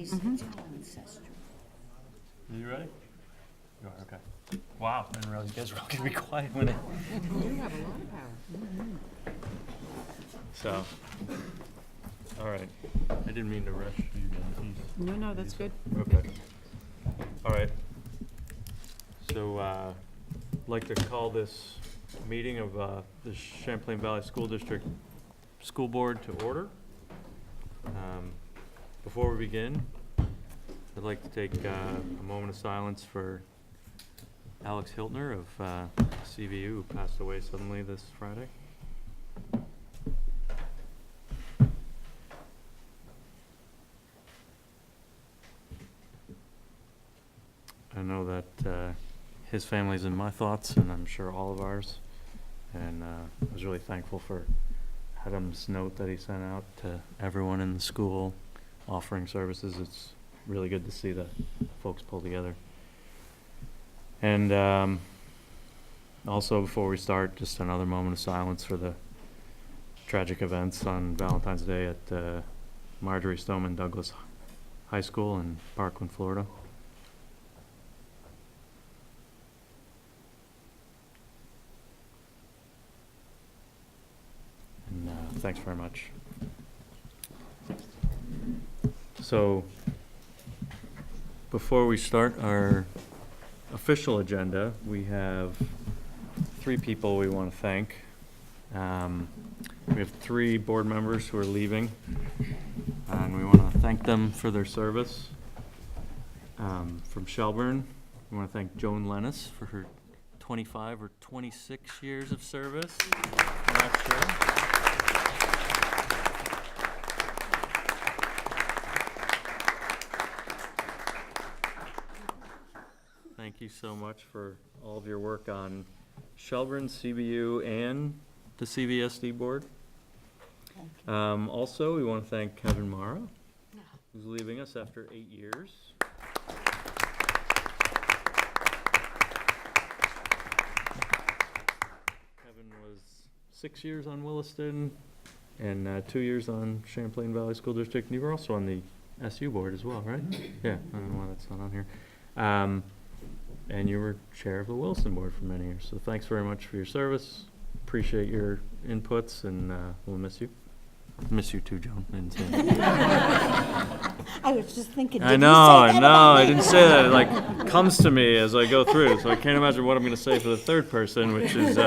It's all ancestral. Are you ready? You are, okay. Wow, I didn't realize you guys were all gonna be quiet when it. You have a lot of power. So, all right. I didn't mean to rush you guys. No, that's good. Okay. All right. So, I'd like to call this meeting of the Champlain Valley School District School Board to order. Before we begin, I'd like to take a moment of silence for Alex Hiltner of CVU, who passed away suddenly this Friday. I know that his family's in my thoughts, and I'm sure all of ours. And I was really thankful for Adam's note that he sent out to everyone in the school offering services. It's really good to see the folks pull together. And also, before we start, just another moment of silence for the tragic events on Valentine's Day at Marjorie Stoneman Douglas High School in Parkland, Florida. And thanks very much. So, before we start our official agenda, we have 3 people we want to thank. We have 3 board members who are leaving, and we want to thank them for their service. From Shelburne, we want to thank Joan Lennis for her 25 or 26 years of service. I'm not sure. Thank you so much for all of your work on Shelburne, CBU, and the CVSD board. Also, we want to thank Kevin Mara, who's leaving us after 8 years. Kevin was 6 years on Williston and 2 years on Champlain Valley School District. And you were also on the SU board as well, right? Yeah, I don't know why that's not on here. And you were chair of the Wilson board for many years. So thanks very much for your service. Appreciate your inputs, and we'll miss you. Miss you too, Joan. I didn't say that. I was just thinking, I know, I didn't say that. It like comes to me as I go through. So I can't imagine what I'm going to say for the third person, which is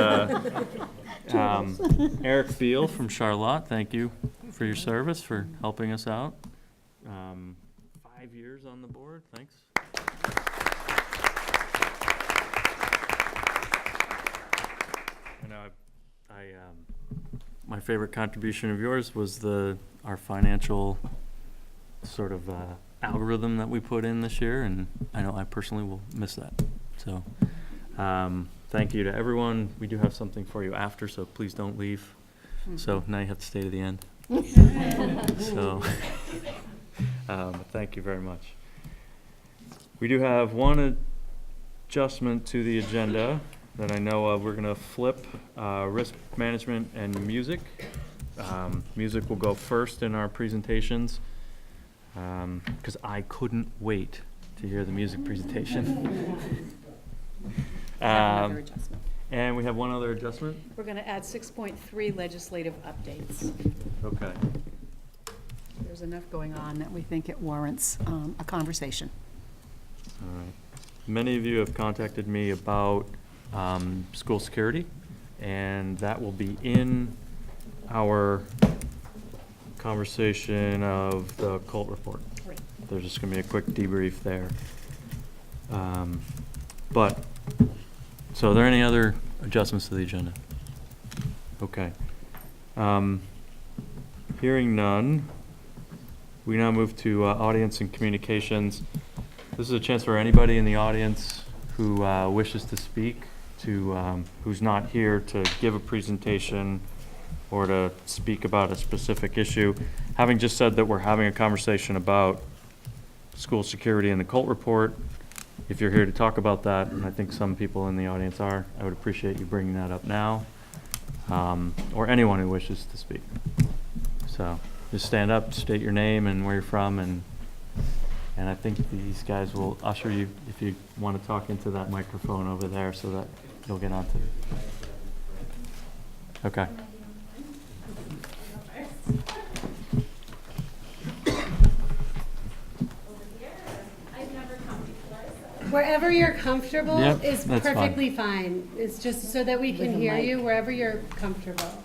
Eric Beal from Charlotte. Thank you for your service, for helping us out. 5 years on the board. Thanks. My favorite contribution of yours was our financial sort of algorithm that we put in this year, and I know I personally will miss that. So thank you to everyone. We do have something for you after, so please don't leave. So now you have to stay to the end. So thank you very much. We do have one adjustment to the agenda that I know of. We're going to flip risk management and music. Music will go first in our presentations because I couldn't wait to hear the music presentation. Another adjustment. And we have one other adjustment. We're going to add 6.3 legislative updates. Okay. There's enough going on that we think it warrants a conversation. All right. Many of you have contacted me about school security, and that will be in our conversation of the cult report. Right. There's just going to be a quick debrief there. So are there any other adjustments to the agenda? Okay. Hearing none, we now move to audience and communications. This is a chance for anybody in the audience who wishes to speak, who's not here to give a presentation or to speak about a specific issue. Having just said that we're having a conversation about school security and the cult report, if you're here to talk about that, and I think some people in the audience are, I would appreciate you bringing that up now, or anyone who wishes to speak. So just stand up, state your name and where you're from, and And I think these guys will usher you, if you want to talk into that microphone over there so that you'll get onto it. Okay. Wherever you're comfortable Yep, is that's fine. perfectly fine. It's just so that we With can a hear mic. you, wherever you're comfortable.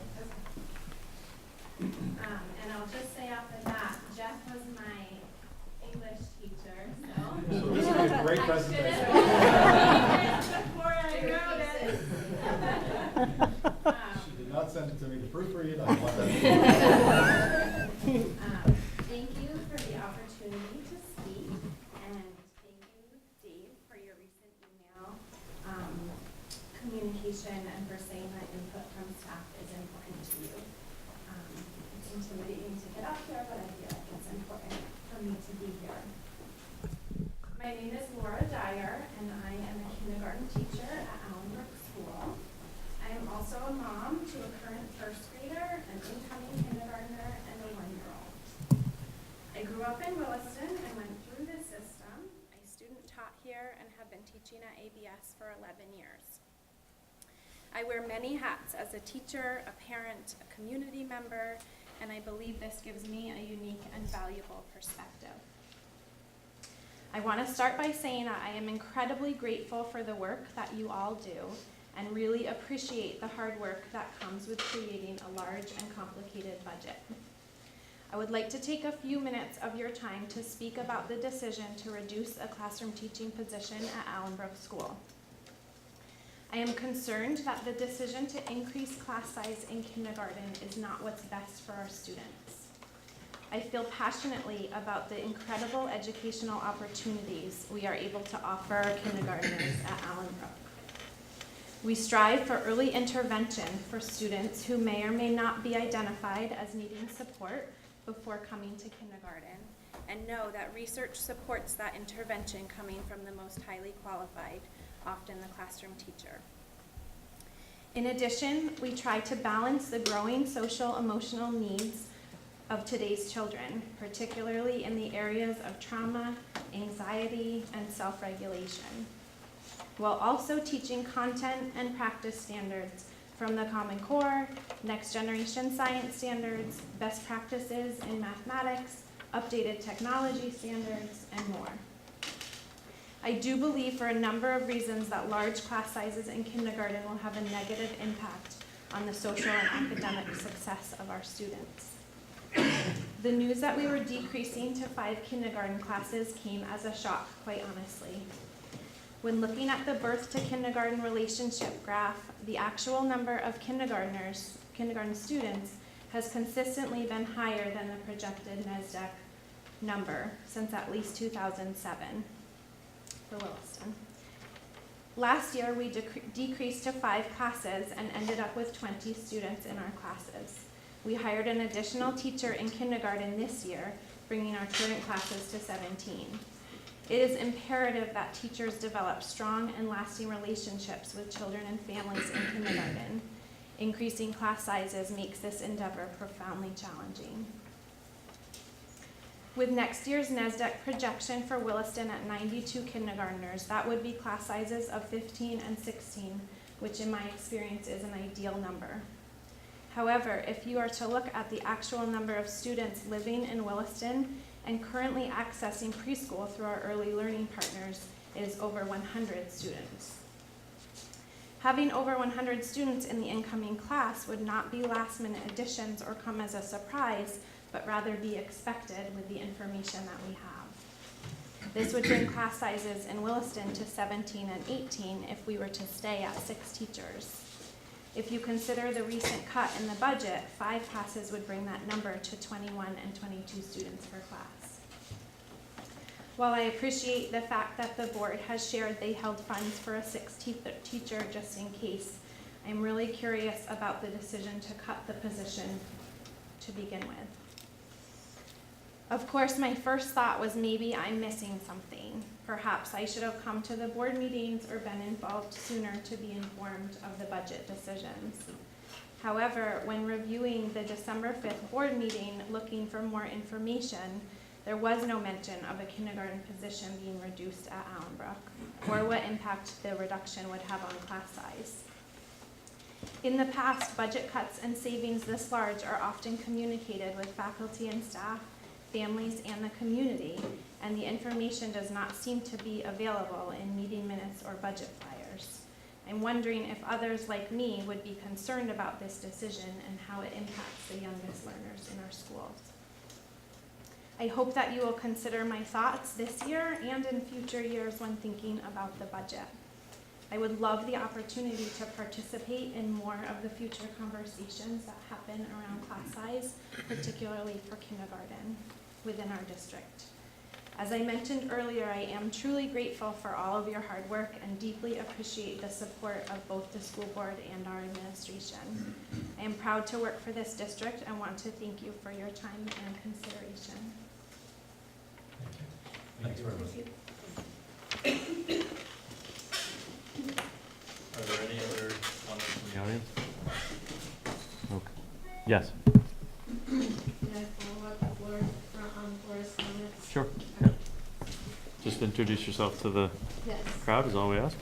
And I'll just say off the bat, Jeff was my English teacher, so. Great I presentation. should have before I wrote it. She did not send it to me to proofread. I want that. Thank you for the opportunity to speak, and thank you, Dave, for your recent email communication and for saying that input from staff is important to you. It's intimidating to get up here, but I feel like it's important for me to be here. My name is Laura Dyer, and I am a kindergarten teacher at Allenbrook School. I am also a mom to a current first grader, an incoming kindergartner, and a 1-year-old. I grew up in Williston and went through the system. I student taught here and have been teaching at ABS for 11 years. I wear many hats as a teacher, a parent, a community member, and I believe this gives me a unique and valuable perspective. I want to start by saying that I am incredibly grateful for the work that you all do and really appreciate the hard work that comes with creating a large and complicated budget. I would like to take a few minutes of your time to speak about the decision to reduce a classroom teaching position at Allenbrook School. I am concerned that the decision to increase class size in kindergarten is not what's best for our students. I feel passionately about the incredible educational opportunities we are able to offer our kindergartners at Allenbrook. We strive for early intervention for students who may or may not be identified as needing support before coming to kindergarten, and know that research supports that intervention coming from the most highly qualified, often the classroom teacher. In addition, we try to balance the growing social emotional needs of today's children, particularly in the areas of trauma, anxiety, and self-regulation, while also teaching content and practice standards from the Common Core, next generation science standards, best practices in mathematics, updated technology standards, and more. I do believe for a number of reasons that large class sizes in kindergarten will have a negative impact on the social and academic success of our students. The news that we were decreasing to 5 kindergarten classes came as a shock, quite honestly. When looking at the birth to kindergarten relationship graph, the actual number of kindergarten students has consistently been higher than the projected NSDEC number since at least 2007 for Williston. Last year, we decreased to 5 classes and ended up with 20 students in our classes. We hired an additional teacher in kindergarten this year, bringing our current classes to 17. It is imperative that teachers develop strong and lasting relationships with children and families in kindergarten. Increasing class sizes makes this endeavor profoundly challenging. With next year's NSDEC projection for Williston at 92 kindergartners, that would be class sizes of 15 and 16, which in my experience is an ideal number. However, if you are to look at the actual number of students living in Williston and currently accessing preschool through our early learning partners, it is over 100 students. Having over 100 students in the incoming class would not be last-minute additions or come as a surprise, but rather be expected with the information that we have. This would bring class sizes in Williston to 17 and 18 if we were to stay at 6 teachers. If you consider the recent cut in the budget, 5 classes would bring that number to 21 and 22 students per class. While I appreciate the fact that the board has shared they held funds for a 6th teacher just in case, I'm really curious about the decision to cut the position to begin with. Of course, my first thought was maybe I'm missing something. Perhaps I should have come to the board meetings or been involved sooner to be informed of the budget decisions. However, when reviewing the December 5th board meeting looking for more information, There was no mention of a kindergarten position being reduced at Allenbrook, or what impact the reduction would have on class size. In the past, budget cuts and savings this large are often communicated with faculty and staff, families, and the community, and the information does not seem to be available in meeting minutes or budget flyers. I'm wondering if others like me would be concerned about this decision and how it impacts the youngest learners in our schools. I hope that you will consider my thoughts this year and in future years when thinking about the budget. I would love the opportunity to participate in more of the future conversations that happen around class size, particularly for kindergarten within our district. As I mentioned earlier, I am truly grateful for all of your hard work and deeply appreciate the support of both the school board and our administration. I am proud to work for this district and want to thank you for your time and consideration. Thanks very much. Are there any other comments from the audience? Okay. Yes. Can I follow up Laura's comments? Sure. Yeah. Just introduce yourself to the Yes. crowd is all we ask.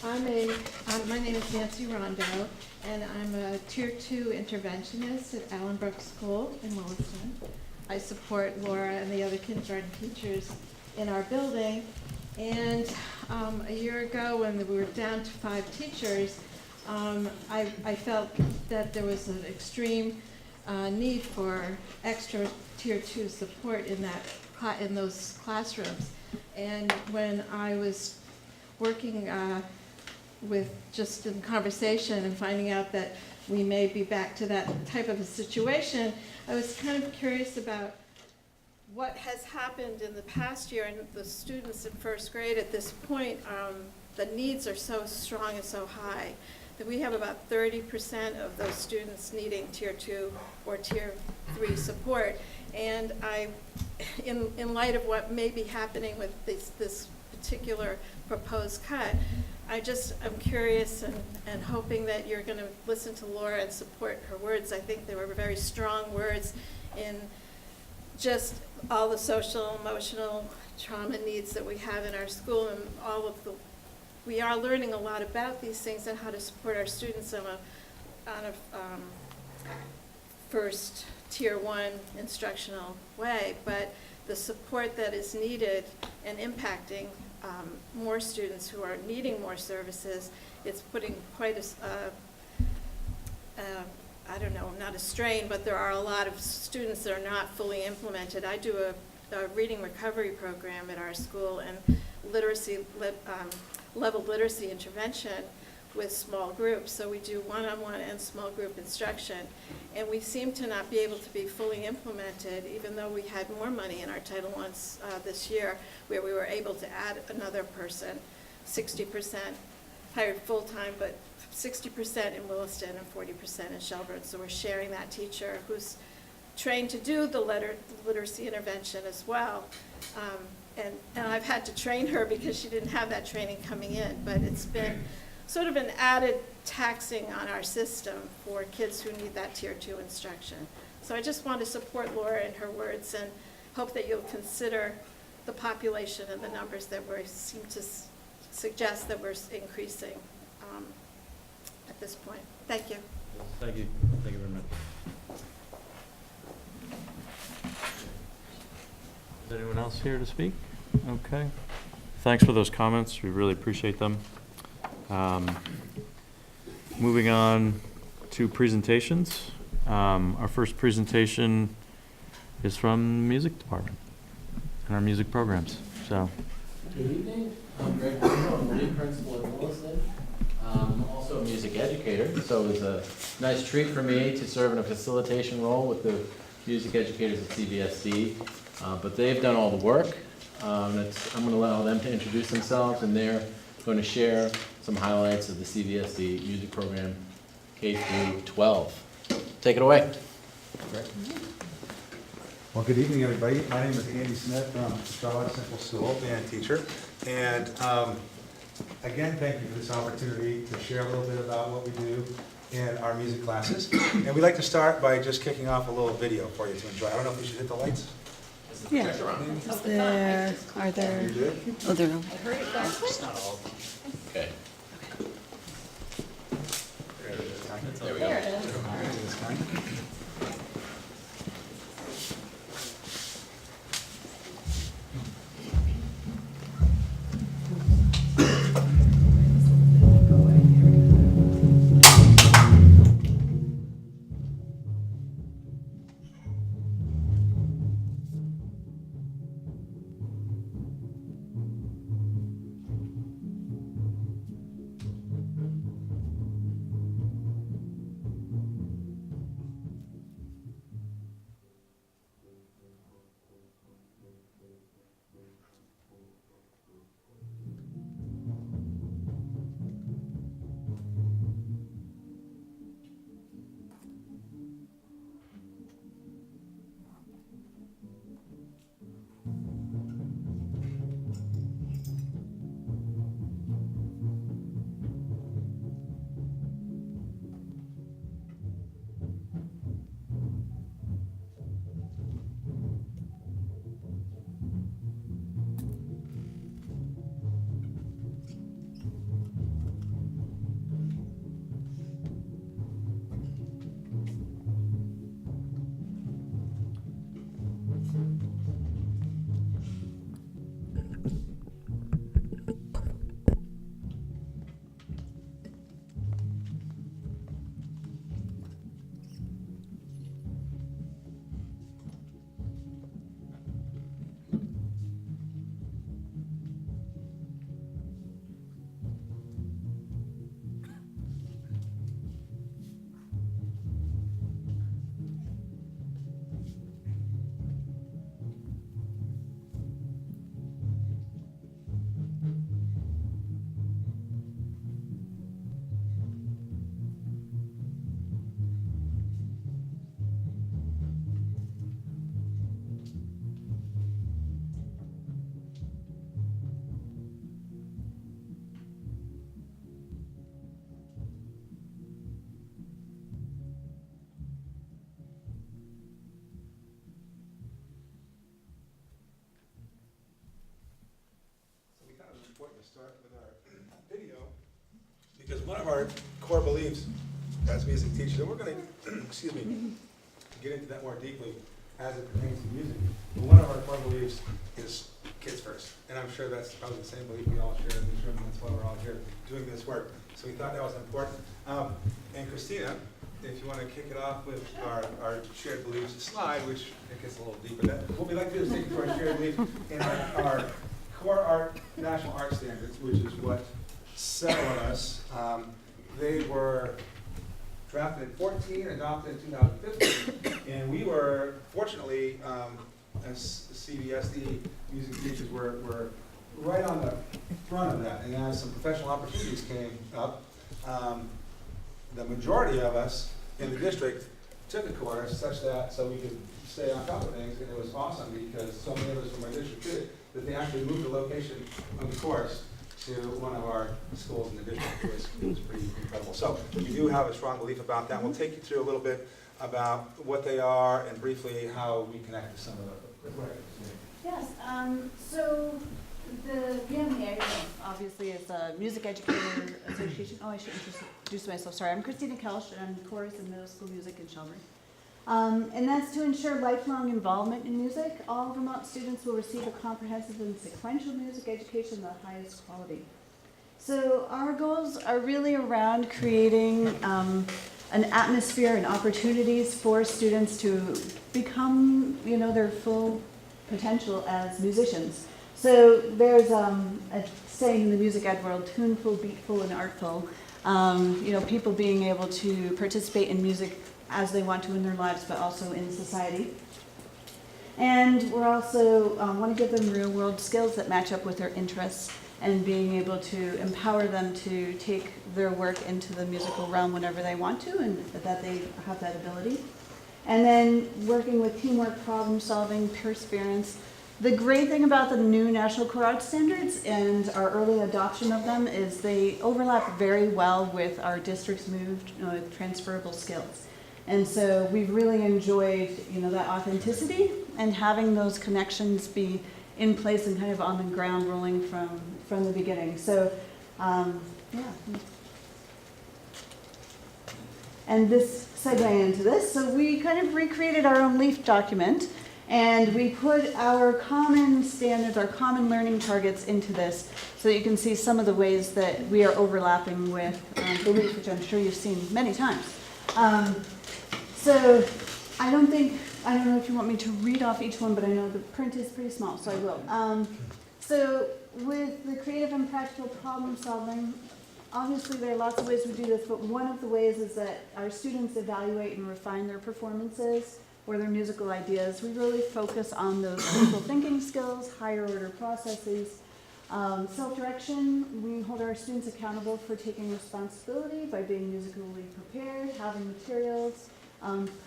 My name is Nancy Rondo, and I'm a Tier 2 interventionist at Allenbrook School in Williston. I support Laura and the other kindergarten teachers in our building. And a year ago, when we were down to 5 teachers, I felt that there was an extreme need for extra Tier 2 support in those classrooms. And when I was working with just in conversation and finding out that we may be back to that type of a situation, I was kind of curious about what has happened in the past year. And the students in first grade at this point, the needs are so strong and so high that we have about 30% of those students needing Tier 2 or Tier 3 support. And in light of what may be happening with this particular proposed cut, I'm curious and hoping that you're going to listen to Laura and support her words. I think they were very strong words in just all the social, emotional trauma needs that we have in our school, and we are learning a lot about these things and how to support our students on a first Tier 1 instructional way, but the support that is needed and impacting more students who are needing more services, it's putting quite I don't know, not a strain, but there are a lot of students that are not fully implemented. I do a reading recovery program at our school, and level literacy intervention with small groups. So we do one-on-one and small group instruction. And we seem to not be able to be fully implemented, even though we had more money in our Title I this year, where we were able to add another person, 60% hired full-time, but 60% in Williston and 40% in Shelburne. So we're sharing that teacher who's trained to do the literacy intervention as well. And I've had to train her because she didn't have that training coming in, but it's been sort of an added taxing on our system for kids who need that Tier 2 instruction. So I just want to support Laura in her words and hope that you'll consider the population and the numbers that we seem to suggest that we're increasing at this point. Thank you. Thank you. Thank you very much. Is anyone else here to speak? Okay. Thanks for those comments. We really appreciate them. Moving on to presentations. Our first presentation is from the music department and our music programs. So. Good evening. I'm Greg Bruno. I'm the lead principal at Williston. I'm also a music educator, so it was a nice treat for me to serve in a facilitation role with the music educators at CVSD. But they've done all the work. I'm going to allow them to introduce themselves, and they're going to share some highlights of the CVSD music program K through 12. Take it away. Well, good evening, everybody. My name is Andy Smith. I'm a Charlotte Central School band teacher. And again, thank you for this opportunity to share a little bit about what we do in our music classes. And we'd like to start by just kicking off a little video for you to enjoy. I don't know if we should hit the lights. This is Yeah. projector on. Is there, are there, You did? oh, there, Okay. There we go. there it is. We thought it was important to start with our video, because one of our core beliefs as music teachers, and we're going to, excuse me, get into that more deeply as it pertains to music, but one of our core beliefs is kids first. And I'm sure that's probably the same belief we all share in this room, and that's why we're all here doing this work. So we thought that was important. And Christina, if you want to kick it off with our shared beliefs slide, which it gets a little deeper. What we like to do is take it to our shared beliefs in our core art, national art standards, which is what settled us. They were drafted in 14, adopted in 2015, and we were, fortunately, as CBSD music teachers, were right on the front of that. And as some professional opportunities came up, the majority of us in the district took a course such that so we could stay on top of things, and it was awesome because so many of us from our district did it, that they actually moved the location of the course to one of our schools in the district. It was pretty incredible. So we do have a strong belief about that. We'll take you through a little bit about what they are and briefly how we connect to some of the. Yes, so the PMEA, obviously, is a Music Educator Association. Oh, I should introduce myself. Sorry, I'm Christina Kelsch, and I'm chorus and middle school music in Shelburne. And that's to ensure lifelong involvement in music. All Vermont students will receive a comprehensive and sequential music education of the highest quality. So our goals are really around creating an atmosphere and opportunities for students to become, their full potential as musicians. So there's a saying in the music ed world, tuneful, beatful, and artful. People being able to participate in music as they want to in their lives, but also in society. And we're also want to give them real world skills that match up with their interests and being able to empower them to take their work into the musical realm whenever they want to and that they have that ability. And then working with teamwork, problem solving, perseverance. The great thing about the new National Core Arts Standards and our early adoption of them is they overlap very well with our district's moved transferable skills. And so we've really enjoyed, you know, that authenticity and having those connections be in place and kind of on the ground rolling from the beginning. So, yeah. And this segue into this. So we kind of recreated our own LEAF document, and we put our common standards, our common learning targets into this, so that you can see some of the ways that we are overlapping with the LEAF, which I'm sure you've seen many times. So I don't know if you want me to read off each one, but I know the print is pretty small, so I will. So with the creative and practical problem solving, obviously there are lots of ways we do this, but one of the ways is that our students evaluate and refine their performances or their musical ideas. We really focus on those critical thinking skills, higher order processes. Self-direction, we hold our students accountable for taking responsibility by being musically prepared, having materials.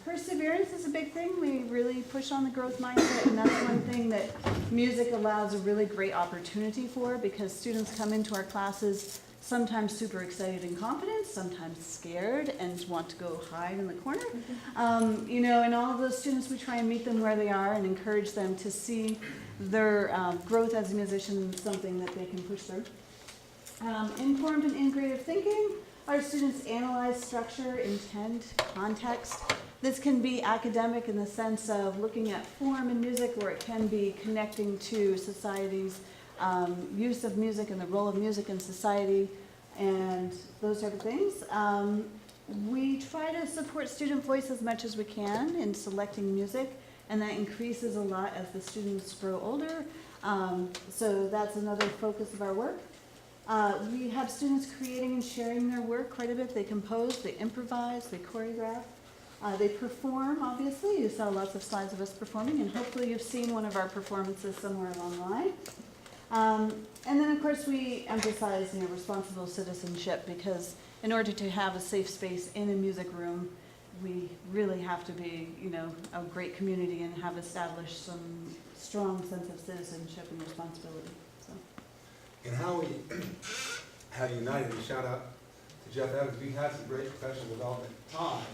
Perseverance is a big thing. We really push on the growth mindset, and that's one thing that music allows a really great opportunity for, because students come into our classes sometimes super excited and confident, sometimes scared and want to go hide in the corner. You know, and all of those students, we try and meet them where they are and encourage them to see their growth as a musician as something that they can push through. Informed and integrative thinking. Our students analyze structure, intent, context. This can be academic in the sense of looking at form in music, or it can be connecting to society's use of music and the role of music in society and those type of things. We try to support student voice as much as we can in selecting music, and that increases a lot as the students grow older. So that's another focus of our work. We have students creating and sharing their work quite a bit. They compose, they improvise, they choreograph. They perform, obviously. You saw lots of slides of us performing, and hopefully you've seen one of our performances somewhere along the line. And then, of course, we emphasize, you know, responsible citizenship, because in order to have a safe space in a music room, we really have to be, you know, a great community and have established some strong sense of citizenship and responsibility. So. And how we have united, and shout out to Jeff Evans, we had some great professional development time.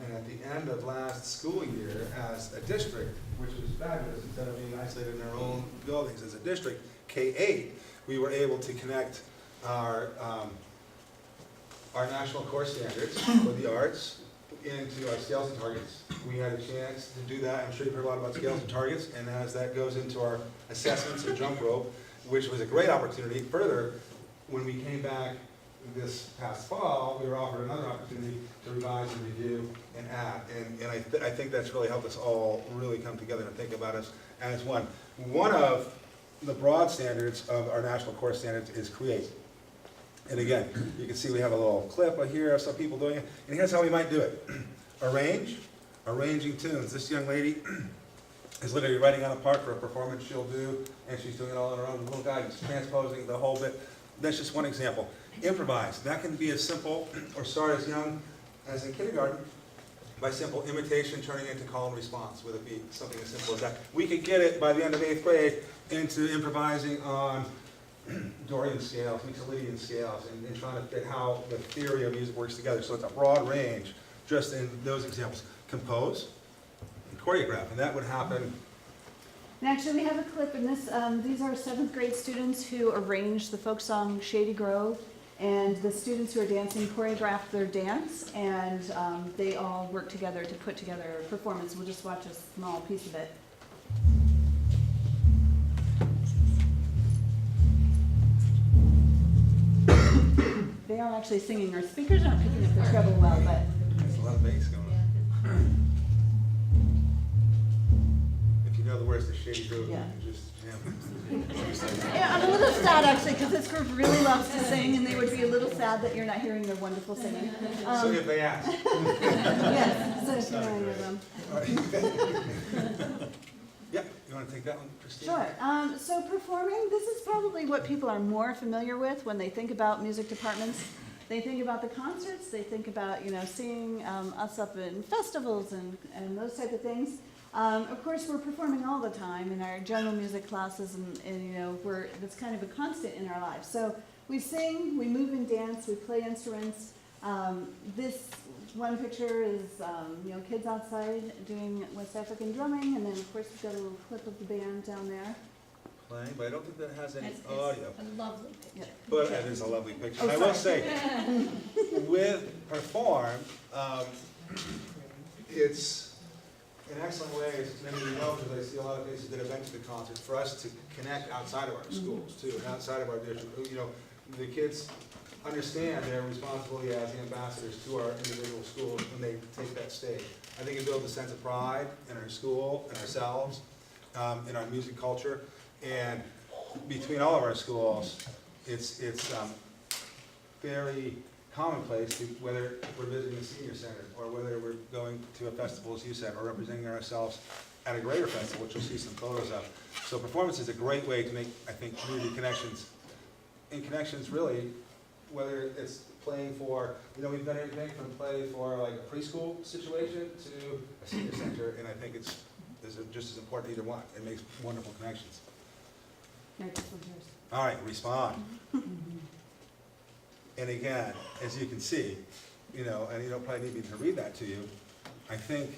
And at the end of last school year, as a district, which was fabulous, instead of being isolated in our own buildings as a district, K-8, we were able to connect our national core standards for the arts into our scales and targets. We had a chance to do that. I'm sure you've heard a lot about scales and targets, and as that goes into our assessments and jump rope, which was a great opportunity. Further, when we came back this past fall, we were offered another opportunity to revise and review and add. And I think that's really helped us all really come together and think about us as one. One of the broad standards of our national core standards is create. And again, you can see we have a little clip here of some people doing it. And here's how we might do it. Arranging tunes. This young lady is literally writing on a part for a performance she'll do, and she's doing it all on her own. Little guidance, transposing the whole bit. That's just one example. Improvise. That can be as simple or start as young as in kindergarten by simple imitation turning into call and response, whether it be something as simple as that. We could get it by the end of 8th grade into improvising on Dorian scales, Mixolydian scales, and trying to fit how the theory of music works together. So it's a broad range just in those examples. Compose and choreograph, and that would happen. And actually, we have a clip in this. These are 7th grade students who arranged the folk song Shady Grove, and the students who are dancing choreographed their dance, and they all work together to put together a performance. We'll just watch a small piece of it. They are actually singing. Our speakers aren't picking up the treble well, but There's a lot of bass going on. If you know the words to Shady Grove, Yeah. you can just jam. yeah, I'm a little sad actually, because this group really loves to sing, and they would be a little sad that you're not hearing their wonderful singing. So if they ask. Yes, so if you're not any of them. Yeah, you want to take that one, Christine? Sure. So performing, this is probably what people are more familiar with when they think about music departments. They think about the concerts. They think about, you know, seeing us up in festivals and those type of things. Of course, we're performing all the time in our general music classes, and you know, that's kind of a constant in our lives. So we sing, we move and dance, we play instruments. This one picture is, kids outside doing West African drumming, and then of course we've got a little clip of the band down there. Playing, but I don't think that has any It's audio. a lovely picture. But it is a lovely picture. Oh, And I will sorry. say, with Perform, it's an excellent way, as many of you know, because I see a lot of faces that have been to the concert, for us to connect outside of our schools too, and outside of our district. The kids understand their responsibility as the ambassadors to our individual schools when they take that stage. I think it builds a sense of pride in our school, in ourselves, in our music culture, and between all of our schools, it's very commonplace, whether we're visiting the senior center, or whether we're going to a festival, as you said, or representing ourselves at a greater festival, which you'll see some photos of. So performance is a great way to make, I think, community connections. And connections really, whether it's playing for, we've done everything from play for like a preschool situation to a senior center, and I think it's just as important either one. It makes wonderful connections. Mary, this one's yours. All right, respond. And again, as you can see, and you don't probably need me to read that to you, I think,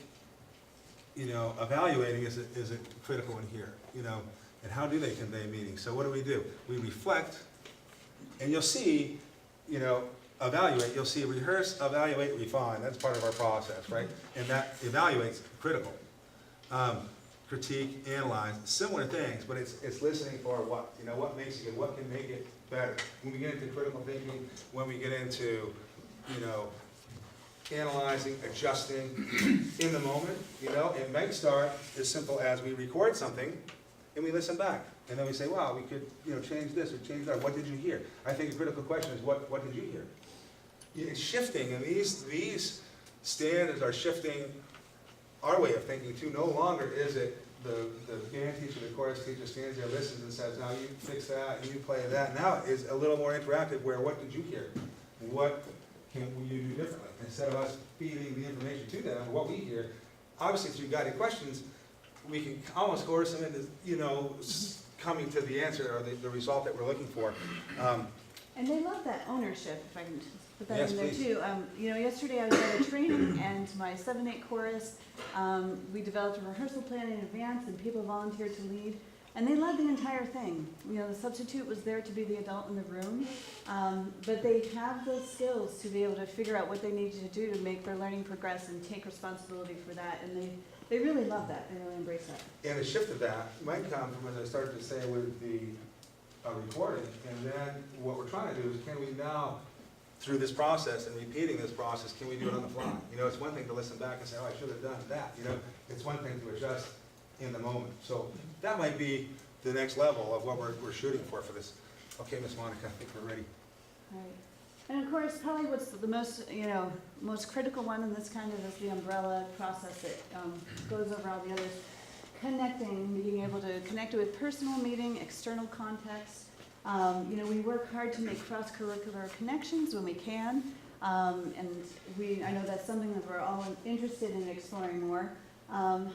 evaluating is a critical one here, and how do they convey meaning? So what do? We reflect, and you'll see, evaluate, you'll see rehearse, evaluate, refine. That's part of our process, right? And that evaluate's critical. Critique, analyze, similar things, but it's listening for what? What makes it good? What can make it better? When we get into critical thinking, when we get into, analyzing, adjusting in the moment, it might start as simple as we record something and we listen back. And then we say, wow, we could, change this or change that. What did you hear? I think a critical question is, what did you hear? It's shifting, and these standards are shifting our way of thinking too. No longer is it the band teacher, the chorus teacher stands there, listens and says, now you fix that, and you play that. Now it is a little more interactive where, what did you hear? What can you do differently? Instead of us feeding the information to them, what we hear, obviously through guided questions, we can almost coerce them into, coming to the answer or the result that we're looking for. And they love that ownership, if I can just put that Yes, in there please. too. Yesterday I was at a training, and my 7/8 chorus, we developed a rehearsal plan in advance, and people volunteered to lead. And they led the entire thing. The substitute was there to be the adult in the room, but they have those skills to be able to figure out what they need to do to make their learning progress and take responsibility for that. And they really love that. They really embrace that. And a shift of that might come from, as I started to say, with the recording, and then what we're trying to do is, can we now, through this process and repeating this process, can we do it on the fly? It's one thing to listen back and say, oh, I should have done that. It's one thing to adjust in the moment. So that might be the next level of what we're shooting for this. Okay, Miss Monica, I think we're ready. Right. And of course, probably what's the most critical one in this kind of is the umbrella process that goes over all the others. Connecting, being able to connect with personal meeting, external context. We work hard to make cross-curricular connections when we can. And I know that's something that we're all interested in exploring more.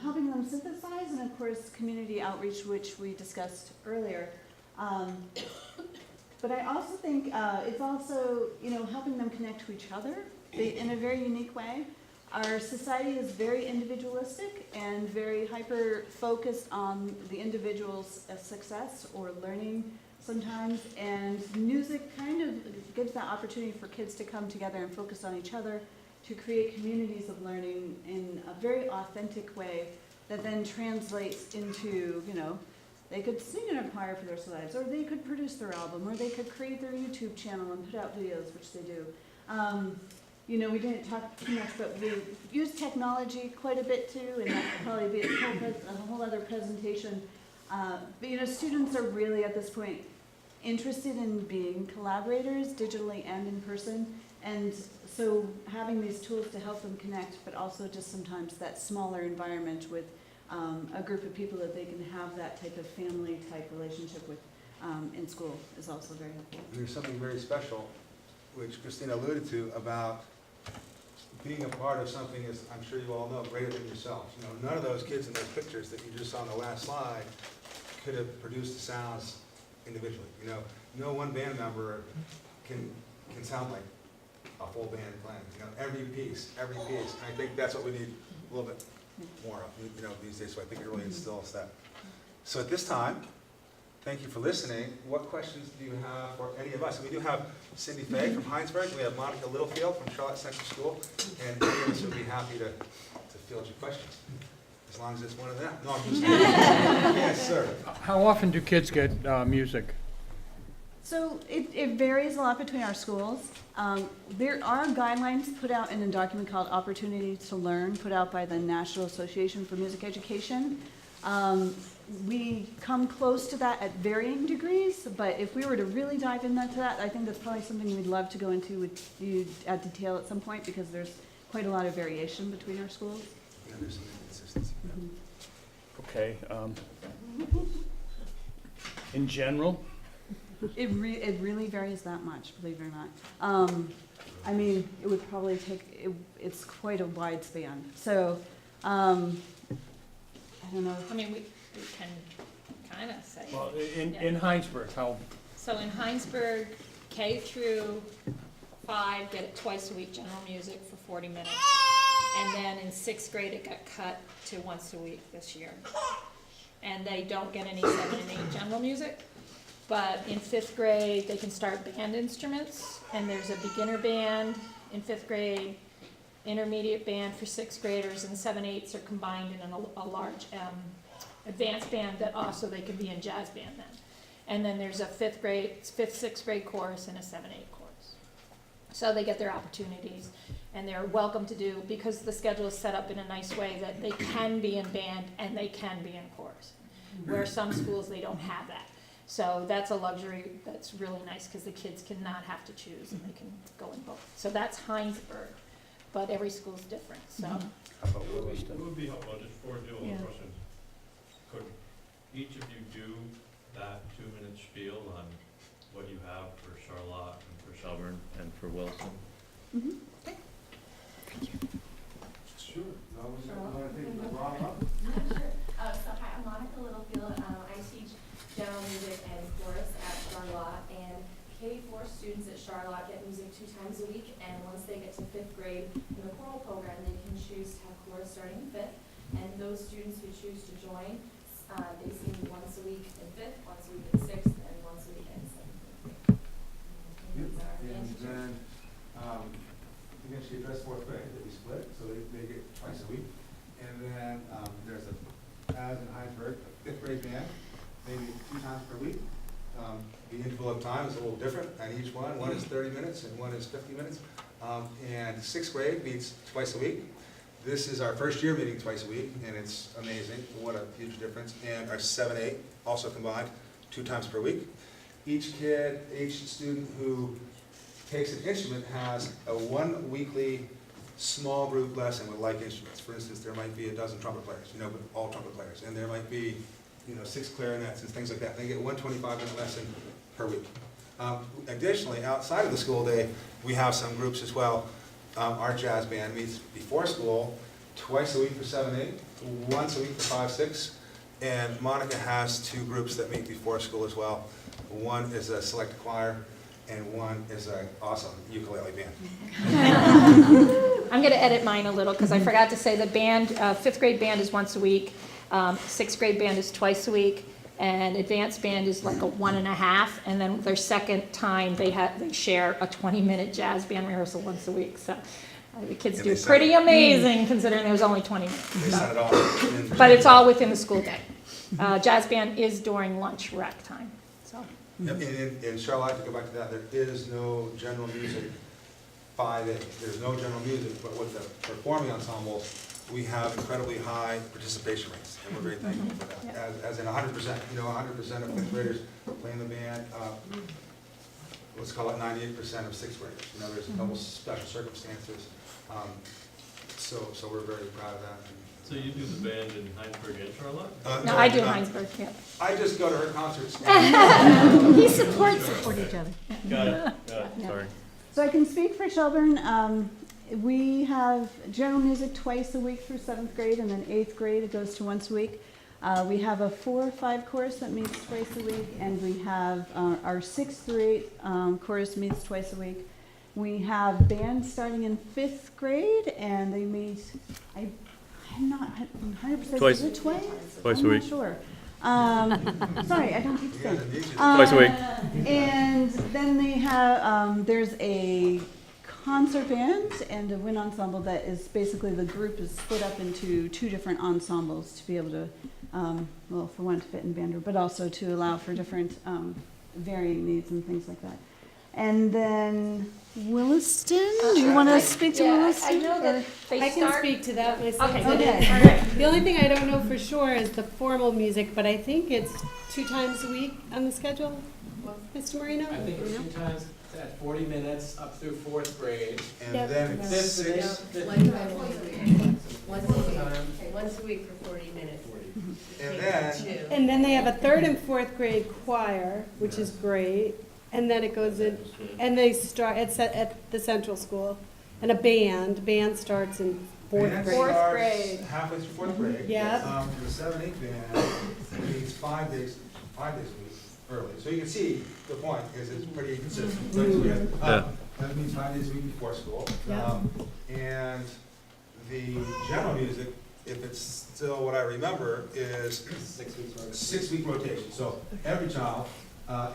Helping them synthesize, and of course, community outreach, which we discussed earlier. But I also think it's also, helping them connect to each other in a very unique way. Our society is very individualistic and very hyper-focused on the individual's success or learning sometimes, and music kind of gives that opportunity for kids to come together and focus on each other, to create communities of learning in a very authentic way that then translates into, they could sing in a choir for their lives, or they could produce their album, or they could create their YouTube channel and put out videos, which they do. We didn't talk too much, but we use technology quite a bit too, and that could probably be a whole other presentation. But students are really at this point interested in being collaborators, digitally and in person, and so having these tools to help them connect, but also just sometimes that smaller environment with a group of people that they can have that type of family type relationship with in school is also very helpful. And there's something very special, which Christina alluded to, about being a part of something, as I'm sure you all know, greater than yourselves. None of those kids in those pictures that you just saw on the last slide could have produced the sounds individually. No one band member can sound like a full band playing, every piece, And I think that's what we need a little bit more of, these days, so I think it really instills that. So at this time, thank you for listening. What questions do you have for any of us? We do have Cindy Fay from Heinsberg, we have Monica Littlefield from Charlotte Central School, and any of us would be happy to field your questions, as long as it's one of them. No, I'm just kidding. Yes, sir. How often do kids get music? So it varies a lot between our schools. There are guidelines put out in a document called Opportunity to Learn, put out by the National Association for Music Education. We come close to that at varying degrees, but if we were to really dive into that, I think that's probably something we'd love to go into with you at detail at some point, because there's quite a lot of variation between our schools. Yeah, there's some inconsistency. Okay. In general? It really varies that much, believe it or not. I mean, it would probably take, it's quite a wide span. So, I don't know. I mean, we can kind of say. Well, in Heinsberg, how? So in Heinsberg, K through 5 get it twice a week, general music for 40 minutes. And then in 6th grade, it got cut to once a week this year. And they don't get any 7 and 8 general music. But in 5th grade, they can start band instruments, and there's a beginner band in 5th grade, intermediate band for 6th graders, and 7/8s are combined in a large advanced band that also they can be in jazz band then. And then there's a 5th, 6th grade chorus and a 7/8 chorus. So they get their opportunities, and they're welcome to do, because the schedule is set up in a nice way that they can be in band and they can be in chorus. Where some schools, they don't have that. So that's a luxury that's really nice, because the kids cannot have to choose and they can go in both. So that's Heinsberg, but every school's different, so. How about It Williston? would be helpful, just for dual Yeah. questions. Could each of you do that 2-minute spiel on what you have for Charlotte and for Shelburne and for Wilson. Sure. Rob up? Sure. So hi, I'm Monica Littlefield. I teach general music and chorus at Charlotte, and K-4 students at Charlotte get music 2 times a week, and once they get to 5th grade in the choral program, they can choose to have chorus starting in 5th, and those students who choose to join, they sing once a week in 5th, once a week in 6th, and once a week in 7th. And then, again, she addressed 4th grade, that we split, so they get twice a week. And then, there's as in Heinsberg, a 5th grade band, maybe 2 times per week. The interval of time is a little different on each one. One is 30 minutes and one is 50 minutes. And 6th grade meets twice a week. This is our first year meeting twice a week, and it's amazing. What a huge difference. And our 7/8 also combined 2 times per week. Each student who takes an instrument has a 1 weekly small group lesson with like instruments. For instance, there might be a dozen trumpet players, but all trumpet players. And there might be 6 clarinets and things like that. They get 1 25-minute lesson per week. Additionally, outside of the school day, we have some groups as well. Our jazz band meets before school, twice a week for 7/8, once a week for 5/6, and Monica has 2 groups that meet before school as well. One is a select choir, and one is an awesome ukulele band. I'm gonna edit mine a little, because I forgot to say the band, 5th grade band is once a week, 6th grade band is twice a week, and advanced band is like a 1.5, and then their second time, they share a 20-minute jazz band rehearsal once a week, so the kids And do they set pretty it- amazing, considering there was only 20 minutes. They so. set it all in. But it's all within the school day. Jazz band is during lunch rec time, so. Yep, and in Charlotte, to go back to that, there is no general music 5/8. There's no general music, but with the performing ensembles, we have incredibly high participation rates, and we're very thankful for that. As in 100%, 100% of 5th graders play in the band. Let's call it 98% of 6th graders. There's a couple special circumstances. So we're very proud of that. So you do the band in Heinsberg and Charlotte? No, I do Heinsberg, yeah. I just go to her concerts. He supports Support each other. Got it, Yeah. sorry. So I can speak for Shelburne. We have general music twice a week through 7th grade, and then 8th grade it goes to once a week. We have a 4 or 5 chorus that meets twice a week, and we have our 6th through 8 chorus meets twice a week. We have band starting in 5th grade, and they meet, I'm not 100% Twice. Is it twice? Twice a I'm week. not sure. Sorry, I don't keep saying. Twice a week. And then they have, there's a concert band and a wind ensemble that is basically, the group is split up into 2 different ensembles to be able to, well, for one, to fit in band, but also to allow for different varying needs and things like that. And then Williston, do you want to speak to Williston? I know that they I can start. speak to that myself. Okay. Okay. All right. The only thing I don't know for sure is the formal music, but I think it's 2 times a week on the schedule, Mr. Marino? I think it's 2 times at 40 minutes up through 4th grade. And Yep. then Fifth, six, sixth, Once a time. week, once a week for 40 minutes. and then, And then they have a 3rd and 4th grade choir, which is great. And then it goes in, and they start at the central school. And a band. Band starts in 4th band grade. Fourth starts grade. halfway through 4th grade. Yep. The 7-8 band meets 5 days a week early. So you can see the point is it's pretty consistent. So we have, that means 5 days a week before school. Yeah. And the general music, if it's still what I remember, is 6-week rotation. So every child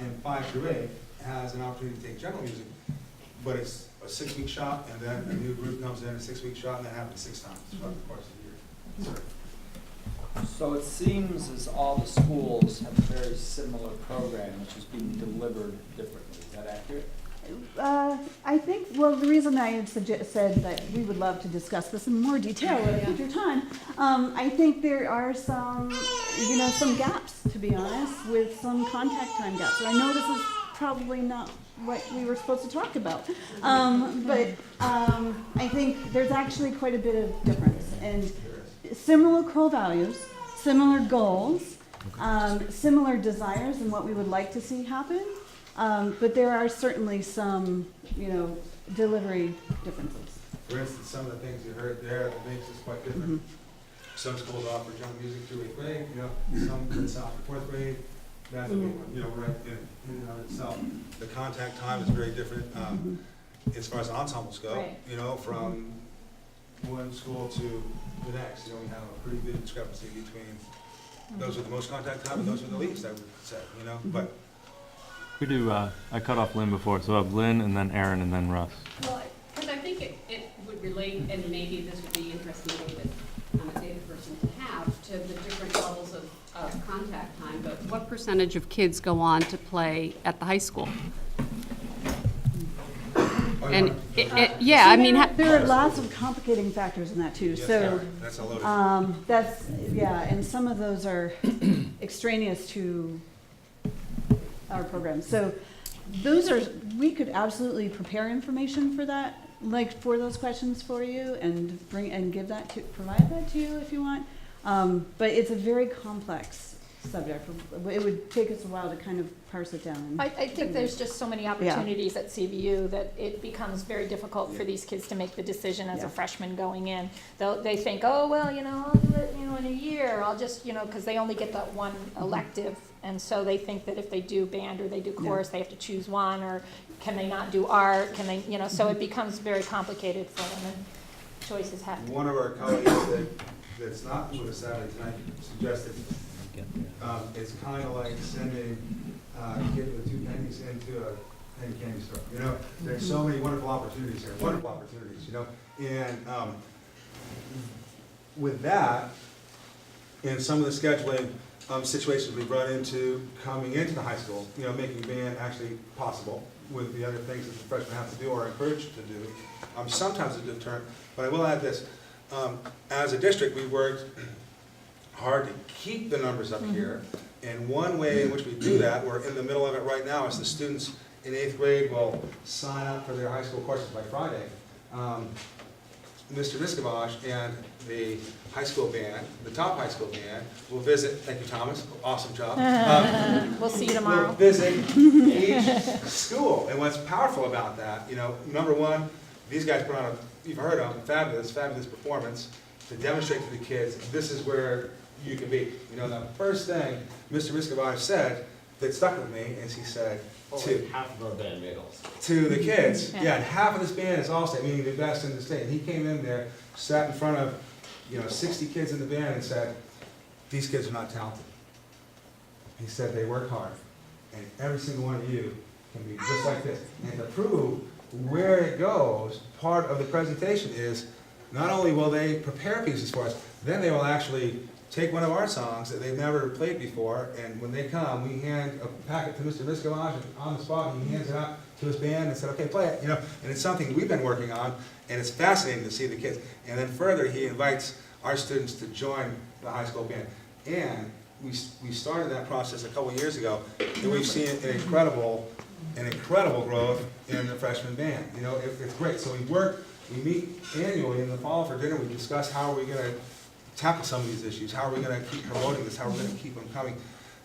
in 5 through 8 has an opportunity to take general music, but it's a 6-week shot, and then a new group comes in, a 6-week shot, and that happens 6 times throughout the course of the year. So it seems as all the schools have a very similar program, which is being delivered differently. Is that accurate? I think, well, the reason I had said that we would love to discuss this in more detail at a future time, I think there are some, some gaps, to be honest, with some contact time gaps. And I know this is probably not what we were supposed to talk about, but I think there's actually quite a bit of difference. And similar core values, similar goals, similar desires and what we would like to see happen. But there are certainly some, delivery differences. For instance, some of the things you heard there that makes us quite different. Some schools offer general music through 8th grade, some it's after 4th grade. That's, right in and of itself. The contact time is very different, as far as ensembles go, Right. from one school to the next. We have a pretty big discrepancy between those with the most contact time and those with the least, I would say, but. We do, I cut off Lynn before, so I have Lynn and then Aaron and then Russ. Well, because I think it would relate, and maybe this would be interesting data person to have, to the different levels of contact time, but what percentage of kids go on to play at the high school? And there are lots of complicating factors in that too. Yes, So that's a loaded. and some of those are extraneous to our program. So we could absolutely prepare information for that, like for those questions for you, and provide that to you if you want. But it's a very complex subject. It would take us a while to kind of parse it down. I think there's just so many opportunities at CVU that it becomes very difficult for these kids to make the decision as a freshman going in. They think, oh, well, I'll do it, in a year. I'll just, because they only get that one elective. And so they think that if they do band or they do chorus, they have to choose one, or can they not do art? Can they, so it becomes very complicated for them, and choices have to. One of our colleagues that's not with us Saturday tonight suggested it's kind of like sending a kid with 2 pennies into a penny candy store. There's so many wonderful opportunities here, and with that, in some of the scheduling situations we've run into coming into the high school, making band actually possible with the other things that the freshmen have to do or are encouraged to do, sometimes a deterrent. But I will add this, as a district, we worked hard to keep the numbers up here, and one way in which we do that, we're in the middle of it right now, is the students in 8th grade will sign up for their high school courses by Friday. Mr. Niscavage and the high school band, the top high school band, will visit, thank you Thomas, awesome job. We'll see you tomorrow. Will visit each school, and what's powerful about that, number one, these guys put on you've heard of them, fabulous performance to demonstrate to the kids, this is where you can be. The first thing Mr. Niscavage said that stuck with me is he said, Half of our band made all state. to the kids, yeah, and half of this band is all-state, meaning the best in the state. And he came in there, sat in front of, 60 kids in the band and said, these kids are not talented. He said, they work hard, and every single one of you can be just like this. And to prove where it goes, part of the presentation is, not only will they prepare pieces for us, then they will actually take one of our songs that they've never played before, and when they come, we hand a packet to Mr. Viscalage on the spot, and he hands it out to his band and said, okay, play it, and it's something we've been working on, and it's fascinating to see the kids. And then further, he invites our students to join the high school band. And we started that process a couple years ago, and we've seen an incredible growth in the freshman band. It's great. So we meet annually in the fall for dinner, we discuss how are we going to tackle some of these issues, how are we going to keep promoting this, how are we going to keep them coming.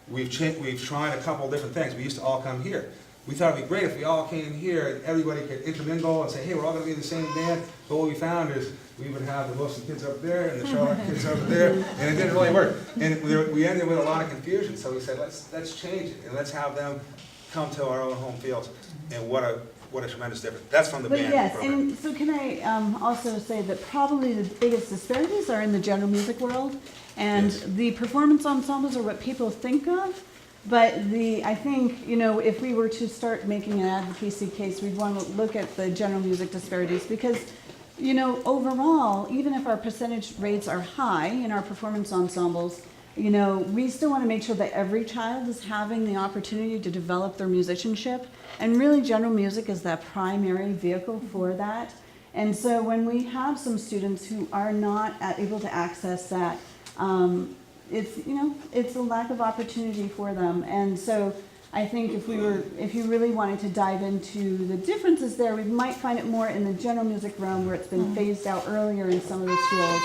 We've tried a couple different things. We used to all come here. We thought it'd be great if we all came here and everybody could intermingle and say, hey, we're all going to be in the same band. But what we found is we would have the Wilson kids up there and the Charlotte kids over there, and it didn't really work. And we ended with a lot of confusion. So we said, let's change it and let's have them come to our own home fields. And what a tremendous difference. That's from the But band yes, program. and so can I also say that probably the biggest disparities are in the general music world, and the performance ensembles are what people think of. But I think, if we were to start making an advocacy case, we'd want to look at the general music disparities because, overall, even if our percentage rates are high in our performance ensembles, we still want to make sure that every child is having the opportunity to develop their musicianship. And really, general music is that primary vehicle for that. And so when we have some students who are not able to access that, it's a lack of opportunity for them. And so I think if you really wanted to dive into the differences there, we might find it more in the general music realm where it's been phased out earlier in some of the schools.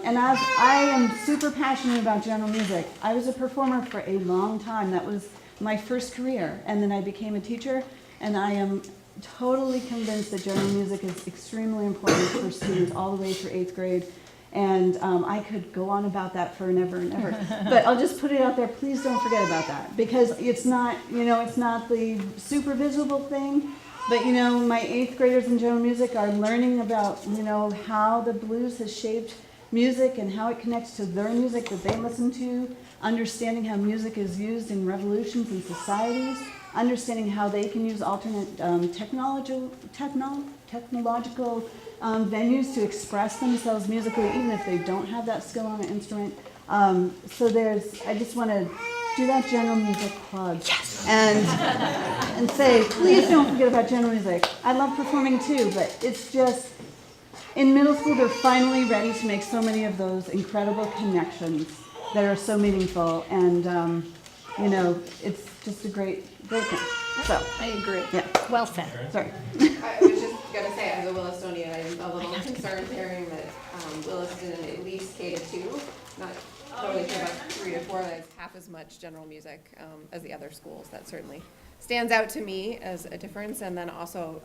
And as I am super passionate about general music, I was a performer for a long time. That was my first career. And then I became a teacher, and I am totally convinced that general music is extremely important for students all the way through 8th grade. And I could go on about that for never and ever. But I'll just put it out there, please don't forget about that. Because it's not, it's not the super visible thing. But my 8th graders in general music are learning about, how the blues has shaped music and how it connects to their music that they listen to, understanding how music is used in revolutions and societies, understanding how they can use alternate technological venues to express themselves musically, even if they don't have that skill on an instrument. So I just want to do that general music plug. Yes. And say, please don't forget about general music. I love performing too, but it's just, in middle school, they're finally ready to make so many of those incredible connections that are so meaningful. And, it's just a great thing. So I agree. Yeah. Well said. Sorry. I was just going to say, as a Willistonian, I'm a little concerned hearing that Williston, at least K to 2, not totally sure about 3 to 4, that's half as much general music as the other schools. That certainly stands out to me as a difference. And then also,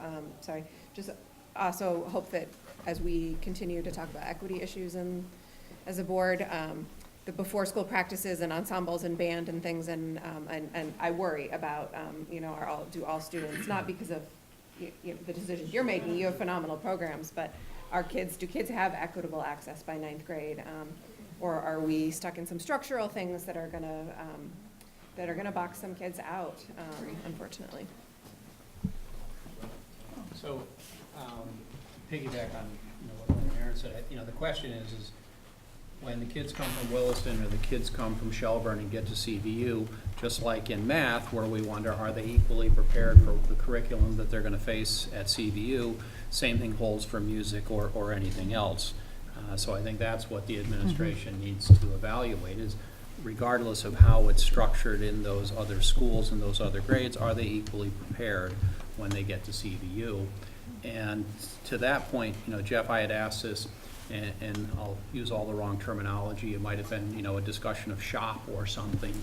also hope that as we continue to talk about equity issues as a board, the before school practices and ensembles and band and things, and I worry about, do all students, not because of the decisions you're making, you have phenomenal programs, but do kids have equitable access by 9th grade? Or are we stuck in some structural things that are gonna box some kids out, unfortunately? So, piggyback on what Aaron said, the question is when the kids come from Williston or the kids come from Shelburne and get to CVU, just like in math, where we wonder, are they equally prepared for the curriculum that they're going to face at CVU? Same thing holds for music or anything else. So I think that's what the administration needs to evaluate is, regardless of how it's structured in those other schools and those other grades, are they equally prepared when they get to CVU? And to that point, Jeff, I had asked this, and I'll use all the wrong terminology. It might have been, a discussion of shop or something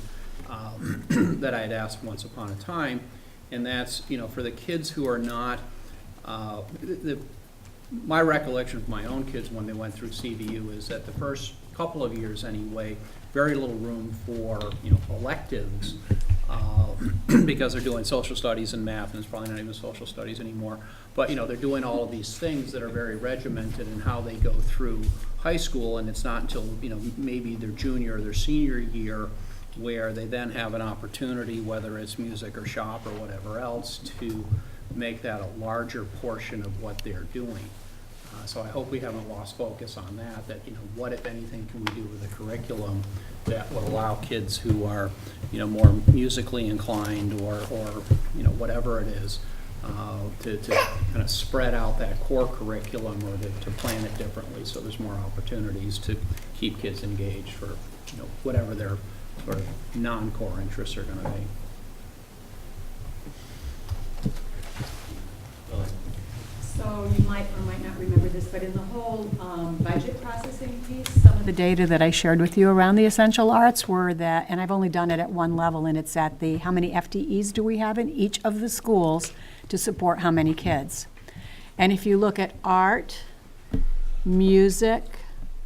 that I had asked once upon a time. And that's, for the kids who are not, my recollection of my own kids when they went through CVU is that the first couple of years anyway, very little room for, electives because they're doing social studies and math, and it's probably not even social studies anymore. But, they're doing all of these things that are very regimented in how they go through high school, and it's not until, maybe their junior or their senior year where they then have an opportunity, whether it's music or shop or whatever else, to make that a larger portion of what they're doing. So I hope we haven't lost focus on that, what, if anything, can we do with the curriculum that would allow kids who are, more musically inclined or whatever it is, to kind of spread out that core curriculum or to plan it differently so there's more opportunities to keep kids engaged for, whatever their sort of non-core interests are going to be. So you might or might not remember this, but in the whole budget processing piece, some of the data that I shared with you around the essential arts were that, and I've only done it at one level, and it's at the, how many FTEs do we have in each of the schools to support how many kids? And if you look at art, music,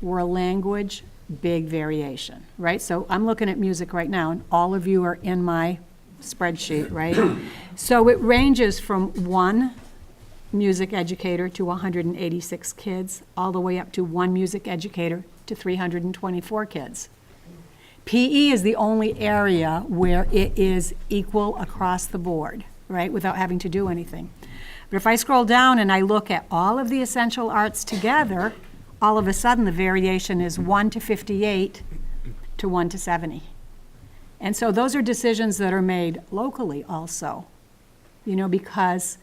world language, big variation, right? So I'm looking at music right now, and all of you are in my spreadsheet, right? So it ranges from one music educator to 186 kids, all the way up to one music educator to 324 kids. PE is the only area where it is equal across the board, right, without having to do anything. But if I scroll down and I look at all of the essential arts together, all of a sudden the variation is 1 to 58 to 1 to 70. And so those are decisions that are made locally also, because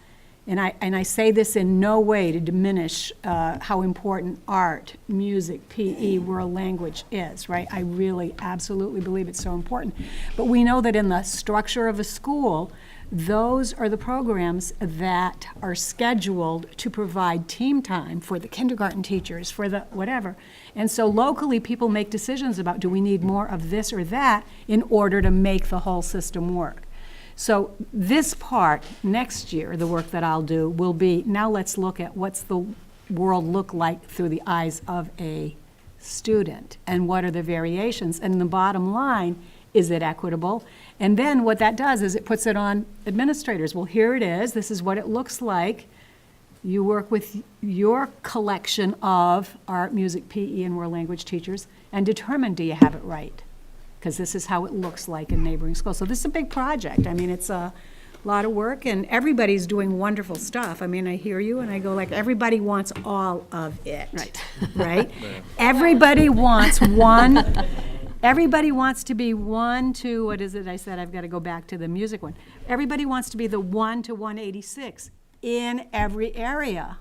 and I say this in no way to diminish how important art, music, PE, world language is, right? I really absolutely believe it's so important. But we know that in the structure of a school, those are the programs that are scheduled to provide team time for the kindergarten teachers, for the whatever. And so locally, people make decisions about, do we need more of this or that in order to make the whole system work? So this part, next year, the work that I'll do will be, now let's look at what's the world look like through the eyes of a student, and what are the variations, and the bottom line, is it equitable? And then what that does is it puts it on administrators. Well, here it is, this is what it looks like. You work with your collection of art, music, PE, and world language teachers, and determine, do you have it right? Because this is how it looks like in neighboring schools. So this is a big project. I mean, it's a lot of work, and everybody's doing wonderful stuff. I mean, I hear you, and I go like, everybody wants all of it. Right. Right? Everybody wants one. Everybody wants to be 1 to, what is it I said? I've got to go back to the music one. Everybody wants to be the 1 to 186 in every area.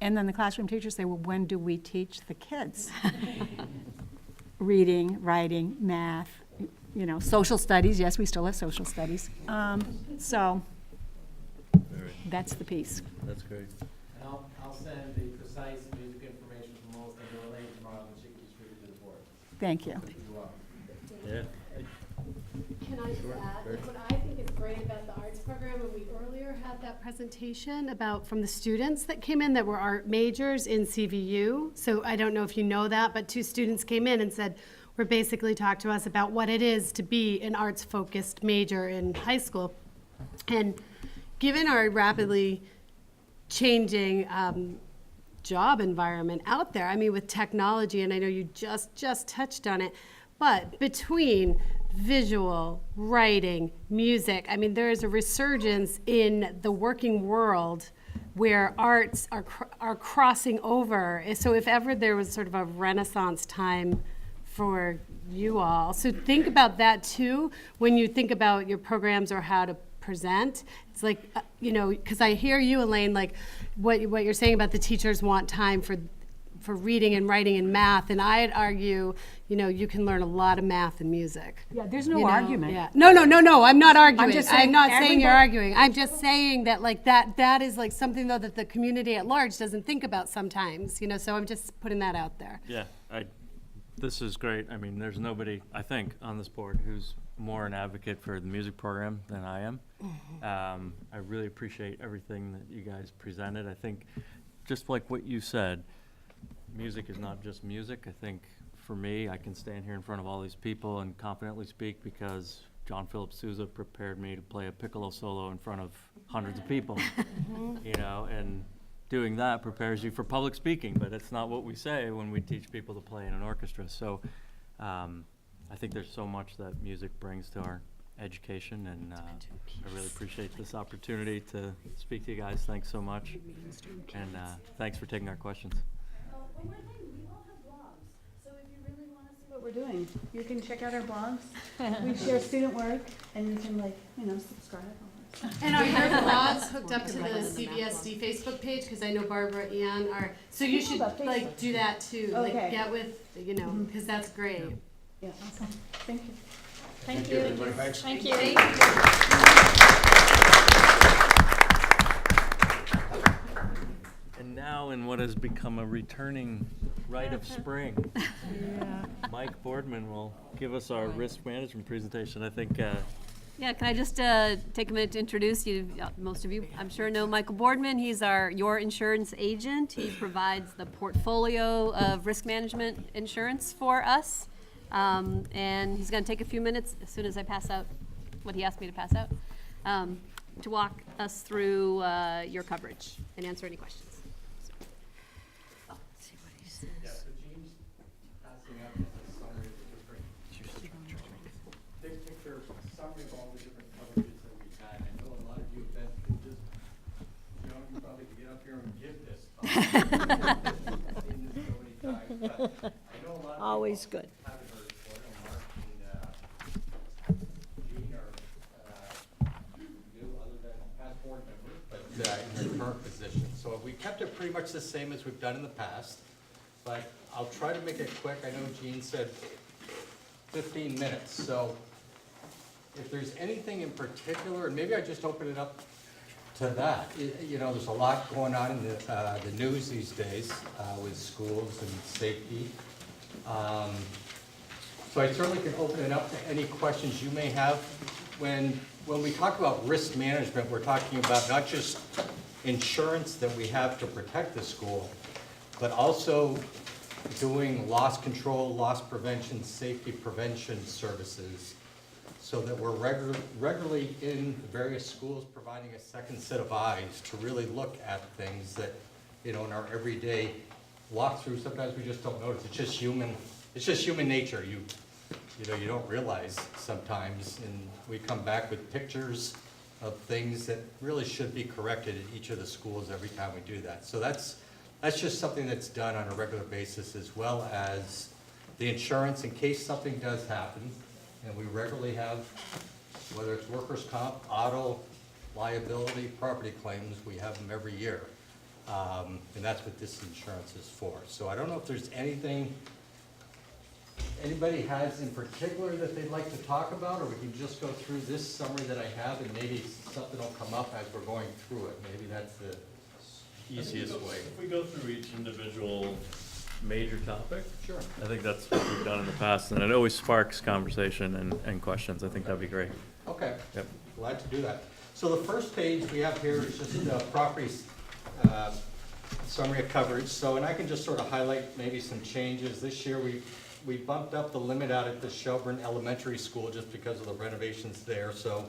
And then the classroom teachers say, well, when do we teach the kids? Reading, writing, math, social studies. Yes, we still have social studies. So that's the piece. That's great. And I'll send the precise music information from Melissa to Elaine tomorrow, and she can distribute to the board. Thank you. You're welcome. Yeah. Can I just add, like, what I think is great about the arts program, and we earlier had that presentation about from the students that came in that were art majors in CVU. So I don't know if you know that, but 2 students came in and said, we're basically talked to us about what it is to be an arts-focused major in high school. And given our rapidly changing job environment out there, I mean, with technology, and I know you just touched on it, but between visual, writing, music, I mean, there is a resurgence in the working world where arts are crossing over. So if ever there was sort of a renaissance time for you all, so think about that too when you think about your programs or how to present. It's like, because I hear you, Elaine, like what you're saying about the teachers want time for reading and writing and math, and I'd argue, you can learn a lot of math and music. Yeah, there's no argument. Yeah. No, I'm not arguing. I'm not saying you're arguing. I'm just saying that like that is like something though that the community at large doesn't think about sometimes, so I'm just putting that out there. Yeah, this is great. I mean, there's nobody, I think, on this board who's more an advocate for the music program than I am. I really appreciate everything that you guys presented. I think, just like what you said, music is not just music. I think for me, I can stand here in front of all these people and confidently speak because John Philip Sousa prepared me to play a piccolo solo in front of hundreds of people, you know, and doing that prepares you for public speaking, but it's not what we say when we teach people to play in an orchestra. So I think there's so much that music brings to our education, and I really appreciate this opportunity to speak to you guys. Thanks so much, and thanks for taking our questions. One more thing, we all have blogs, so if you really want to see what we're doing, you can check out our blogs. We share student work, and you can, like, you know, subscribe. All that. And are your blogs hooked up to the CBSD Facebook page? Because I know Barbara and are, so you should like do that too. Okay. Like get with, you know, because that's great. Yeah, awesome. Thank you. Thank you. everybody. Thanks. Thank you. And now, in what has become a returning rite of spring, Mike Boardman will give us our risk management presentation. I think. Yeah, can I just take a minute to introduce you? Most of you, I'm sure, know Michael Boardman. He's your insurance agent. He provides the portfolio of risk management insurance for us. And he's going to take a few minutes, as soon as I pass out what he asked me to pass out, to walk us through your coverage and answer any questions. So, let's see what he says. Yeah, so Gene's passing out a summary of the different, big picture summary of all the different coverages that we've had. I know a lot of you have been through this. Joan, you probably could get up here and give this talk. I've seen this so many times, but I know a lot of Always people good. haven't heard before. I know Mark and Gene are new, other than past board members, but in their current position. So we kept it pretty much the same as we've done in the past, but I'll try to make it quick. I know Gene said 15 minutes, so if there's anything in particular, and maybe I just open it up to that. You know, there's a lot going on in the news these days with schools and safety. So I certainly can open it up to any questions you may have. When we talk about risk management, we're talking about not just insurance that we have to protect the school, but also doing loss control, loss prevention, safety prevention services, so that we're regularly in various schools providing a second set of eyes to really look at things that, you know, in our everyday walkthrough, sometimes we just don't notice. It's just human nature. You know, you don't realize sometimes, and we come back with pictures of things that really should be corrected at each of the schools every time we do that. So that's just something that's done on a regular basis, as well as the insurance in case something does happen. And we regularly have, whether it's workers' comp, auto, liability, property claims, we have them every year. And that's what this insurance is for. So I don't know if there's anything anybody has in particular that they'd like to talk about, or we can just go through this summary that I have, and maybe something will come up as we're going through it. Maybe that's the easiest way. If we go through each individual major topic. Sure. I think that's what we've done in the past, and it always sparks conversation and questions. I think that'd be great. Okay. Yep. Glad to do that. So the first page we have here is just property summary of coverage. So, and I can just sort of highlight maybe some changes. This year we bumped up the limit out at the Shelburne Elementary School just because of the renovations there. So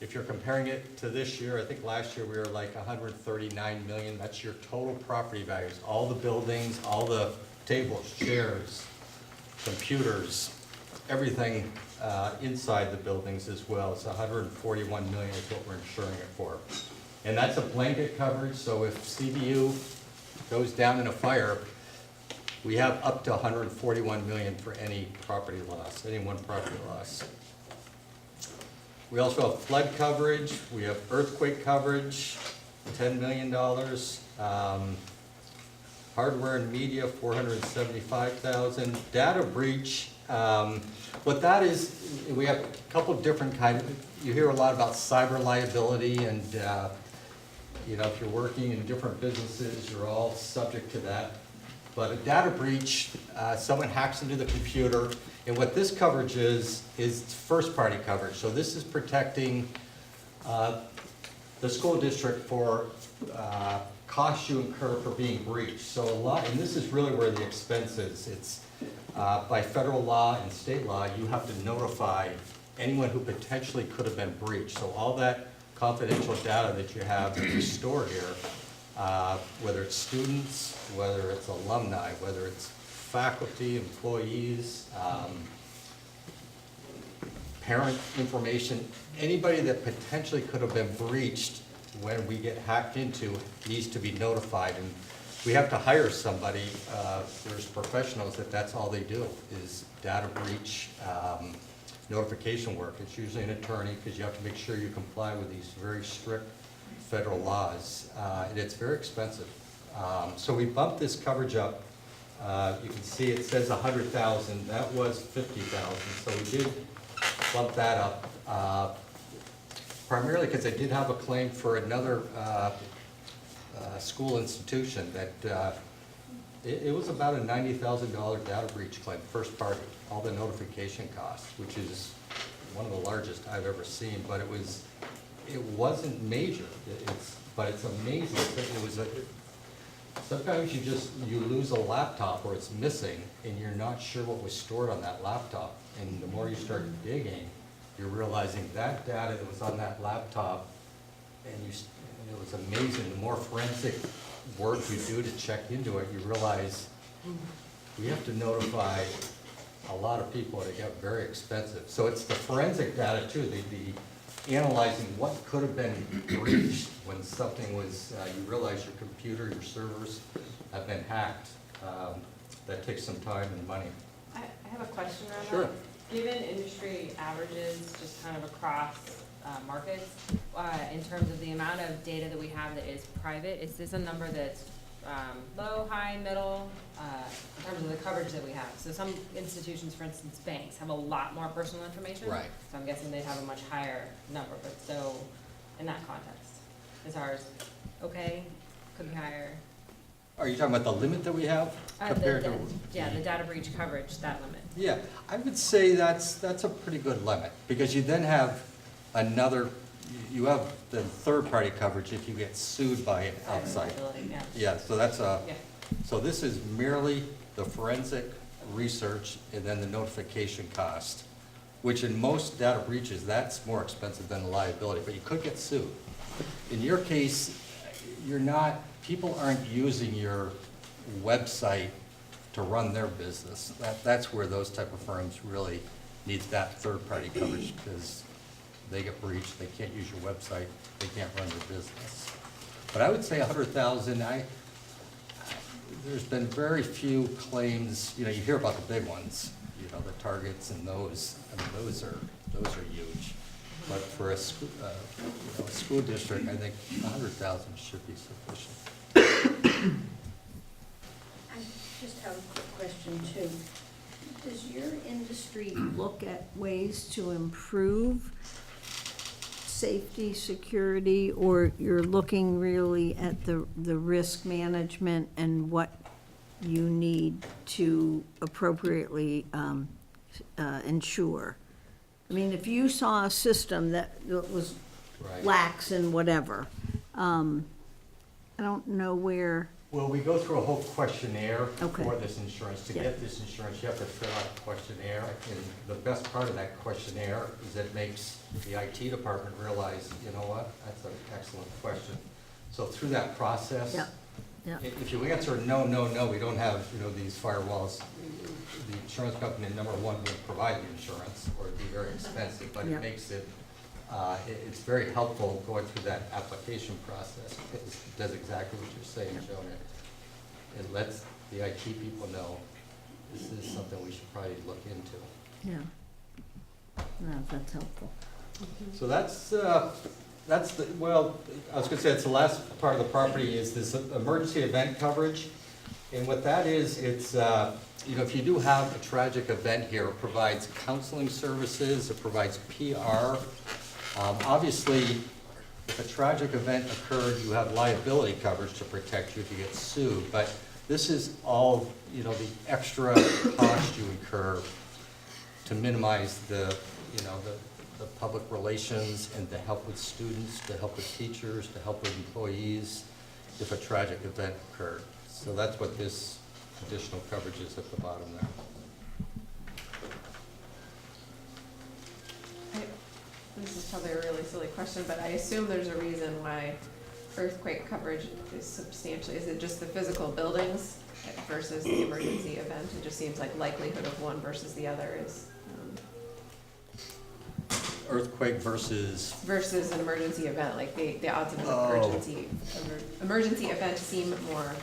if you're comparing it to this year, I think last year we were like 139 million. That's your total property values. All the buildings, all the tables, chairs, computers, everything inside the buildings as well. It's 141 million is what we're insuring it for. And that's a blanket coverage, so if CVU goes down in a fire, we have up to 141 million for any property loss, any one property loss. We also have flood coverage, we have earthquake coverage, $10 million. Hardware and media, 475,000. Data breach, what that is, we have a couple of different kinds. You hear a lot about cyber liability, and you know, if you're working in different businesses, you're all subject to that. But a data breach, someone hacks into the computer, and what this coverage is first-party coverage. So this is protecting the school district for costs you incur for being breached. So a lot, and this is really where the expense is. It's by federal law and state law, you have to notify anyone who potentially could have been breached. So all that confidential data that you have that you store here, whether it's students, whether it's alumni, whether it's faculty, employees, parent information, anybody that potentially could have been breached when we get hacked into needs to be notified. And we have to hire somebody, there's professionals that's all they do, is data breach, notification work. It's usually an attorney, because you have to make sure you comply with these very strict federal laws, and it's very expensive. So we bumped this coverage up. You can see it says 100,000, that was 50,000, so we did bump that up, primarily because I did have a claim for another school institution that it was about a $90,000 data breach claim, first party, all the notification costs, which is one of the largest I've ever seen, but it wasn't major. But it's amazing. It was sometimes you lose a laptop or it's missing and you're not sure what was stored on that laptop. And the more you start digging, you're realizing that data that was on that laptop, and it was amazing. The more forensic work you do to check into it, you realize we have to notify a lot of people, and it got very expensive. So it's the forensic data too, the analyzing what could have been breached when something was, you realize your computer, your servers have been hacked. That takes some time and money. I have a question around Sure. that. Given industry averages just kind of across markets, in terms of the amount of data that we have that is private, is this a number that's low, high, middle, in terms of the coverage that we have? So some institutions, for instance, banks, have a lot more personal information. Right. So I'm guessing they'd have a much higher number, but so in that context, is ours okay? Could be higher? Are you talking about the limit that we have compared to? Yeah, the data breach coverage, that limit. Yeah, I would say that's a pretty good limit, because you then have you have the third-party coverage if you get sued by an outside. Yeah. Yeah, so so this is merely the forensic research and then the notification cost, which in most data breaches, that's more expensive than the liability, but you could get sued. In your case, people aren't using your website to run their business. That's where those type of firms really need that third-party coverage, because they get breached, they can't use your website, they can't run their business. But I would say 100,000, there's been very few claims, you hear about the big ones, the Targets and those, those are huge. But for a school district, I think 100,000 should be sufficient. I just have a quick question too. Does your industry look at ways to improve safety, security, or you're looking really at the risk management and what you need to appropriately ensure? I mean, if you saw a system that was Right. lax and whatever, I don't know where. Well, we go through a whole questionnaire Okay. for this insurance. To Yeah. get this insurance, you have to fill out a questionnaire, and the best part of that questionnaire is it makes the IT department realize, you know what, that's an excellent question. So through that process, Yeah. Yeah. if you answer no, we don't have, these firewalls, the insurance company, number one, would provide the insurance, or it'd be very expensive, but Yeah. it makes it's very helpful going through that application process. It does exactly what you're saying, Joan. It lets the IT people know this is something we should probably look into. Yeah. No, that's helpful. So that's well, I was gonna say, it's the last part of the property is this emergency event coverage. And what that is, it's, if you do have a tragic event here, it provides counseling services, it provides PR. Obviously, if a tragic event occurred, you have liability coverage to protect you if you get sued. But this is all, the extra cost you incur to minimize the public relations and to help with students, to help with teachers, to help with employees if a tragic event occurred. So that's what this additional coverage is at the bottom there. probably a really silly question, but I assume there's a reason why earthquake coverage is substantially, is it just the physical buildings versus the emergency event? It just seems like likelihood of one versus the other is, Earthquake versus, versus an emergency event, like the odds of an emergency event seem more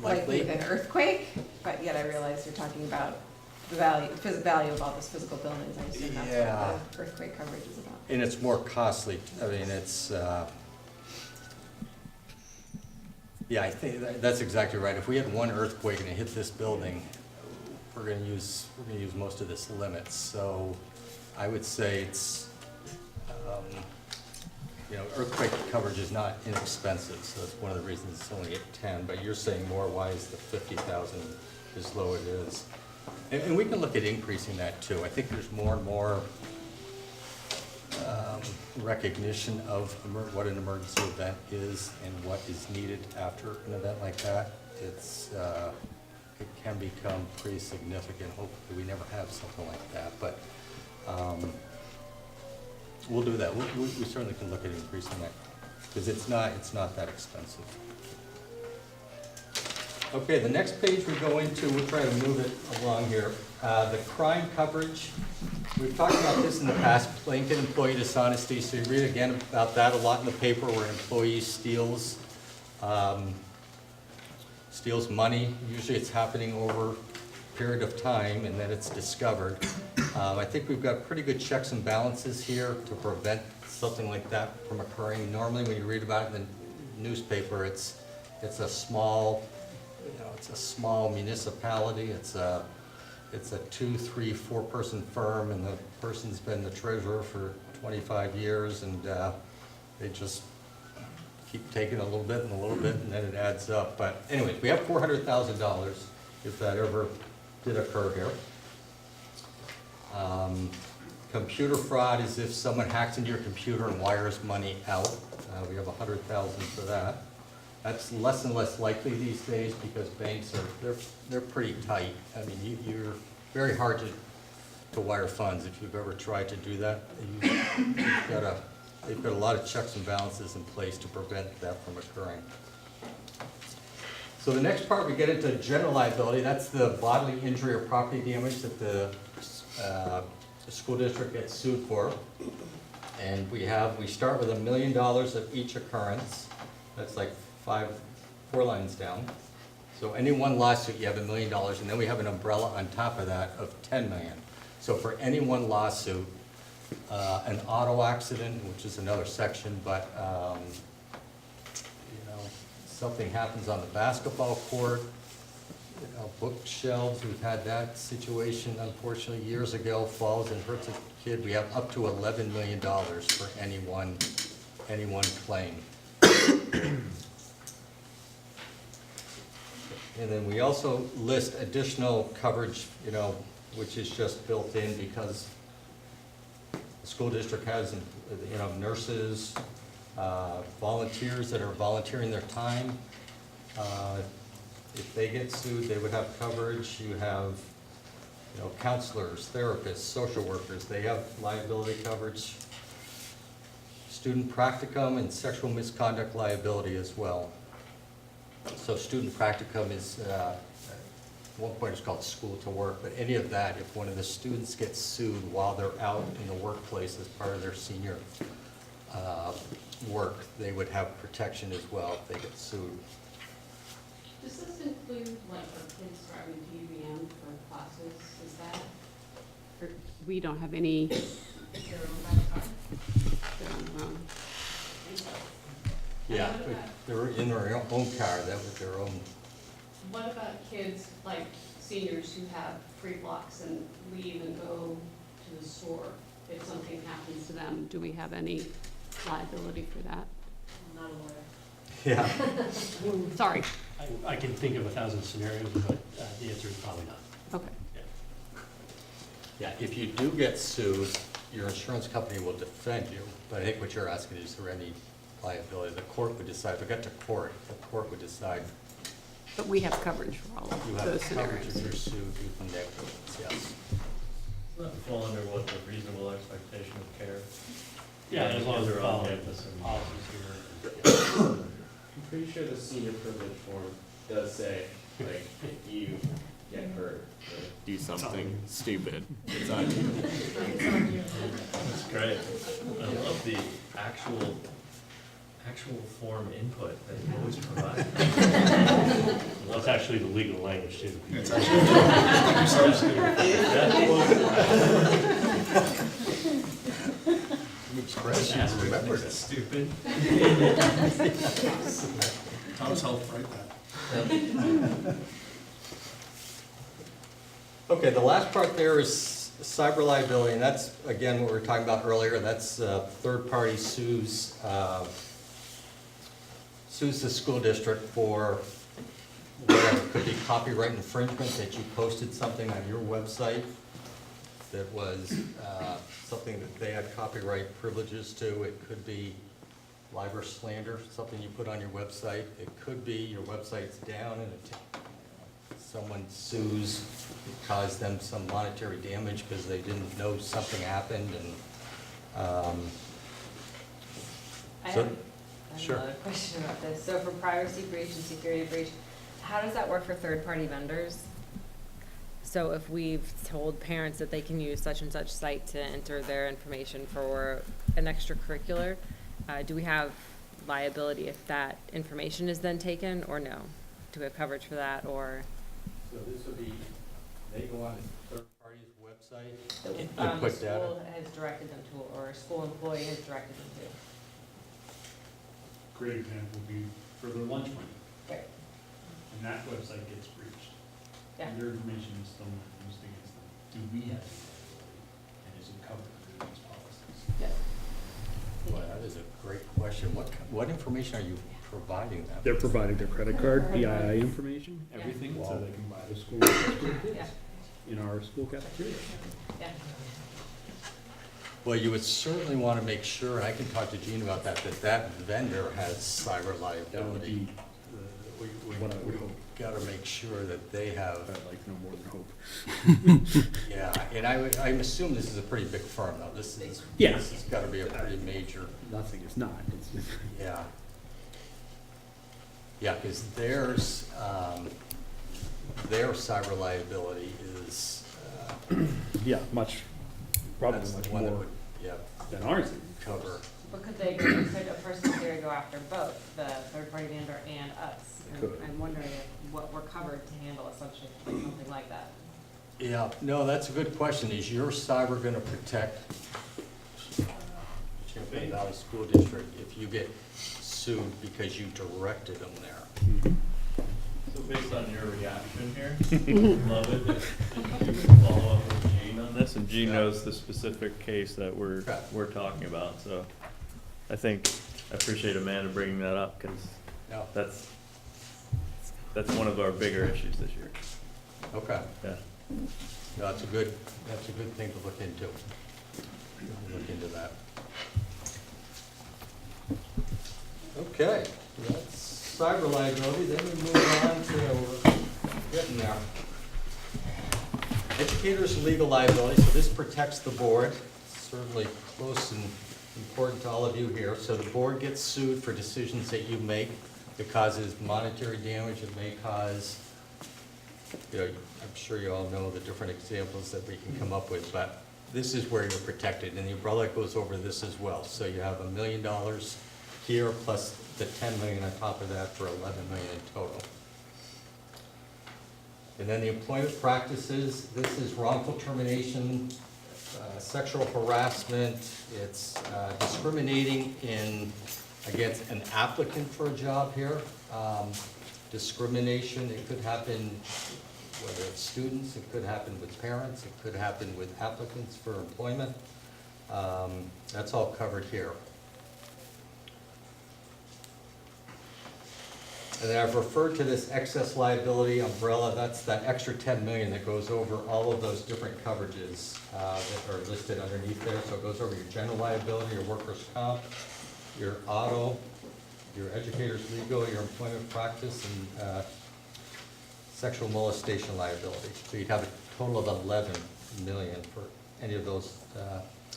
likely than earthquake, but yet I realize you're talking about the value of all those physical buildings. I assume that's what the earthquake coverage is about. and it's more costly. I mean, it's, yeah, I think that's exactly right. If we had one earthquake and it hit this building, we're gonna use most of this limit. So I would say it's, you know, earthquake coverage is not inexpensive, so that's one of the reasons it's only at 10, but you're saying more, why is the 50,000 as low it is? And we can look at increasing that too. I think there's more and more recognition of what an emergency event is and what is needed after an event like that. It's, it can become pretty significant. Hopefully we never have something like that, but we'll do that. We certainly can look at increasing that, because it's not that expensive. Okay, the next page we go into, we'll try to move it along here. The crime coverage, we've talked about this in the past, blanket employee dishonesty, so you read again about that a lot in the paper, where an employee steals money. Usually it's happening over a period of time, and then it's discovered. I think we've got pretty good checks and balances here to prevent something like that from occurring. Normally, when you read about it in the newspaper, it's a small, it's a small municipality. It's a 2, 3, 4 person firm, and the person's been the treasurer for 25 years, and they just keep taking a little bit and a little bit, and then it adds up. But anyways, we have $400,000 if that ever did occur here. Computer fraud is if someone hacks into your computer and wires money out. We have $100,000 for that. That's less and less likely these days because banks are, they're pretty tight. I mean, you're very hard to wire funds if you've ever tried to do that. They've got a lot of checks and balances in place to prevent that from occurring. So the next part, we get into general liability. That's the bodily injury or property damage that the school district gets sued for. And we start with $1 million of each occurrence. That's like 4 lines down. So any one lawsuit, you have $1 million, and then we have an umbrella on top of that of $10 million. So for any one lawsuit, an auto accident, which is another section, but something happens on the basketball court, bookshelves, we've had that situation, unfortunately, years ago, falls and hurts a kid. We have up to $11 million for any one claim. And then we also list additional coverage, which is just built in because the school district has, nurses, volunteers that are volunteering their time. If they get sued, they would have coverage. You have, counselors, therapists, social workers, they have liability coverage. Student practicum and sexual misconduct liability as well. So student practicum is, at one point it's called school to work, but any of that, if one of the students gets sued while they're out in the workplace as part of their senior work, they would have protection as well if they get sued. Does this include like our kids driving TVM for classes? Is that, or we don't have any? Their own private car? Their own. Yeah, but they're in their own car, that was their own. What about kids, like seniors who have free blocks and leave and go to the store? If something happens to them, do we have any liability for that? I'm not aware. Yeah. Sorry. I can think of 1,000 scenarios, but the answer is probably not. Okay. Yeah, if you do get sued, your insurance company will defend you, but I think what you're asking is there any liability? The court would decide. If it got to court, the court would decide. But we have coverage for all of those scenarios. You have coverage if you're sued due to negligence, yes. That fall under what the reasonable expectation of care? Yeah, as long as Kids they're are on following campus and- policies here. I'm pretty sure the senior privilege form does say, like, if you get hurt or do something stupid, it's on you. That's great. I love the actual form input that you always provide. That's actually the legal language too. It's Expressions, remember That's this. stupid. Tom's helped write that. Okay, the last part there is cyber liability, and that's, again, what we were talking about earlier. That's third-party sues the school district for whatever. It could be copyright infringement, that you posted something on your website that was something that they had copyright privileges to. It could be libel slander, something you put on your website. It could be your website's down and someone sues, it caused them some monetary damage because they didn't know something happened, and I so- have Sure. another question about this. So for privacy breach and security breach, how does that work for third-party vendors? So if we've told parents that they can use such and such site to enter their information for an extracurricular, do we have liability if that information is then taken, or no? Do we have coverage for that, or? So this would be, they go on a third party's website The and the put data. school has directed them to, or a school employee has directed them to. Great example would be for their lunch money, Right. and that website gets breached. Yeah. And their information is still not used against them. Do we have any liability, and is it covered under these policies? Yeah. Boy, that is a great question. What information are you providing them? They're providing their credit card, PII information, Yeah. everything, so Wow. they can buy the school Yeah. in our school cafeteria. Yeah. Well, you would certainly want to make sure, and I can talk to Gene about that, that vendor has cyber That would liability. be what I would hope. Got to make sure that they have, I'd like no more than hope. yeah, and I'm assuming this is a pretty big firm, though. This has got to be a pretty major, Nothing is not. It's- yeah. Yeah, because their cyber liability is, Yeah, probably that's much the one that more would, yeah, than ours. cover. But could a person here go after both, the third-party vendor and us? And Could. I'm wondering what we're covered to handle essentially something like that. Yeah, no, that's a good question. Is your cyber going to protect Champlain Valley School District if you get sued because you directed them there? So based on your reaction here, love it, if you could follow up with Gene on this, and Gene knows the specific case that we're talking about, so I appreciate Amanda bringing that up, because No. that's one of our bigger issues this year. Okay. Yeah. No, that's a good thing to look into. Look into that. Okay, that's cyber liability, then we move on to, we're getting there. Educators' legal liability, so this protects the board, certainly close and important to all of you here. So the board gets sued for decisions that you make that causes monetary damage, it may cause, I'm sure you all know the different examples that we can come up with, but this is where you're protected, and the umbrella goes over this as well. So you have $1 million here, plus the $10 million on top of that for $11 million in total. And then the employment practices, this is wrongful termination, sexual harassment, it's discriminating against an applicant for a job here. Discrimination, it could happen whether it's students, it could happen with parents, it could happen with applicants for employment. That's all covered here. And then I've referred to this excess liability umbrella, that's that extra $10 million that goes over all of those different coverages that are listed underneath there. So it goes over your general liability, your workers' comp, your auto, your educator's legal, your employment practice, and sexual molestation liability. So you'd have a total of $11 million for any of those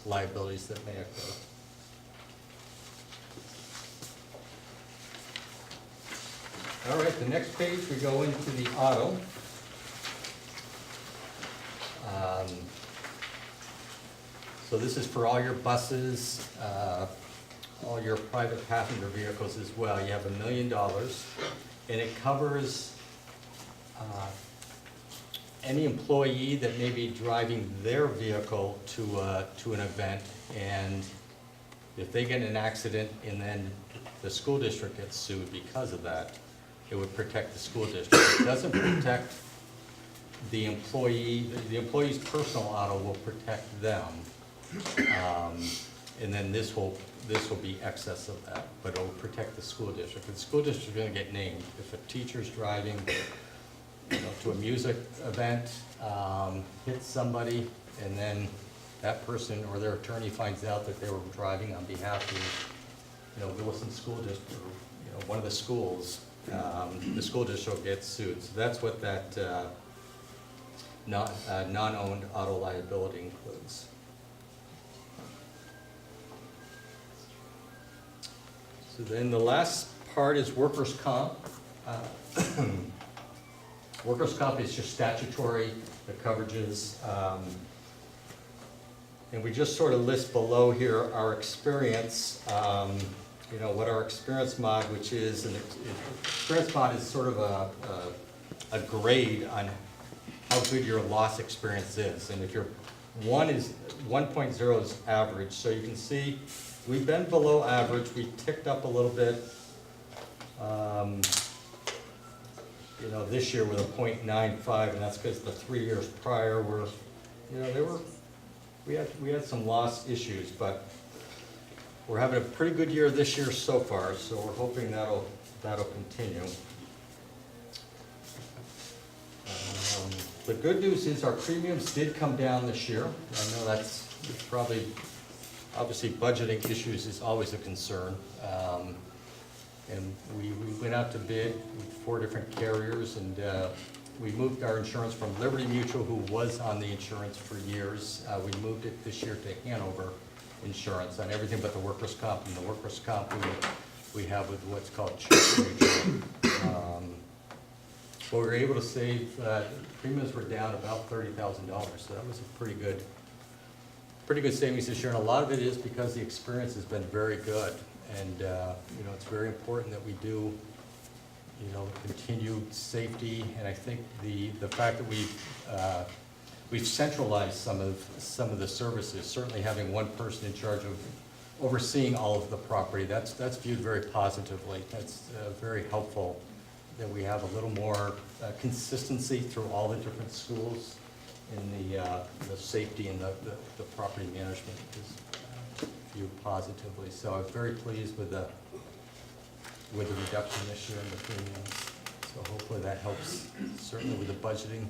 liabilities that may occur. All right, the next page, we go into the auto. So this is for all your buses, all your private passenger vehicles as well. You have $1 million, and it covers any employee that may be driving their vehicle to an event, and if they get in an accident and then the school district gets sued because of that, it would protect the school district. It doesn't protect the employee. The employee's personal auto will protect them, and then this will be excess of that, but it will protect the school district. The school district is going to get named. If a teacher's driving, to a music event, hits somebody, and then that person or their attorney finds out that they were driving on behalf of, Wilson School District, or, one of the schools, the school district gets sued. So that's what that non-owned auto liability includes. So then the last part is workers' comp. Workers' comp is just statutory, the coverages. And we just sort of list below here our experience, what our experience mod, which is, an experience mod is sort of a grade on how good your loss experience is. And if your 1.0 is average, so you can see we've been below average, we ticked up a little bit. This year with a 0.95, and that's because the 3 years prior were, we had some loss issues, but we're having a pretty good year this year so far, so we're hoping that'll continue. The good news is our premiums did come down this year. I know it's probably, obviously budgeting issues is always a concern. And we went out to bid with 4 different carriers, and we moved our insurance from Liberty Mutual, who was on the insurance for years. We moved it this year to Hanover Insurance on everything but the workers' comp. And the workers' comp we have with what's called Champlain Mutual. But we were able to save, premiums were down about $30,000, so that was a pretty good savings this year. And a lot of it is because the experience has been very good. And, it's very important that we do, continued safety. And I think the fact that we've centralized some of the services, certainly having one person in charge of overseeing all of the property, that's viewed very positively. That's very helpful that we have a little more consistency through all the different schools in the safety and the property management is viewed positively. So I'm very pleased with the reduction this year in the premiums. So hopefully that helps, certainly with the budgeting.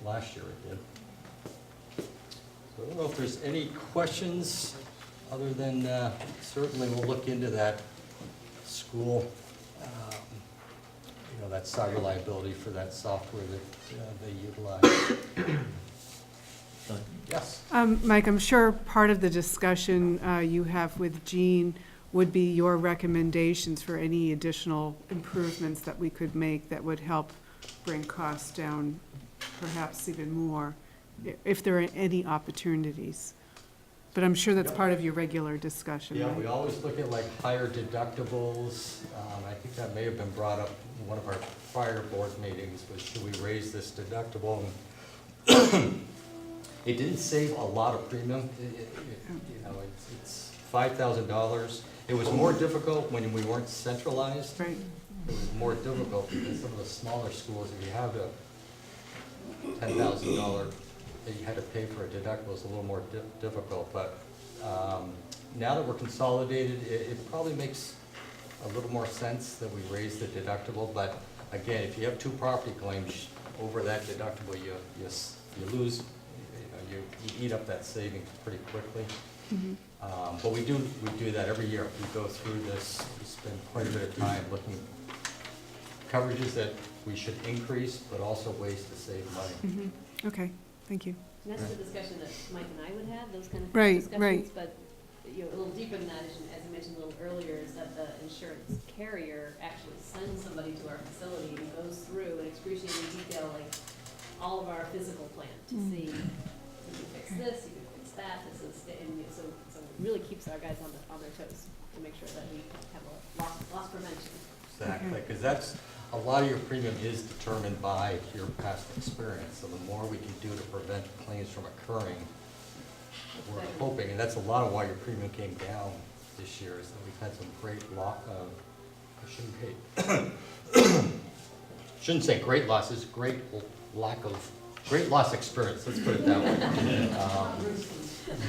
Last year it did. So I don't know if there's any questions other than certainly we'll look into that school, that cyber liability for that software that they utilize. Yes. Mike, I'm sure part of the discussion you have with Jean would be your recommendations for any additional improvements that we could make that would help bring costs down perhaps even more, if there are any opportunities. But I'm sure that's part of your regular discussion, Yeah, right? we always look at higher deductibles. I think that may have been brought up in one of our prior board meetings, was should we raise this deductible? It didn't save a lot of premium. It's $5,000. It was more difficult when we weren't centralized. Right. It was more difficult because some of the smaller schools, if you have a $10,000 that you had to pay for a deductible, is a little more difficult. But now that we're consolidated, it probably makes a little more sense that we raise the deductible. But again, if you have 2 property claims over that deductible, you lose. You eat up that savings pretty quickly. Mm-hmm. But we do that every year. We go through this. We spend quite a bit of time looking at coverages that we should increase, but also ways to save money. Mm-hmm. Okay, Thank you. And that's the discussion that Mike and I would have, those kind of Right, discussions. right. But, you know, a little deeper than that, as I mentioned a little earlier, is that the insurance carrier actually sends somebody to our facility and goes through in excruciating detail, like, all of our physical plan to see, you can fix this, you can fix that, this is, and so it really keeps our guys on their toes to make sure that we have a loss prevention. Exactly, because that's, a lot of your premium is determined by your past experience. So the more we can do to prevent claims from occurring, we're hoping, and that's a lot of why your premium came down this year, is that we've had some great shouldn't say great losses, great loss experience, let's put it that way.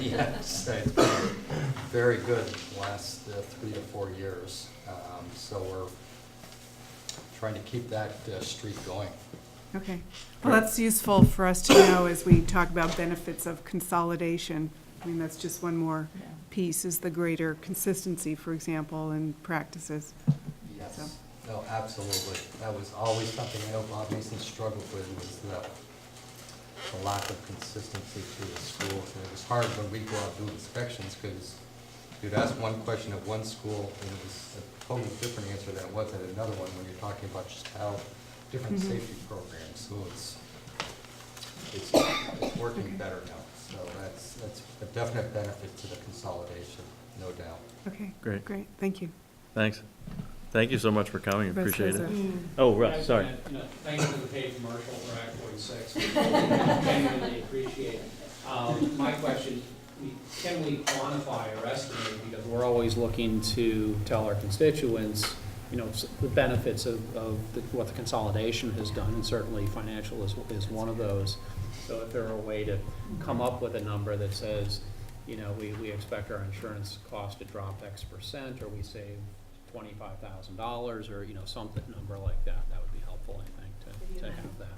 Yes, it's been very good the last 3 to 4 years. So we're trying to keep that streak going. Okay. Well, that's useful for us to know as we talk about benefits of consolidation. I mean, that's just one more piece, is the greater consistency, for example, in practices. Yes. So. No, absolutely. That was always something I know Bob Mason struggled with, was the lack of consistency through the schools. And it was hard when we go out and do inspections, because you'd ask one question at one school, and it was a totally different answer than it was at another one when you're talking about just how different safety programs. So it's working better now. So that's a definite benefit to the consolidation, no doubt. Okay. Great. Great. Thank you. Thanks. Thank you so much for coming, Vice appreciate it. Versa. Oh, Russ, sorry. Thank you for the paid commercial for Act 46. Genuinely appreciate it. My question, can we quantify or estimate, because we're always looking to tell our constituents, you know, the benefits of what the consolidation has done, and certainly financial is one of those. So if there were a way to come up with a number that says, you know, we expect our insurance cost to drop X%, or we save $25,000, or, you know, something number like that, that would be helpful, I think, to have that.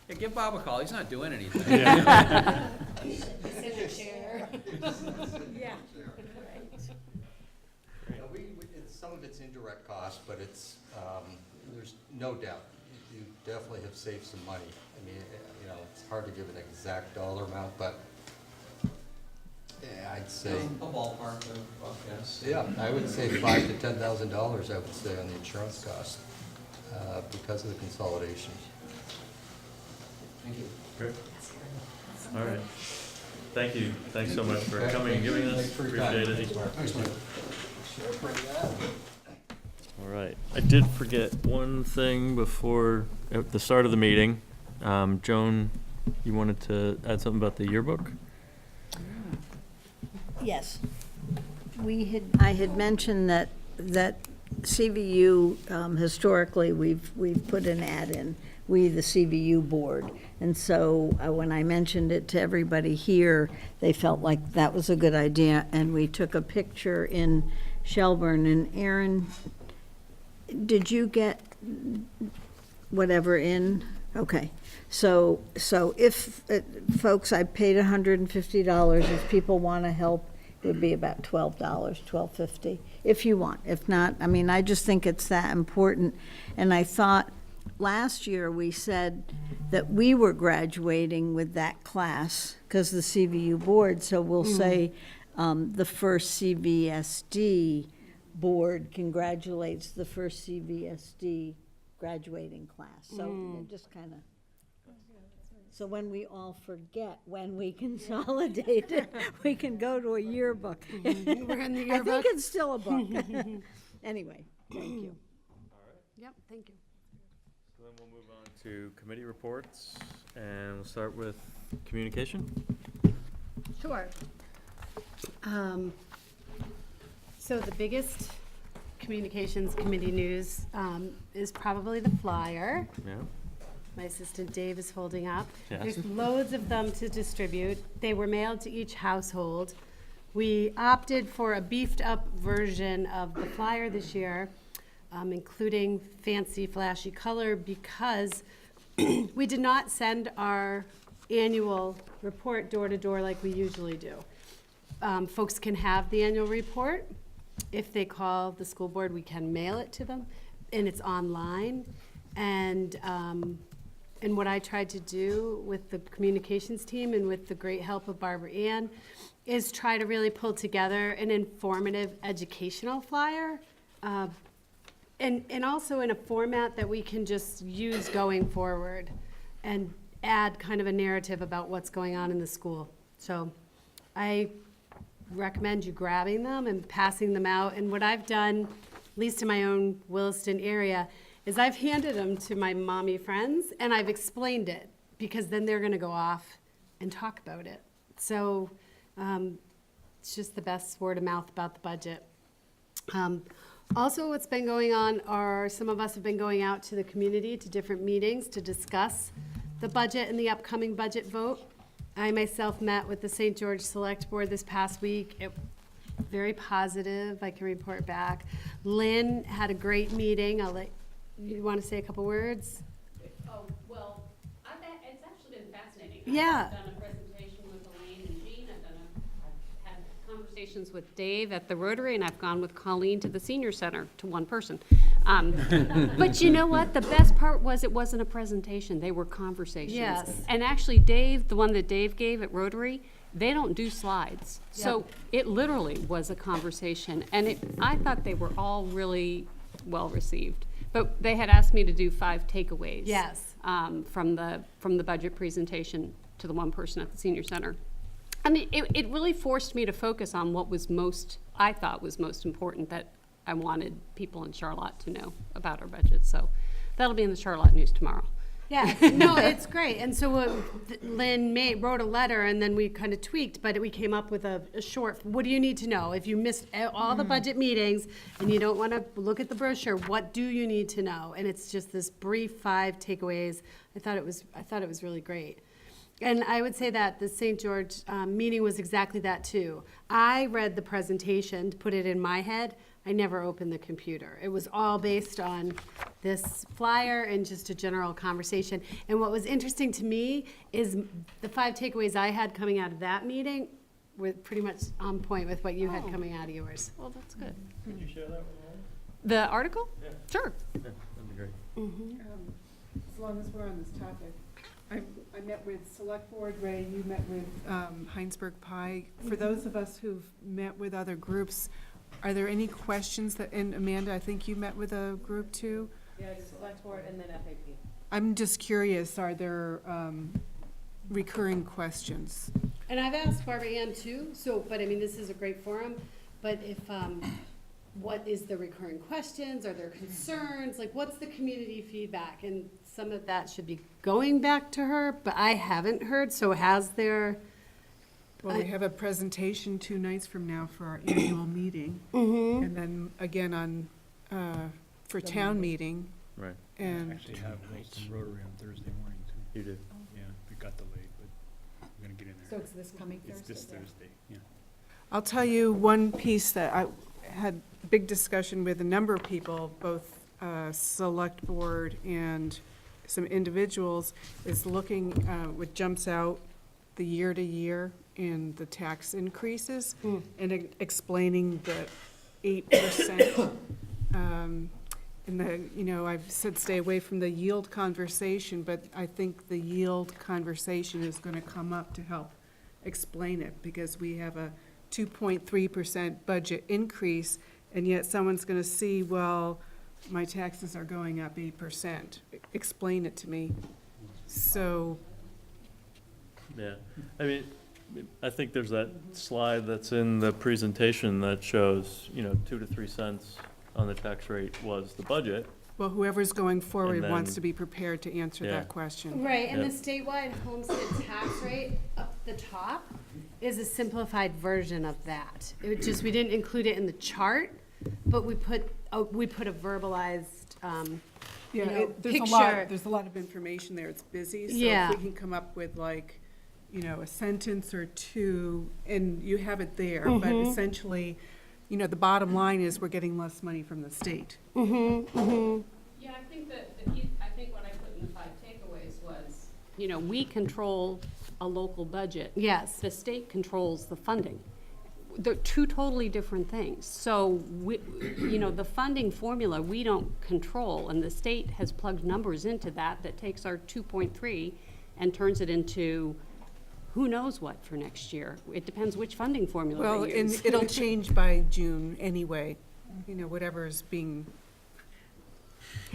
Yeah, give Bob a call, he's not doing anything. Yeah. He's in a chair. Yeah. Some of it's indirect cost, but it's, there's no doubt, you definitely have saved some money. I mean, you know, it's hard to give an exact dollar amount, but yeah, I'd say. A ballpark of yes. Yeah, I would say $5,000 to $10,000, I would say, on the insurance cost, because of the consolidation. Thank you. Great. All right. Thank you. Thanks so much for coming and giving us. Appreciate it. Thanks, Mike. All right. I did forget one thing before, at the start of the meeting. Joan, you wanted to add something about the yearbook? Yes. I had mentioned that CVU, historically, we've put an ad in, we, the CVU board. And so when I mentioned it to everybody here, they felt like that was a good idea. And we took a picture in Shelburne. And Aaron, did you get whatever in? Okay. So if, folks, I paid $150. If people want to help, it would be about $12, $12.50, if you want. If not, I mean, I just think it's that important. And I thought last year we said that we were graduating with that class because the CVU board, so we'll say the first CVSD board congratulates the first CVSD graduating class. So it just kind of, so when we all forget when we consolidated, we can go to a yearbook. We're in the yearbook. I think it's still a book. Anyway, thank you. Yep, thank you. So then we'll move on to committee reports, and we'll start with communication. Sure. So the biggest communications committee news is probably the flyer. Yeah. My assistant Dave is holding up. Yes. There's loads of them to distribute. They were mailed to each household. We opted for a beefed up version of the flyer this year, including fancy flashy color, because we did not send our annual report door to door like we usually do. Folks can have the annual report. If they call the school board, we can mail it to them, and it's online. And and what I tried to do with the communications team and with the great help of Barbara Ann is try to really pull together an informative educational flyer, and also in a format that we can just use going forward and add kind of a narrative about what's going on in the school. So I recommend you grabbing them and passing them out. And what I've done, at least in my own Williston area, is I've handed them to my mommy friends and I've explained it, because then they're gonna go off and talk about it. So it's just the best word of mouth about the budget. Also, what's been going on are some of us have been going out to the community to different meetings to discuss the budget and the upcoming budget vote. I myself met with the St. George Select Board this past week. Very positive, I can report back. Lynn had a great meeting. You want to say a couple words? Oh, well, it's actually been fascinating. Yeah. I've done a presentation with Elaine and Jean. I've had conversations with Dave at the Rotary, and I've gone with Colleen to the senior center, to one person. But you know what? The best part was it wasn't a presentation. They were conversations. Yes. And actually, Dave, the one that Dave gave at Rotary, they don't do slides. So it literally was a conversation. And I thought they were all really well received. But they had asked me to do 5 takeaways. Yes. From the budget presentation to the one person at the senior center. I mean, it really forced me to focus on what was I thought was most important that I wanted people in Charlotte to know about our budget. So that'll be in the Charlotte News tomorrow. Yeah, no, it's great. And so Lynn wrote a letter, and then we kind of tweaked, but we came up with a short, what do you need to know? If you missed all the budget meetings and you don't want to look at the brochure, what do you need to know? And it's just this brief 5 takeaways. I thought it was really great. And I would say that the St. George meeting was exactly that too. I read the presentation to put it in my head. I never opened the computer. It was all based on this flyer and just a general conversation. And what was interesting to me is the 5 takeaways I had coming out of that meeting were pretty much on point with what you had coming out of yours. Well, that's good. Could you share that with all? The article? Yeah. Sure. Yeah, that'd be great. As long as we're on this topic, I met with Select Board, Ray, you met with Heinsberg Pie. For those of us who've met with other groups, are there any questions and Amanda, I think you met with a group too? Yeah, Select Board and then FAP. I'm just curious, are there recurring questions? And I've asked Barbara Ann too, but I mean, this is a great forum, but if, what is the recurring questions? Are there concerns? Like, what's the community feedback? And some of that should be going back to her, but I haven't heard, so has there? Well, we have a presentation 2 nights from now for our annual meeting. And then again for town meeting. Right. And Actually have some Rotary on Thursday morning too. You do. Yeah, we got delayed, but we're gonna get in there. So it's this coming It's Thursday? this Thursday, yeah. I'll tell you one piece that I had big discussion with a number of people, both Select Board and some individuals, is looking, what jumps out the year to year in the tax increases and explaining the 8%. And I've said stay away from the yield conversation, but I think the yield conversation is going to come up to help explain it, because we have a 2.3% budget increase, and yet someone's going to see, well, my taxes are going up 8%. Explain it to me. So. Yeah, I mean, I think there's that slide that's in the presentation that shows, 2 to 3 cents on the tax rate was the budget. Well, whoever's going forward And wants then- to be prepared to answer Yeah. that question. Right, and Yep. the statewide homestead tax rate up the top is a simplified version of that. It would just, we didn't include it in the chart, but we put a verbalized, picture. There's a lot of information there. It's busy. So Yeah. if we can come up with a sentence or 2, and you have it there, but essentially, the bottom line is we're getting less money from the state. Yeah, I think I think what I put in the 5 takeaways was, we control a local budget. Yes. The state controls the funding. they're two totally different things. So, the funding formula, we don't control, and the state has plugged numbers into that takes our 2.3 and turns it into who knows what for next year. It depends which funding formula Well, they and use. it'll change by June anyway, whatever is being.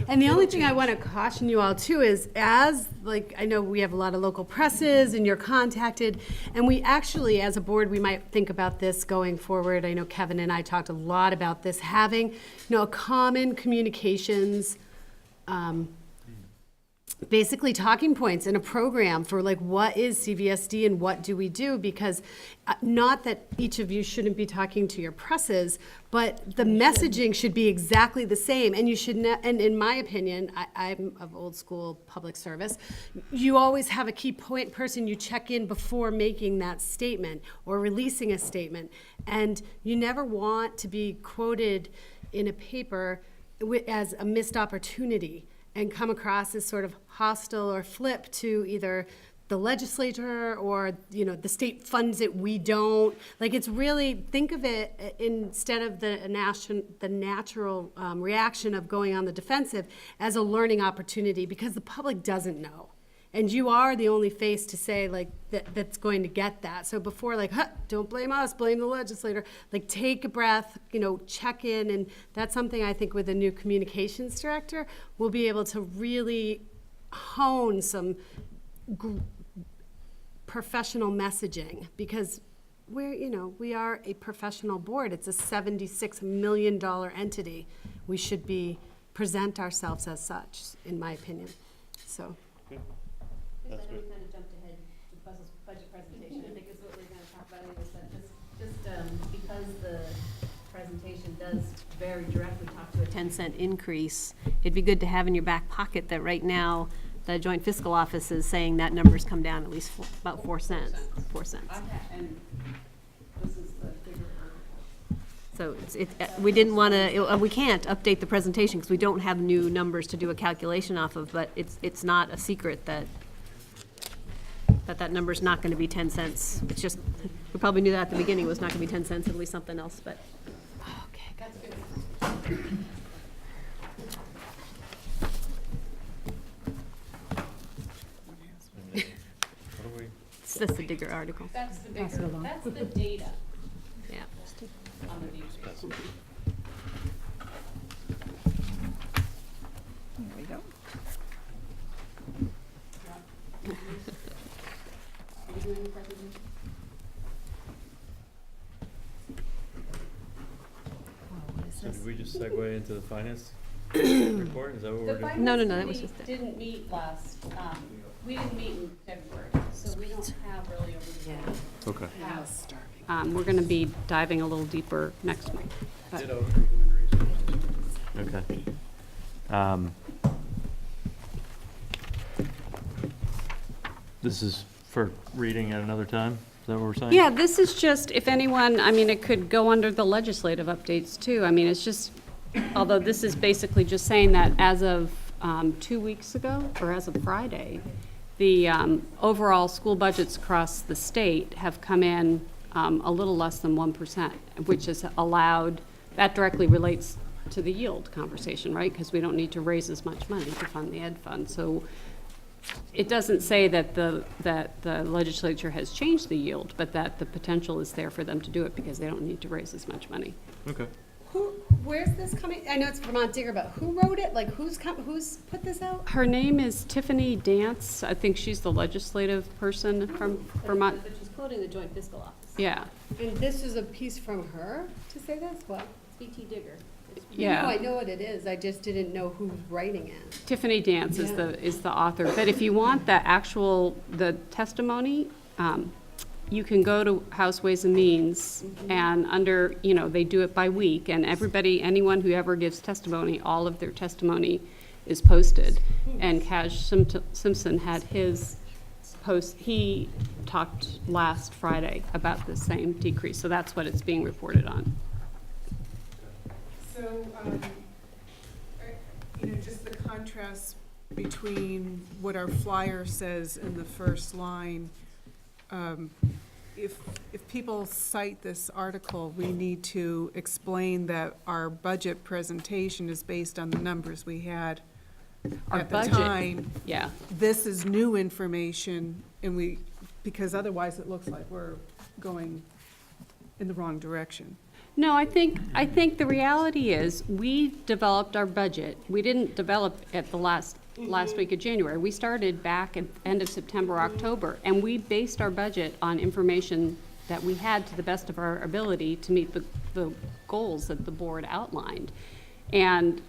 And the only thing I want to caution you all too is I know we have a lot of local presses and you're contacted, and we actually, as a board, we might think about this going forward. I know Kevin and I talked a lot about this, having, a common communications, basically talking points in a program for what is CVSD and what do we do, because not that each of you shouldn't be talking to your presses, but the messaging should be exactly the same, and you should and in my opinion, I'm of old school public service, you always have a key point person you check in before making that statement or releasing a statement, and you never want to be quoted in a paper as a missed opportunity and come across as sort of hostile or flip to either the legislature or, the state funds it, we don't. It's really, think of it instead of the natural reaction of going on the defensive as a learning opportunity, because the public doesn't know. And you are the only face to say that's going to get that. So before don't blame us, blame the legislator, take a breath, check in. And that's something I think with a new communications director, we'll be able to really hone some professional messaging, because we are a professional board. It's a $76 million entity. We should present ourselves as such, in my opinion. So. That's I know good. we kind of jumped ahead to Buzz's budget presentation. I think is what we're going to talk about anyways, but just because the presentation does very directly talk to a 10-cent increase, it'd be good to have in your back pocket that right now the Joint Fiscal Office is saying that number's come down at least about 4 cents. 4 cents. And this is the bigger article. So we didn't want to, we can't update the presentation because we don't have new numbers to do a calculation off of, but it's not a secret that number's not going to be 10 cents. It's just, we probably knew that at the beginning, it was not going to be 10 cents, it'll be something else, but. Okay, that's good. That's the digger article. That's the Pass it bigger, along. that's the data Yeah. on the decrease. There we go. Are you doing the presentation? So did we just segue into the finance report? Is that what we're doing? No, that was The just finance it. committee didn't meet last, we didn't meet in February, so we don't have really a report. Okay. We're gonna be diving a little deeper next week. but- Ditto for human resources. Okay. This is for reading at another time? Is that what we're saying? Yeah, this is just, if anyone, it could go under the legislative updates too. It's just, although this is basically just saying that as of 2 weeks ago, or as of Friday, the overall school budgets across the state have come in a little less than 1%, which is allowed, that directly relates to the yield conversation, right? Because we don't need to raise as much money to fund the ed fund. So it doesn't say that the legislature has changed the yield, but that the potential is there for them to do it because they don't need to raise as much money. Okay. Where's this coming? I know it's Vermont Digger, but who wrote it? Who's put this out? Her name is Tiffany Dance. I think she's the legislative person from Vermont. But she's quoting the Joint Fiscal Office. Yeah. And this is a piece from her to say this? What? BT Digger. Yeah. No, I know what it is. I just didn't know who's writing it. Tiffany Dance is the author. But if you want the testimony, you can go to House Ways and Means and under, they do it by week, and anyone who ever gives testimony, all of their testimony is posted. And Cash Simpson had his post, he talked last Friday about the same decrease, so that's what it's being reported on. So, just the contrast between what our flyer says in the first line, if people cite this article, we need to explain that our budget presentation is based on the numbers we had Our at the budget, time. yeah. This is new information, and because otherwise it looks like we're going in the wrong direction. No, I think the reality is, we developed our budget. We didn't develop at the last week of January. We started back at end of September, October, and we based our budget on information that we had to the best of our ability to meet the goals that the board outlined. And,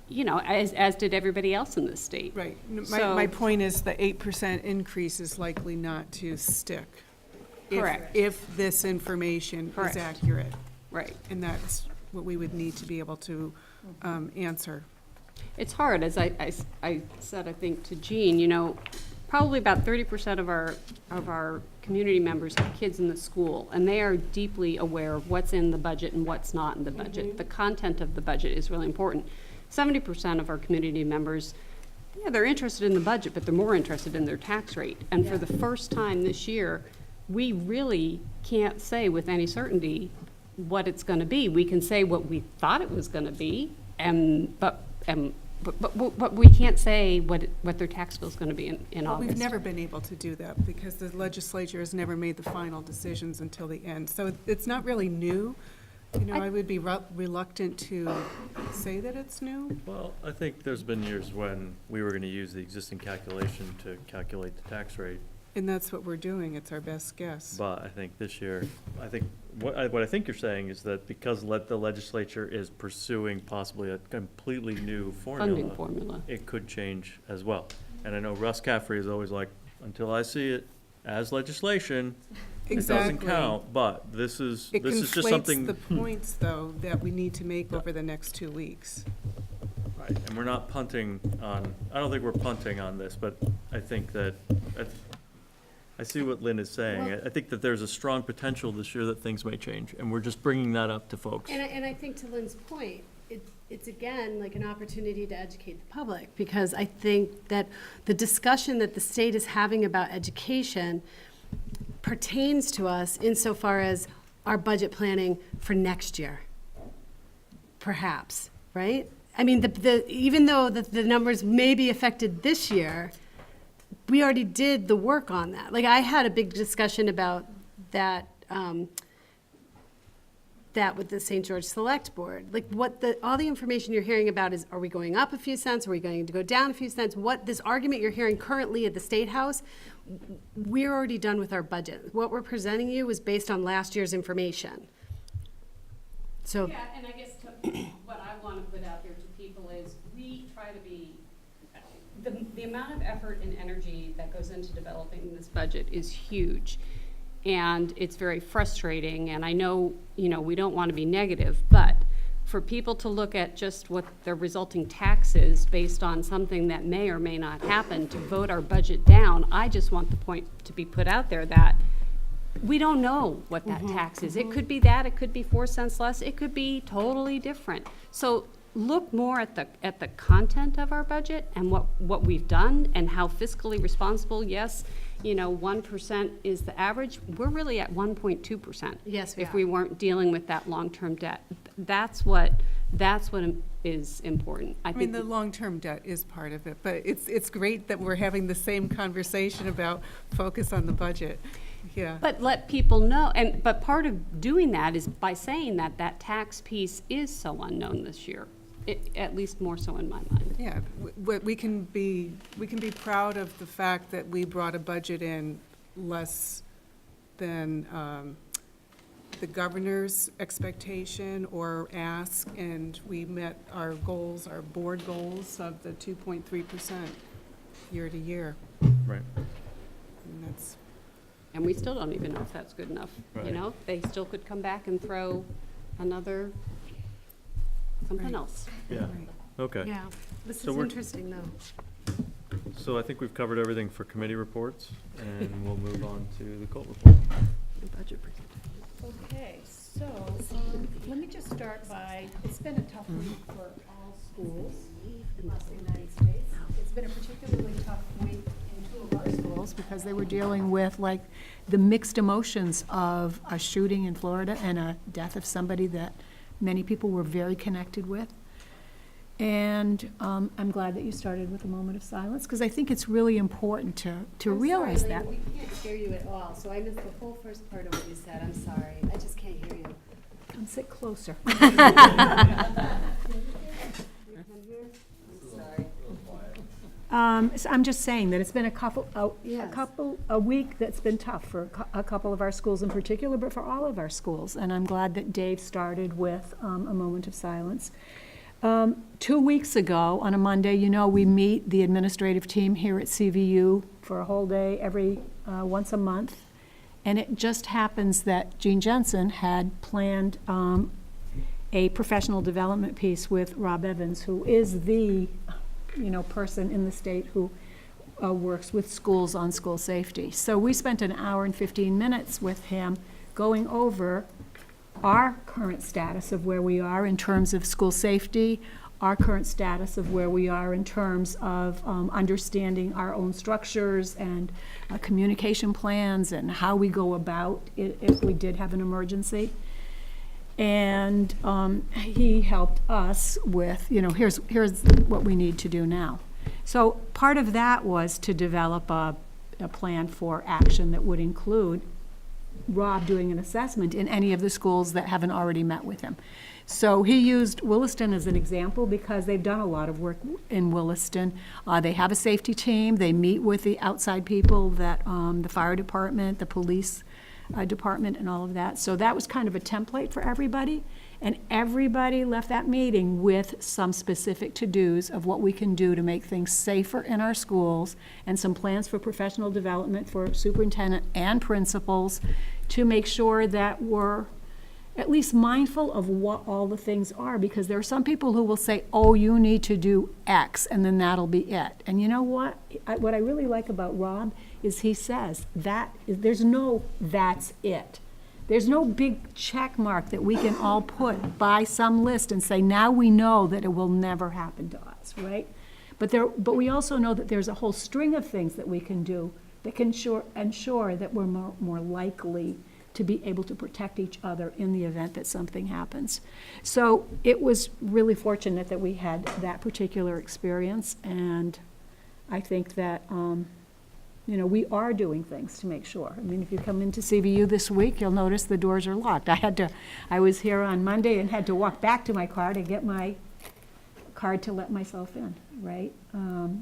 you know, as did everybody else in this state. Right. So- My point is the 8% increase is likely not to stick. Correct. If this information is Correct. accurate. Right. And that's what we would need to be able to answer. It's hard, as I said, I think, to Jean, you know, probably about 30% of our community members have kids in the school, and they are deeply aware of what's in the budget and what's not in the budget. The content of the budget is really important. 70% of our community members, yeah, they're interested in the budget, but they're more interested in their tax rate. And for the first time this year, we really can't say with any certainty what it's going to be. We can say what we thought it was going to be, but we can't say what their tax bill is going to be in Well, August. we've never been able to do that because the legislature has never made the final decisions until the end. So it's not really new. You know, I would be reluctant to say that it's new. Well, I think there's been years when we were going to use the existing calculation to calculate the tax rate. And that's what we're doing. It's our best guess. But I think this year, what I think you're saying is that because the legislature is pursuing possibly a completely new Funding formula. it could change as well. And I know Russ Caffrey is always like, until I see it as legislation, it doesn't Exactly. count. But this is It just something. conflates the points, though, that we need to make over the next 2 weeks. Right, and we're not punting on, I don't think we're punting on this, but I think that, I see what Lynn is saying. Well- I think that there's a strong potential this year that things may change, and we're just bringing that up to folks. And I think to Lynn's point, it's again like an opportunity to educate the public, because I think that the discussion that the state is having about education pertains to us insofar as our budget planning for next year, perhaps, right? I mean, even though the numbers may be affected this year, we already did the work on that. Like, I had a big discussion about that, that with the St. George Select Board. Like, all the information you're hearing about is, are we going up a few cents? Are we going to go down a few cents? This argument you're hearing currently at the State House, we're already done with our budget. What we're presenting you is based on last year's information. So. Yeah, and I guess what I want to put out there to people is, we try to be, the amount of effort and energy that goes into developing this budget is huge. And it's very frustrating, and I know, you know, we don't want to be negative, but for people to look at just what the resulting tax is based on something that may or may not happen, to vote our budget down, I just want the point to be put out there that we don't know what that tax is. It could be that, it could be 4 cents less, it could be totally different. So look more at the content of our budget and what we've done and how fiscally responsible. Yes, you know, 1% is the average. We're really at 1.2%. Yes, we if are. we weren't dealing with that long-term debt. That's what is important. I mean, the long-term debt is part of it, but it's great that we're having the same conversation about focus on the budget. Yeah. But let people know, but part of doing that is by saying that tax piece is so unknown this year, at least more so in my mind. Yeah, we can be proud of the fact that we brought a budget in less than the governor's expectation or ask, and we met our goals, our board goals of the 2.3% year to year. Right. And that's. And we still don't even know if that's good enough, you Right. know? They still could come back and throw something Right. else. Yeah, okay. Yeah, this So is we're- interesting, though. So I think we've covered everything for committee reports, and we'll move on to the COLT report. The budget presentation. Okay, so, let me just start by, it's been a tough week for all schools across the United States. It's been a particularly tough week in two of our schools. schools because they were dealing with like the mixed emotions of a shooting in Florida and a death of somebody that many people were very connected with. And I'm glad that you started with a moment of silence, because I think it's really important to realize that. We can't hear you at all, so I missed the whole first part of what you said. I'm sorry. I just can't hear you. Come sit closer. So I'm just saying that it's been a week that's been tough for a couple of our schools in particular, but for all of our schools. And I'm glad that Dave started with a moment of silence. 2 weeks ago, on a Monday, we meet the administrative team here at CVU for a whole day once a month. And it just happens that Jean Jensen had planned a professional development piece with Rob Evans, who is the person in the state who works with schools on school safety. So we spent an hour and 15 minutes with him going over our current status of where we are in terms of school safety, our current status of where we are in terms of understanding our own structures and communication plans and how we go about it if we did have an emergency. And he helped us with, here's what we need to do now. So part of that was to develop a plan for action that would include Rob doing an assessment in any of the schools that haven't already met with him. So he used Williston as an example because they've done a lot of work in Williston. They have a safety team. They meet with the outside people, that the fire department, the police department, and all of that. So that was kind of a template for everybody. And everybody left that meeting with some specific to-dos of what we can do to make things safer in our schools, and some plans for professional development for superintendent and principals to make sure that we're at least mindful of what all the things are, because there are some people who will say, oh, you need to do X, and then that'll be it. And you know what? What I really like about Rob is he says there's no that's it. There's no big check mark that we can all put by some list and say, now we know that it will never happen to us, right? But we also know that there's a whole string of things that we can do that can ensure that we're more likely to be able to protect each other in the event that something happens. So it was really fortunate that we had that particular experience, and I think that we are doing things to make sure. I mean, if you come into CVU this week, you'll notice the doors are locked. I was here on Monday and had to walk back to my car to get my card to let myself in, right?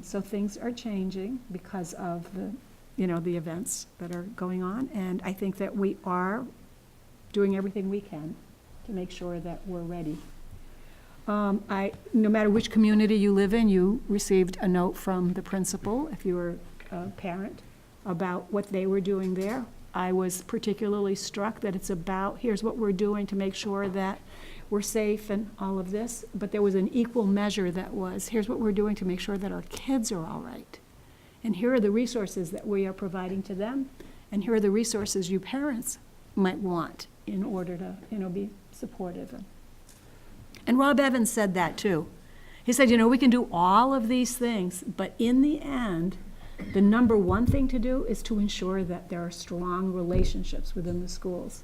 So things are changing because of the events that are going on, and I think that we are doing everything we can to make sure that we're ready. No matter which community you live in, you received a note from the principal, if you were a parent, about what they were doing there. I was particularly struck that it's about, here's what we're doing to make sure that we're safe and all of this, but there was an equal measure that was, here's what we're doing to make sure that our kids are all right. And here are the resources that we are providing to them, and here are the resources you parents might want in order to, be supportive. And Rob Evans said that too. He said, we can do all of these things, but in the end, the number one thing to do is to ensure that there are strong relationships within the schools.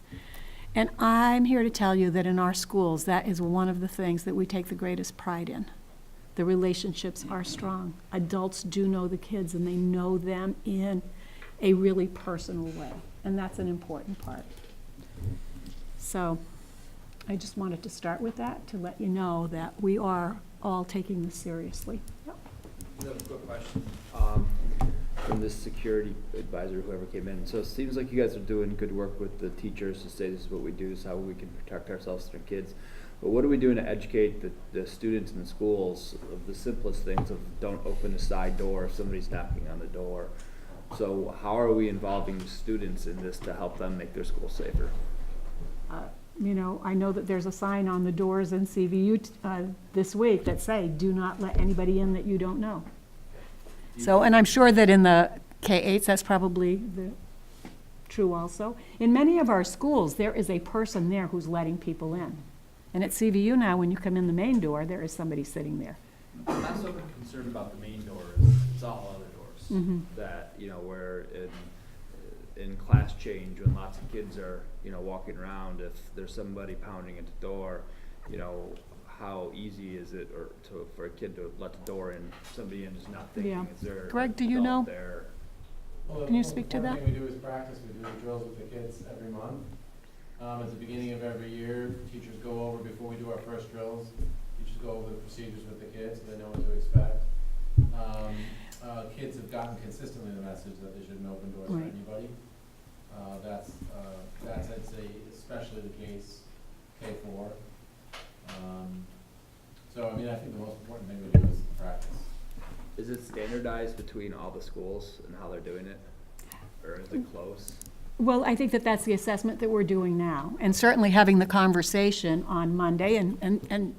And I'm here to tell you that in our schools, that is one of the things that we take the greatest pride in. The relationships are strong. Adults do know the kids, and they know them in a really personal way, and that's an important part. So I just wanted to start with that to let you know that we are all taking this seriously. Yep. I have a quick question from this security advisor, whoever came in. So it seems like you guys are doing good work with the teachers to say this is what we do, this is how we can protect ourselves and our kids. But what are we doing to educate the students in the schools of the simplest things of don't open a side door if somebody's knocking on the door? So how are we involving students in this to help them make their school safer? I know that there's a sign on the doors in CVU this week that say, do not let anybody in that you don't know. So, and I'm sure that in the K-8s, that's probably true also. In many of our schools, there is a person there who's letting people in. And at CVU now, when you come in the main door, there is somebody sitting there. I'm not so concerned about the main door, it's all other doors. that, where in class change, when lots of kids are, walking around, if there's somebody pounding at the door, how easy is it for a kid to let the door in, somebody in is not thinking, Yeah. is there Greg, an do you adult know? there? Well, Can you speak to that? One thing we do is practice. We do the drills with the kids every month. At the beginning of every year, teachers go over, before we do our first drills, teachers go over the procedures with the kids so they know what to expect. Kids have gotten consistently the message that they shouldn't open doors for Right. anybody. That's I'd say especially the case K-4. So, I mean, I think the most important thing we do is practice. Is it standardized between all the schools and how they're doing it? Or is it close? Well, I think that that's the assessment that we're doing now, and certainly having the conversation on Monday, and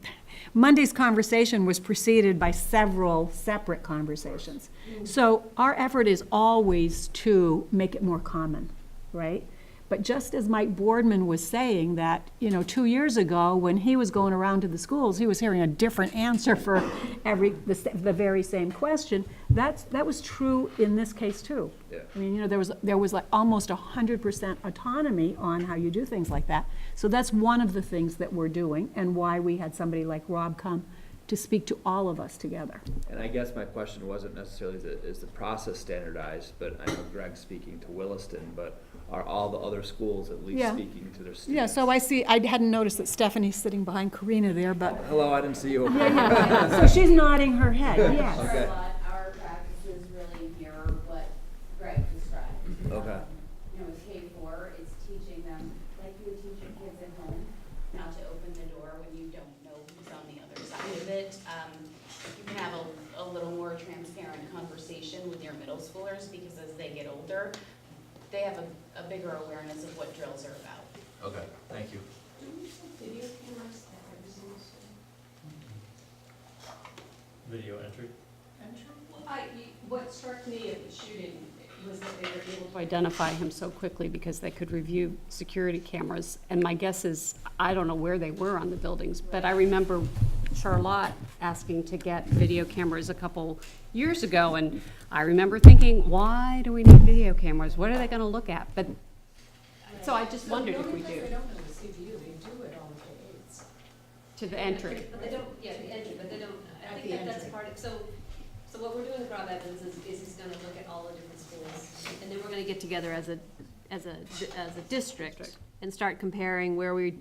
Monday's conversation was preceded by several separate conversations. So our effort is always to make it more common, right? But just as Mike Boardman was saying that, 2 years ago, when he was going around to the schools, he was hearing a different answer for the very same question. That was true in this case too. Yeah. I mean, there was like almost 100% autonomy on how you do things like that. So that's one of the things that we're doing, and why we had somebody like Rob come to speak to all of us together. And I guess my question wasn't necessarily is the process standardized, but I know Greg's speaking to Williston, but are all the other schools at least Yeah. speaking to their students? Yeah, so I hadn't noticed that Stephanie's sitting behind Karina there, but. Hello, I didn't see you. So she's nodding her head, yes. Okay. Our practices really mirror what Greg described. Okay. With K-4, it's teaching them, like you would teach your kids at home, not to open the door when you don't know who's on the other side of it. You can have a little more transparent conversation with your middle schoolers, because as they get older, they have a bigger awareness of what drills are about. Okay, thank you. Video cameras at every single school? Video entry? What struck me at the shooting was that they were able to identify him so quickly because they could review security cameras. And my guess is, I don't know where they were on the buildings, but I remember Charlotte asking to get video cameras a couple years ago, and I remember thinking, why do we need video cameras? What are they gonna look at? But, so I just wondered if we do. They don't know the CPU, they do it all with the aides. To the entry. But they don't, yeah, the entry, but they don't, I At think the that that's entry. part of, so what we're doing with Rob Evans is he's gonna look at all the different schools, and then we're gonna get together as a district and start comparing where we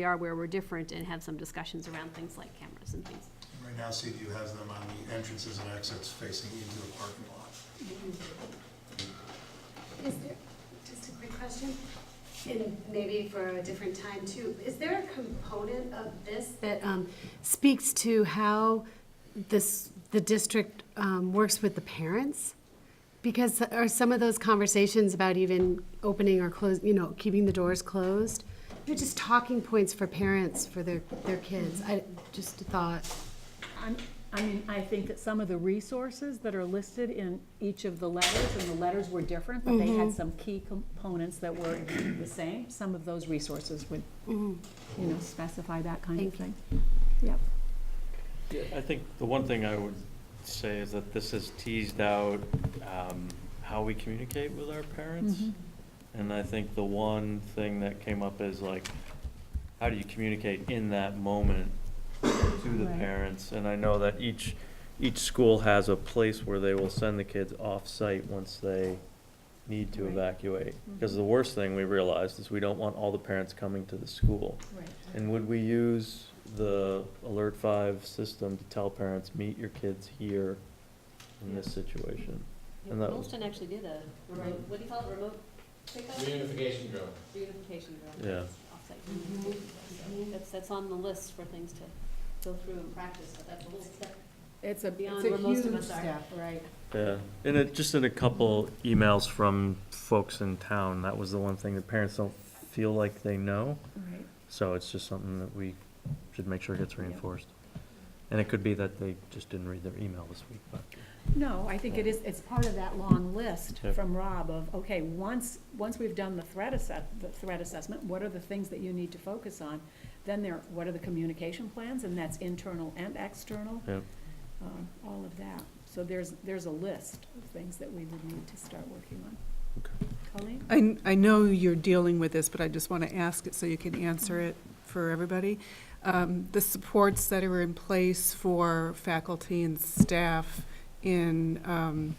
are, where we're different, and have some discussions around things like cameras and things. Right now, CDU has them on the entrances and exits facing into the parking lot. Is there, just a quick question, and maybe for a different time too, is there a component of this that speaks to how the district works with the parents? Because are some of those conversations about even opening or keeping the doors closed, they're just talking points for parents for their kids? I just thought. I think that some of the resources that are listed in each of the letters, and the letters were different, but they had some key components that were the same. Some of those resources would, specify that kind of thing. Yep. Yeah, I think the one thing I would say is that this has teased out how we communicate with our parents. And I think the one thing that came up is like, how do you communicate in that moment to the parents? And I know that each school has a place where they will send the kids off-site once they need to evacuate. Because the worst thing we realized is we don't want all the parents coming to the school. And would we use the Alert 5 system to tell parents, meet your kids here in this situation? Yeah, And that was, Williston actually did a remote, what do you call it, remote pickup? Reunification drill. Reunification drill. Yeah. Offsite. That's on the list for things to go through and practice, but that's a little step. It's a beyond huge where most of us are. step, right? yeah, and just in a couple emails from folks in town, that was the one thing that parents don't feel like they know. Right. So it's just something that we should make sure gets reinforced. And it could be that they just didn't read their email this week, but. No, I think it's part of that long list Yep. from Rob of, okay, once we've done the threat assessment, what are the things that you need to focus on? Then what are the communication plans, and that's internal and external, Yep. all of that. So there's a list of things that we would need to start working on. Colleen? I know you're dealing with this, but I just want to ask it so you can answer it for everybody. The supports that are in place for faculty and staff in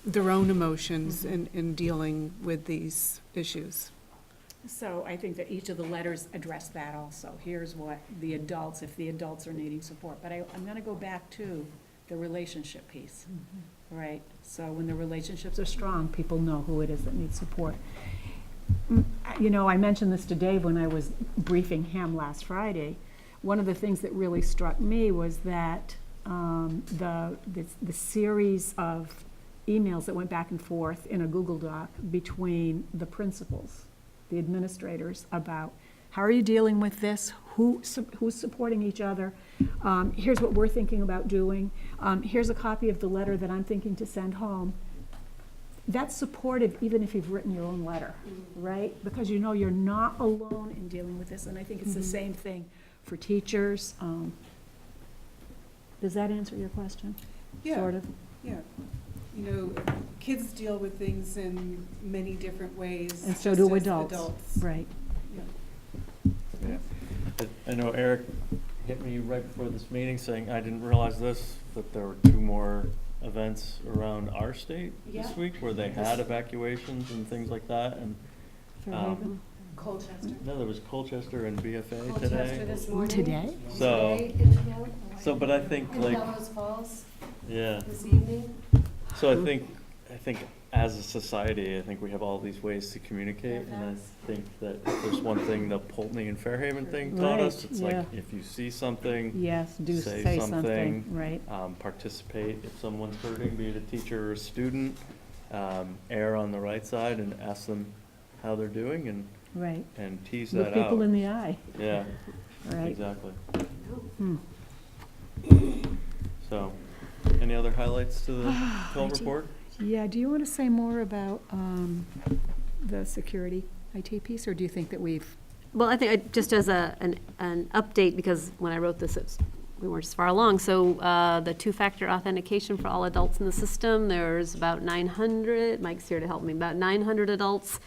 their own emotions in dealing with these issues. So I think that each of the letters address that also. Here's what the adults, if the adults are needing support. But I'm going to go back to the relationship piece, right? So when the relationships are strong, people know who it is that needs support. You know, I mentioned this to Dave when I was briefing him last Friday. One of the things that really struck me was that the series of emails that went back and forth in a Google Doc between the principals, the administrators, about how are you dealing with this, who's supporting each other, here's what we're thinking about doing, here's a copy of the letter that I'm thinking to send home. That's supportive even if you've written your own letter, right? Because you know you're not alone in dealing with this, and I think it's the same thing for teachers. Does that answer your question? Yeah. Sort of? Yeah. You know, kids deal with things in many different ways. And so just do as adults. Right. Yeah. I know Eric hit me right before this meeting saying, I didn't realize this, that there were 2 more events around our state this week where they had evacuations and things like that, and Colchester. no, there was Colchester and BFA Colchester today. this morning. Today? So, but I think In like, Bellows Falls yeah. this evening. So I think as a society, I think we have all these ways to communicate, and I think that if there's one thing the Pulteney and Fairhaven thing taught us, it's like, if you see something, Yes, do say something, right. Participate if someone's hurting, be it a teacher or a student, err on the right side and ask them how they're doing and Right. and tease Look that out. people in the eye. Yeah, Right. exactly. Hmm. So, any other highlights to the film report? Yeah, do you want to say more about the security IT piece, or do you think that we've? Well, I think just as an update, because when I wrote this, we weren't as far along. So the 2-factor authentication for all adults in the system, there's about 900, Mike's here to help me, about 900 adults.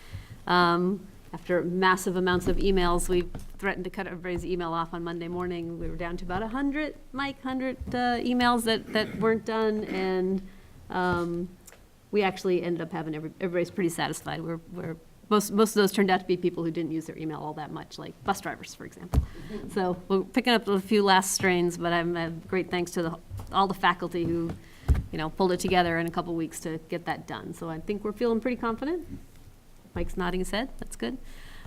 After massive amounts of emails, we threatened to cut everybody's email off on Monday morning. We were down to about 100 emails that weren't done, and we actually ended up having everybody's pretty satisfied. Most of those turned out to be people who didn't use their email all that much, like bus drivers, for example. So we're picking up a few last strains, but I'm great thanks to all the faculty who, pulled it together in a couple weeks to get that done. So I think we're feeling pretty confident. Mike's nodding his head. That's good.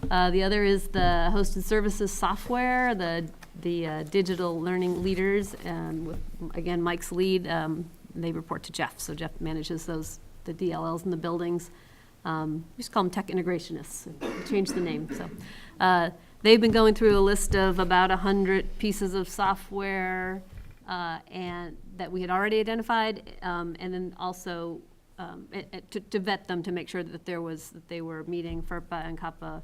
The other is the hosted services software, the digital learning leaders, and with, again, Mike's lead, they report to Jeff. So Jeff manages the DLLs in the buildings. We just call them tech integrationists. We changed the name. So they've been going through a list of about 100 pieces of software and that we had already identified, and then also to vet them to make sure that they were meeting FERPA and COPPA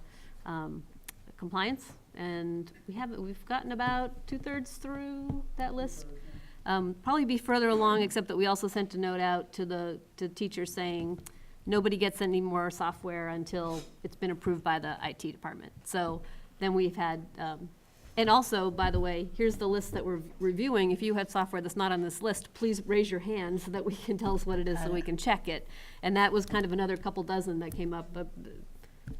compliance. And we've gotten about 2/3 through that list. Probably be further along, except that we also sent a note out to teachers saying nobody gets any more software until it's been approved by the IT department. So then we've had, and also, by the way, here's the list that we're reviewing. If you have software that's not on this list, please raise your hand so that we can tell us what it is so we can check it. And that was kind of another couple dozen that came up. But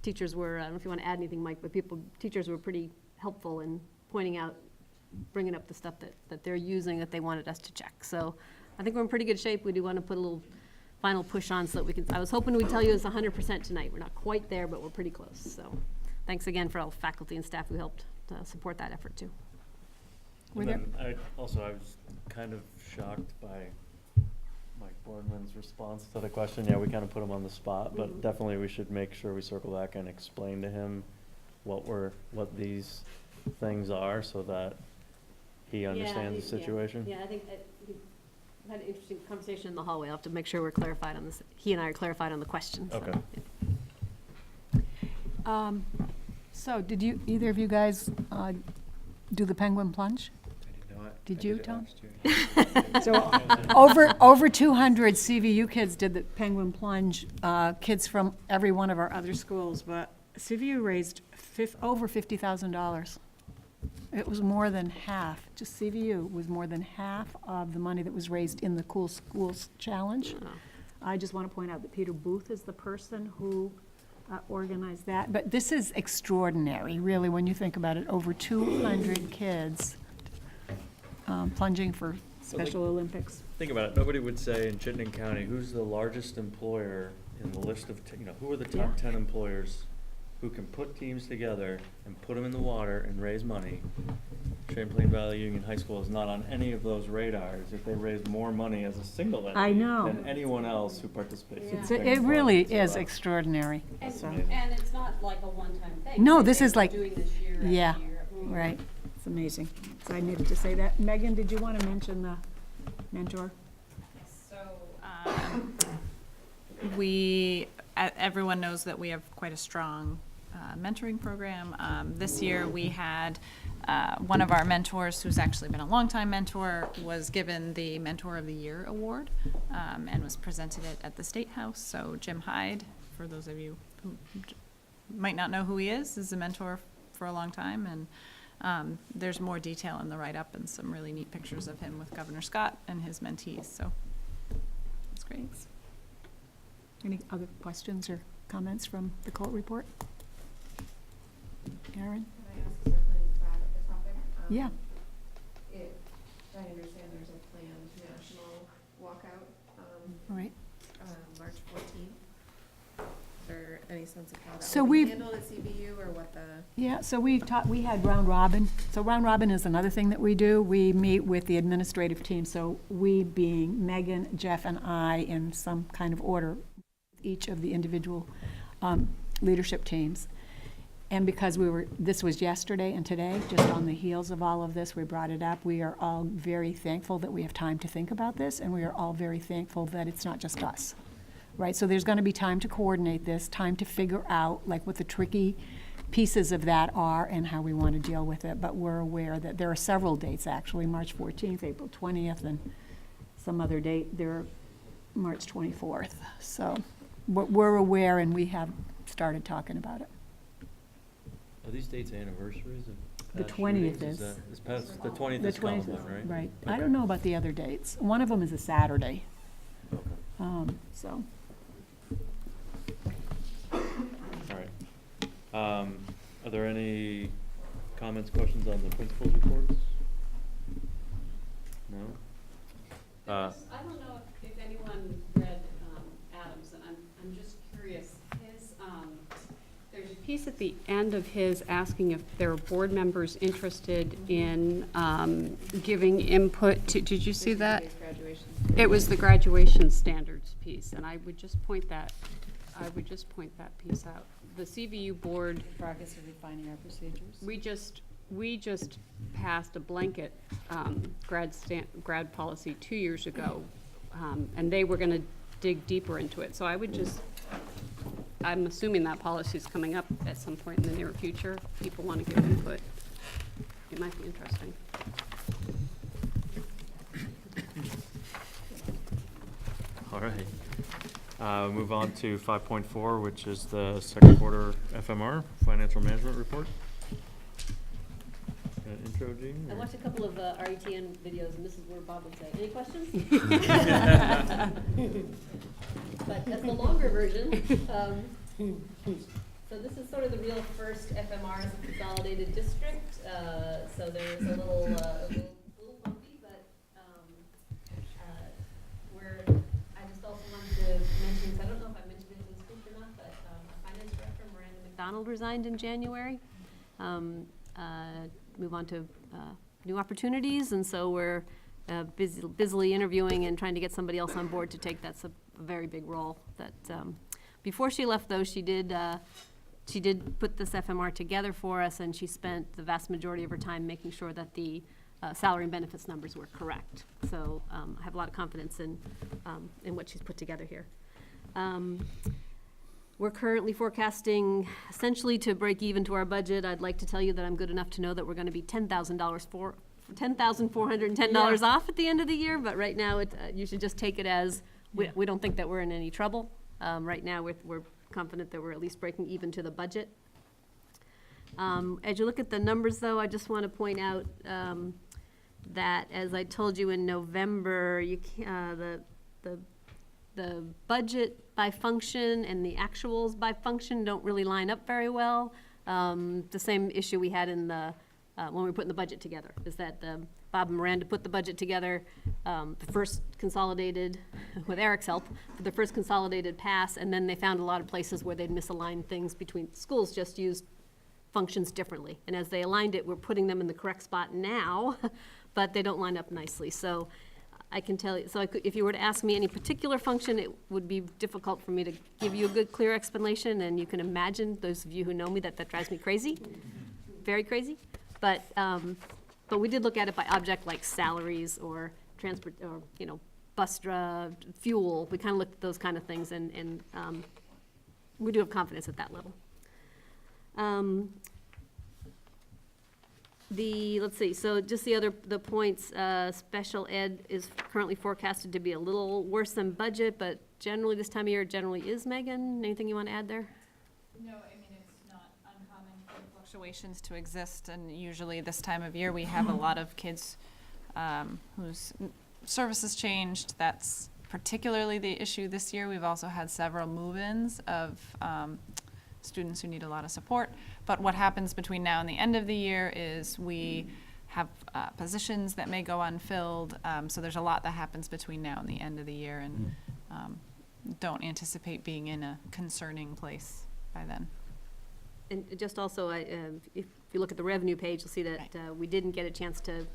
teachers were, I don't know if you want to add anything, Mike, but teachers were pretty helpful in pointing out, bringing up the stuff that they're using that they wanted us to check. So I think we're in pretty good shape. We do want to put a little final push on so that we can, I was hoping we'd tell you it's 100% tonight. We're not quite there, but we're pretty close. So thanks again for all the faculty and staff who helped support that effort too. And then I was kind of shocked by Mike Boardman's response to the question. Yeah, we kind of put him on the spot, but definitely we should make sure we circle back and explain to him what these things are so that he understands the situation. Yeah, I think we had an interesting conversation in the hallway. I'll have to make sure we're clarified on this. He and I are clarified on the question. So. Okay. So did either of you guys do the penguin plunge? I did not. Did I you, did it Tom? last year. So over 200 CVU kids did the Penguin Plunge, kids from every one of our other schools, but CVU raised over $50,000. It was more than half, just CVU was more than half of the money that was raised in the Cool Schools Challenge. I just want to point out that Peter Booth is the person who organized that. But this is extraordinary, really, when you think about it. Over 200 kids plunging for Special Olympics. Think about it, nobody would say in Chittenden County, who's the largest employer in the list of, who are the top 10 employers who can put teams together and put them in the water and raise money? Champlain Valley Union High School is not on any of those radars if they raise more money as a single I entity know. than anyone else who participates in It Penguin really Plunge. is So, extraordinary. that's So- amazing. And it's not like a one-time thing. No, right? this They've is been like, doing this year after yeah, year after year. right. It's amazing. So I needed to say that. Megan, did you want to mention the mentor? So, everyone knows that we have quite a strong mentoring program. This year we had one of our mentors, who's actually been a longtime mentor, was given the Mentor of the Year award and was presented it at the State House. So Jim Hyde, for those of you who might not know who he is a mentor for a long time. And there's more detail in the write-up and some really neat pictures of him with Governor Scott and his mentees. So it's great. Any other questions or comments from the Colt report? Aaron? Can I ask, circling back at the topic? Yeah. I understand there's a planned national walkout, Right. March 14th. Is there any sense of how that So will be we've- handled at CBU or what the? Yeah, so we had round robin. So round robin is another thing that we do. We meet with the administrative team, so we being Megan, Jeff, and I in some kind of order, each of the individual leadership teams. And because this was yesterday and today, just on the heels of all of this, we brought it up. We are all very thankful that we have time to think about this, and we are all very thankful that it's not just us, right? So there's going to be time to coordinate this, time to figure out like what the tricky pieces of that are and how we want to deal with it. But we're aware that there are several dates, actually, March 14th, April 20th, and some other date, there, March 24th. So we're aware, and we have started talking about it. Are these dates anniversaries of The past 20th shootings? is. This past, the 20th The is 20th Columbine, right? Right. I Okay. don't know about the other dates. One of them is a Saturday. Okay. So, All right. Are there any comments, questions on the principal's reports? No? I don't know if anyone read Adams, and I'm just curious. There's a piece at the end of his asking if there are board members interested in giving input to, did you see that? It was the graduation standards piece, and I would just point that piece out. The CVU board. Progress of refining our procedures. We just passed a blanket grad policy 2 years ago, and they were going to dig deeper into it. So I'm assuming that policy is coming up at some point in the near future. People want to give input. It might be interesting. All right. Move on to 5.4, which is the second quarter FMR, Financial Management Report. Intro, Jean? I watched a couple of RETN videos, and this is where Bob would say, any questions? But that's the longer version. So this is sort of the real first FMR as a consolidated district. So there's a little bumpy, but I just also wanted to mention, I don't know if I mentioned it in the scoop or not, but our finance director, Miranda McDonald, resigned in January. Move on to new opportunities, and so we're busily interviewing and trying to get somebody else on board to take that's a very big role. That before she left, though, she did put this FMR together for us, and she spent the vast majority of her time making sure that the salary and benefits numbers were correct. So I have a lot of confidence in what she's put together here. We're currently forecasting essentially to break even to our budget. I'd like to tell you that I'm good enough to know that we're going to be $10,000 $10,410 off at the end of the year, but right now, you should just take it as, we don't think that we're in any trouble. Right now, we're confident that we're at least breaking even to the budget. As you look at the numbers, though, I just want to point out that, as I told you in November, the budget by function and the actuals by function don't really line up very well. The same issue we had in when we were putting the budget together, is that Bob and Miranda put the budget together, the first consolidated, with Eric's help, for the first consolidated pass, and then they found a lot of places where they'd misaligned things between schools, just used functions differently. And as they aligned it, we're putting them in the correct spot now, but they don't line up nicely. So I can tell you, if you were to ask me any particular function, it would be difficult for me to give you a good, clear explanation, and you can imagine, those of you who know me, that drives me crazy, very crazy. But we did look at it by object, like salaries or transport, or, bus fuel. We kind of looked at those kind of things, and we do have confidence at that level. Let's see, so just the points, special ed is currently forecasted to be a little worse than budget, but generally this time of year it generally is. Megan, anything you want to add there? No, I mean, it's not uncommon for fluctuations to exist, and usually this time of year we have a lot of kids whose services changed. That's particularly the issue this year. We've also had several move-ins of students who need a lot of support. But what happens between now and the end of the year is we have positions that may go unfilled. So there's a lot that happens between now and the end of the year, and don't anticipate being in a concerning place by then. And just also, if you look at the revenue page, you'll see that we didn't get a chance to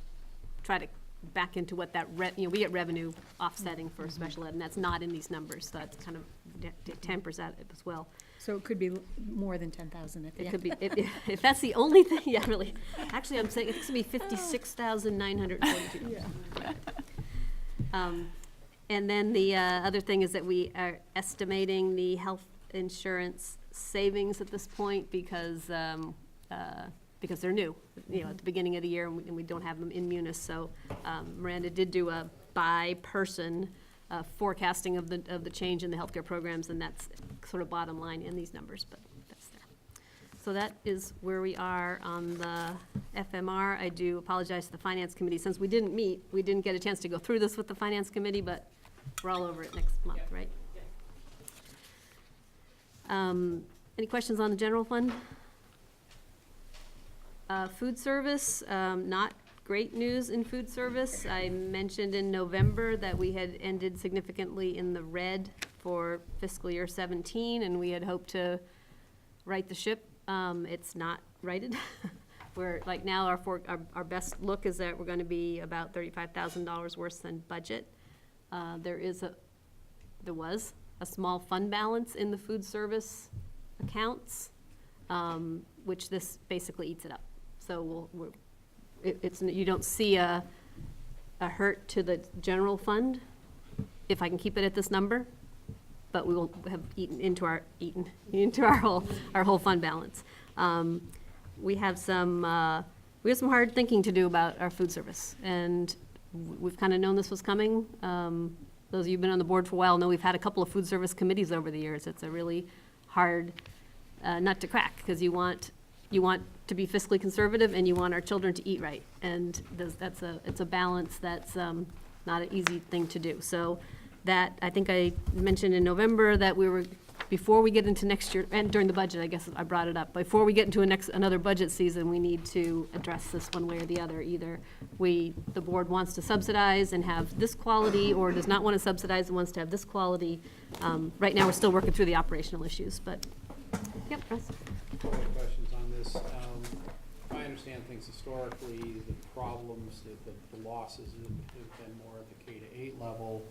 try to back into what that, we get revenue offsetting for special ed, and that's not in these numbers. So that's kind of tempers that as well. So it could be more than 10,000 at the end. It could be, if that's the only thing, yeah, really. Actually, I'm saying it's gonna be 56,942. Yeah. And then the other thing is that we are estimating the health insurance savings at this point because they're new, at the beginning of the year, and we don't have them in Munis. So Miranda did do a by person forecasting of the change in the healthcare programs, and that's sort of bottom line in these numbers, but that's there. So that is where we are on the FMR. I do apologize to the Finance Committee. Since we didn't meet, we didn't get a chance to go through this with the Finance Committee, but we're all over it next month, right? Any questions on the general fund? Food service, not great news in food service. I mentioned in November that we had ended significantly in the red for fiscal year 17, and we had hoped to right the ship. It's not righted. We're, like, now our best look is that we're going to be about $35,000 worse than budget. There was a small fund balance in the food service accounts, which this basically eats it up. So you don't see a hurt to the general fund if I can keep it at this number, but we will have eaten into our whole fund balance. We have some hard thinking to do about our food service, and we've kind of known this was coming. Those of you who've been on the board for a while know we've had a couple of food service committees over the years. It's a really hard nut to crack, because you want to be fiscally conservative and you want our children to eat right, and it's a balance that's not an easy thing to do. So that, I think I mentioned in November that before we get into next year, and during the budget, I guess I brought it up, before we get into another budget season, we need to address this one way or the other. Either the board wants to subsidize and have this quality, or does not want to subsidize and wants to have this quality. Right now, we're still working through the operational issues, but, yep, Russ. Questions on this. If I understand things historically, the problems, the losses have been more at the K-8 level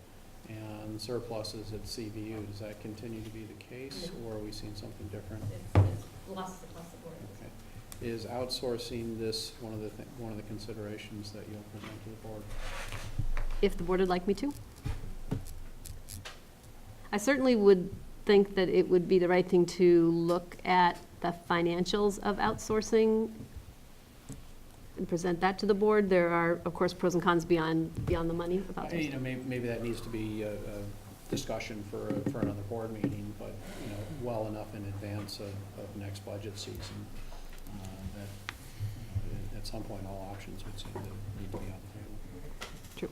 and surpluses at CVU. Does that continue to be the case, or are we seeing something different? It's losses across the board. Okay. Is outsourcing this one of the considerations that you'll present to the board? If the board would like me to. I certainly would think that it would be the right thing to look at the financials of outsourcing and present that to the board. There are, of course, pros and cons beyond the money about those. You know, maybe that needs to be a discussion for another board meeting, but, you know, well enough in advance of next budget season, that at some point, all options would seem to need to be on the table. True.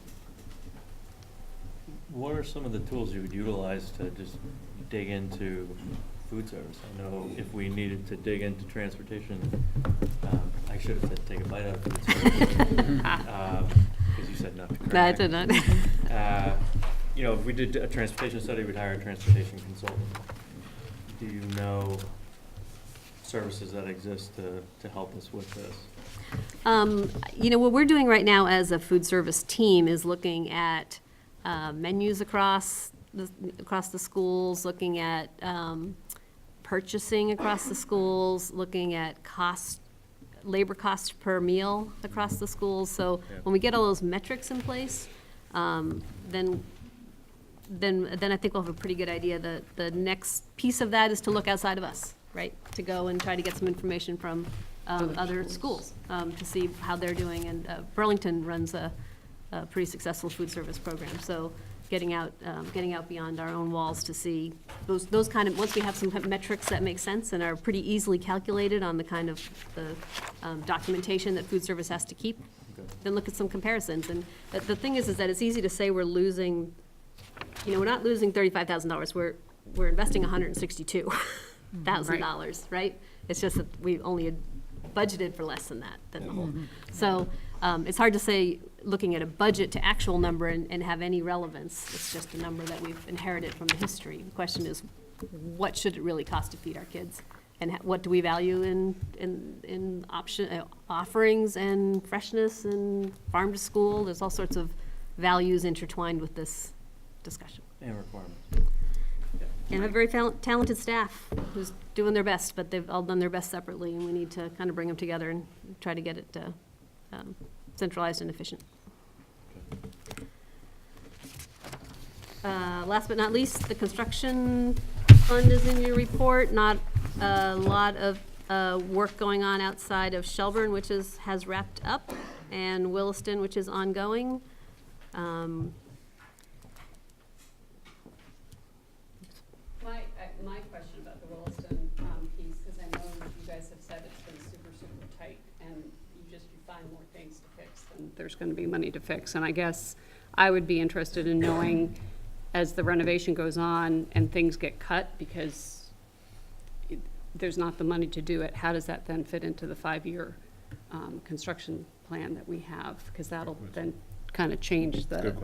What are some of the tools you would utilize to just dig into food service? I know if we needed to dig into transportation, I should have said take a bite out of food service. Because you said not to cry. No, I did not. You know, if we did a transportation study, we'd hire a transportation consultant. Do you know services that exist to help us with this? You know, what we're doing right now as a food service team is looking at menus across the schools, looking at purchasing across the schools, looking at labor cost per meal across the schools. So when we get all those metrics in place, then I think we'll have a pretty good idea. The next piece of that is to look outside of us, right? To go and try to get some information from other schools to see how they're doing. And Burlington runs a pretty successful food service program. So getting out beyond our own walls to see those kind of, once we have some kind of metrics that make sense and are pretty easily calculated on the kind of the documentation that food service has to keep, then look at some comparisons. And the thing is that it's easy to say we're losing, you know, we're not losing $35,000. We're investing $162,000, right? It's just that we only had budgeted for less than that, than the whole. So it's hard to say, looking at a budget to actual number and have any relevance. It's just a number that we've inherited from the history. The question is, what should it really cost to feed our kids? And what do we value in offerings and freshness and farm to school? There's all sorts of values intertwined with this discussion. And requirements. And a very talented staff who's doing their best, but they've all done their best separately, and we need to kind of bring them together and try to get it centralized and efficient. Last but not least, the construction fund is in your report. Not a lot of work going on outside of Shelburne, which has wrapped up, and Williston, which is ongoing. My question about the Williston piece, because I know you guys have said it's been super, super tight, and you find more things to fix than there's going to be money to fix. And I guess I would be interested in knowing, as the renovation goes on and things get cut because there's not the money to do it, how does that then fit into the 5-year construction plan that we have? Because that'll then kind of change the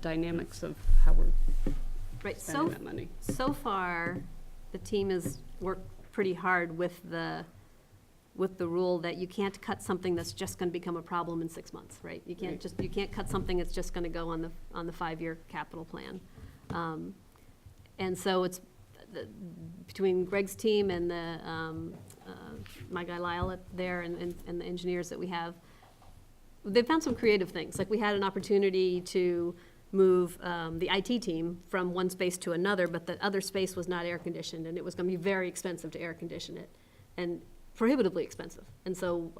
dynamics of how we're spending that money. So far, the team has worked pretty hard with the rule that you can't cut something that's just going to become a problem in 6 months, right? You can't cut something that's just going to go on the 5-year capital plan. And so it's between Greg's team and my guy Lyle there and the engineers that we have, they've found some creative things. Like we had an opportunity to move the IT team from one space to another, but the other space was not air conditioned, and it was going to be very expensive to air condition it, and prohibitively expensive. And so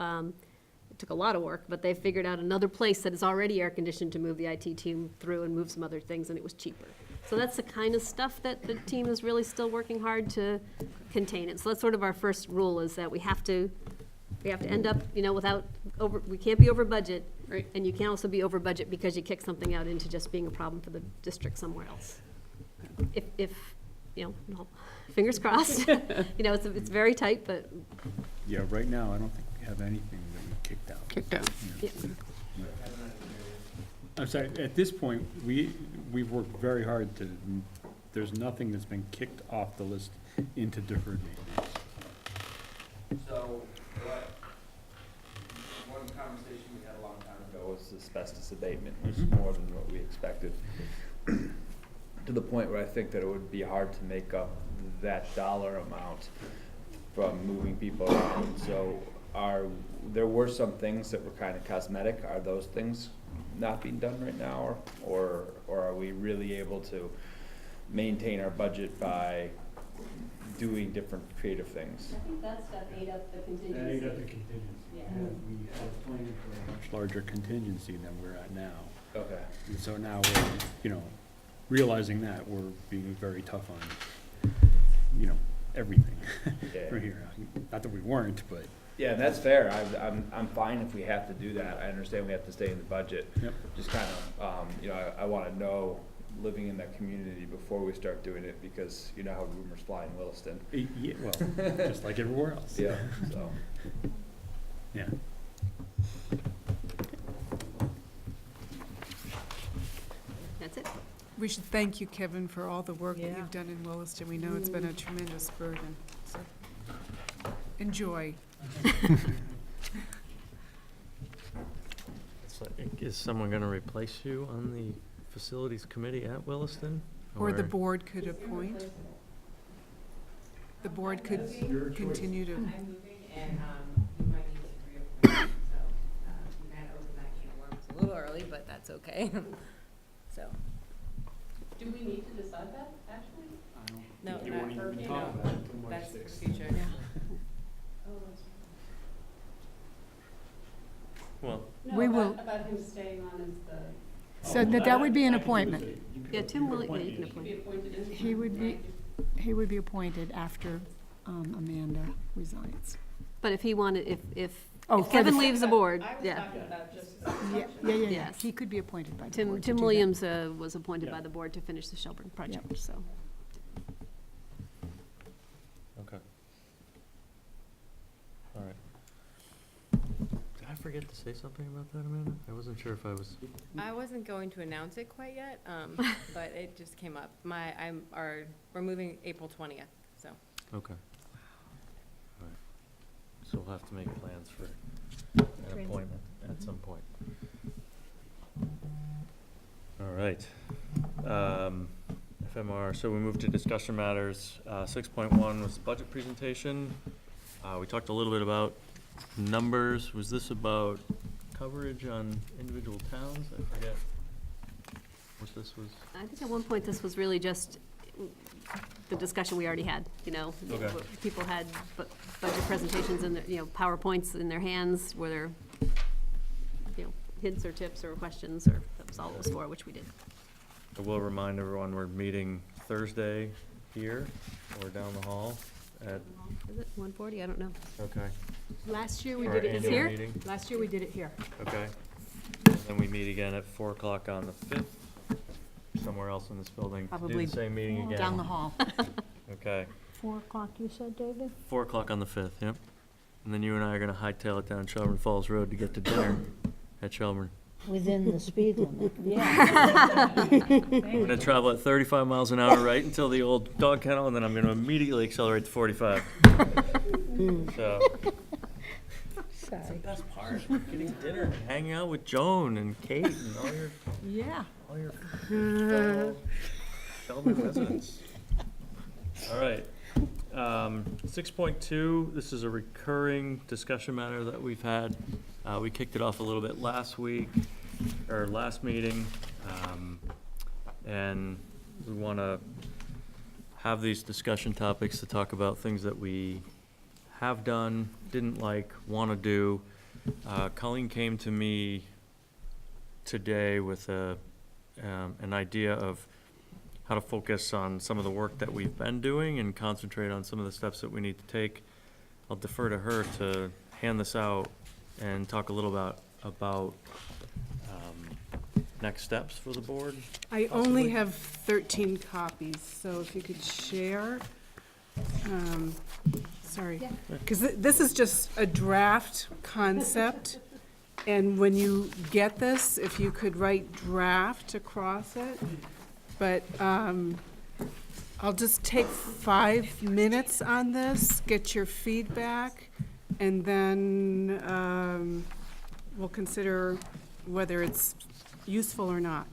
it took a lot of work, but they figured out another place that is already air conditioned to move the IT team through and move some other things, and it was cheaper. So that's the kind of stuff that the team is really still working hard to contain it. So that's sort of our first rule, is that we have to end up, you know, we can't be over budget. Right. And you can't also be over budget because you kick something out into just being a problem for the district somewhere else. If you know, fingers crossed. You know, it's very tight, but. Yeah, right now, I don't think we have anything that we kicked out. Kicked out. Yeah. I'm sorry, at this point, we've worked very hard there's nothing that's been kicked off the list into deferred maintenance. So, one conversation we had a long time ago was asbestos abatement was more than what we expected. To the point where I think that it would be hard to make up that dollar amount from moving people around. So there were some things that were kind of cosmetic. Are those things not being done right now, or are we really able to maintain our budget by doing different creative things? I think that stuff ate up the contingency. That ate up the contingency. Yeah. We had larger contingency than we're at now. Okay. And so now we're, realizing that, we're being very tough on, everything Yeah. from here. Not that we weren't, but. Yeah, and that's fair. I'm fine if we have to do that. I understand we have to stay in the budget. Yep. Just kind of, I want to know, living in that community before we start doing it, because you know how rumors fly in Williston. Yeah, well, just like everywhere else. Yeah, so. Yeah. That's it. We should thank you, Kevin, for all the work that Yeah. you've done in Williston. We know it's been a tremendous burden. So enjoy. So, is someone gonna replace you on the facilities committee at Williston? Or the board could appoint. The board could continue to. I'm moving and, you might need to reappoint, so, you kind of open that can of worms a little early, but that's okay. So. Do we need to decide that, actually? No, You not won't for, even you talk know, about it until March that's the 6th. future. Oh, that's Well, No, We will- about him staying on as the. So that would be an appointment. Yeah, Tim will, yeah, you can He could appoint. be appointed as. He would be appointed after Amanda resigns. But if he wanted, if Oh, if for Kevin the- leaves the board, I was yeah. talking about just. Yeah. Yes. He could be appointed by the Tim, board to Tim do that. Williams was appointed by the board to finish the Shelburne project, so. okay. All right. Did I forget to say something about that, Amanda? I wasn't sure if I was. I wasn't going to announce it quite yet, but it just came up. We're moving April 20th, so. Okay. All right. So we'll have to make plans for an appointment at some point. All right. FMR, so we moved to discussion matters. 6.1 was budget presentation. We talked a little bit about numbers. Was this about coverage on individual towns? I forget what this was. I think at one point this was really just the discussion we already had, Okay. People had budget presentations and, PowerPoints in their hands, where there, hints or tips or questions, or that was all it was for, which we did. I will remind everyone, we're meeting Thursday here or down the hall at, Is it 1:40? I don't know. okay. Last year we For did our it annual here. meeting? Last year we did it here. Okay. And then we meet again at 4 o'clock on the 5th, somewhere else in this building. to Probably Do the same meeting again. down the hall. Okay. 4 o'clock, you said, David? 4 o'clock on the 5th, yep. And then you and I are gonna hightail it down Shelburne Falls Road to get to dinner at Shelburne. Within the speed limit. Yeah. I'm gonna travel at 35 miles an hour right until the old dog kennel, and then I'm gonna immediately accelerate to 45. So, that's the Sorry. best part, getting dinner and hanging out with Joan and Kate and Yeah. all your fellow Shelburne residents. All right. 6.2, this is a recurring discussion matter that we've had. We kicked it off a little bit last week, or last meeting. And we want to have these discussion topics to talk about things that we have done, didn't like, want to do. Colleen came to me today with an idea of how to focus on some of the work that we've been doing and concentrate on some of the steps that we need to take. I'll defer to her to hand this out and talk a little about next steps for the board. I only have 13 copies, so if you could share. Sorry, because this is just a draft concept, and when you get this, if you could write draft across it. But I'll just take 5 minutes on this, get your feedback, and then we'll consider whether it's useful or not.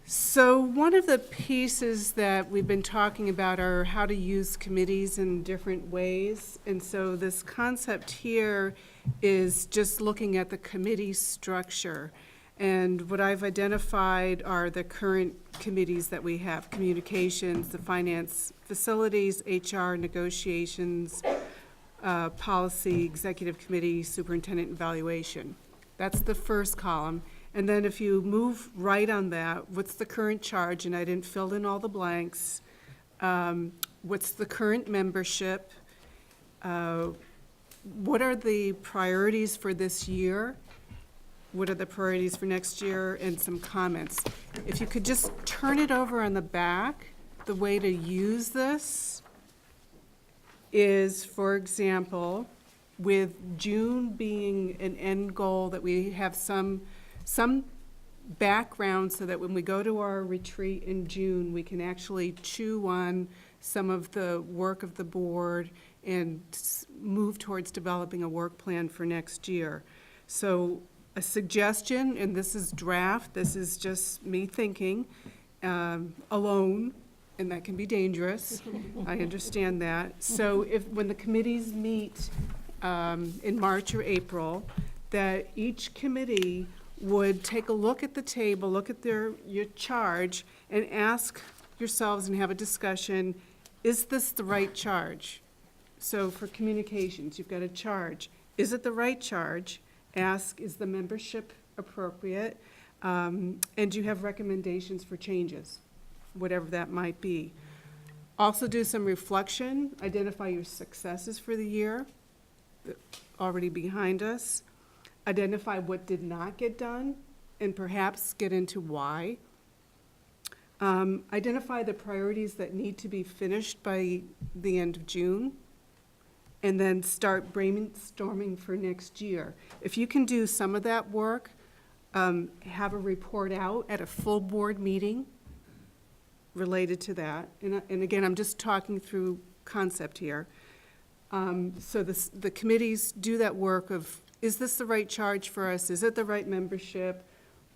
So one of the pieces that we've been talking about are how to use committees in different ways. And so this concept here is just looking at the committee structure. And what I've identified are the current committees that we have: communications, the finance, facilities, HR, negotiations, policy, executive committee, superintendent evaluation. That's the first column. And then if you move right on that, what's the current charge? And I didn't fill in all the blanks. What's the current membership? What are the priorities for this year? What are the priorities for next year? And some comments. If you could just turn it over on the back, the way to use this is, for example, with June being an end goal, that we have some background so that when we go to our retreat in June, we can actually chew on some of the work of the board and move towards developing a work plan for next year. So a suggestion, and this is draft, this is just me thinking, alone, and that can be dangerous. I understand that. So when the committees meet in March or April, that each committee would take a look at the table, look at your charge, and ask yourselves and have a discussion, is this the right charge? So for communications, you've got a charge. Is it the right charge? Ask, is the membership appropriate? And do you have recommendations for changes, whatever that might be? Also do some reflection, identify your successes for the year, already behind us. Identify what did not get done, and perhaps get into why. Identify the priorities that need to be finished by the end of June, and then start brainstorming for next year. If you can do some of that work, have a report out at a full board meeting related to that. And again, I'm just talking through concept here. So the committees do that work of, is this the right charge for us? Is it the right membership?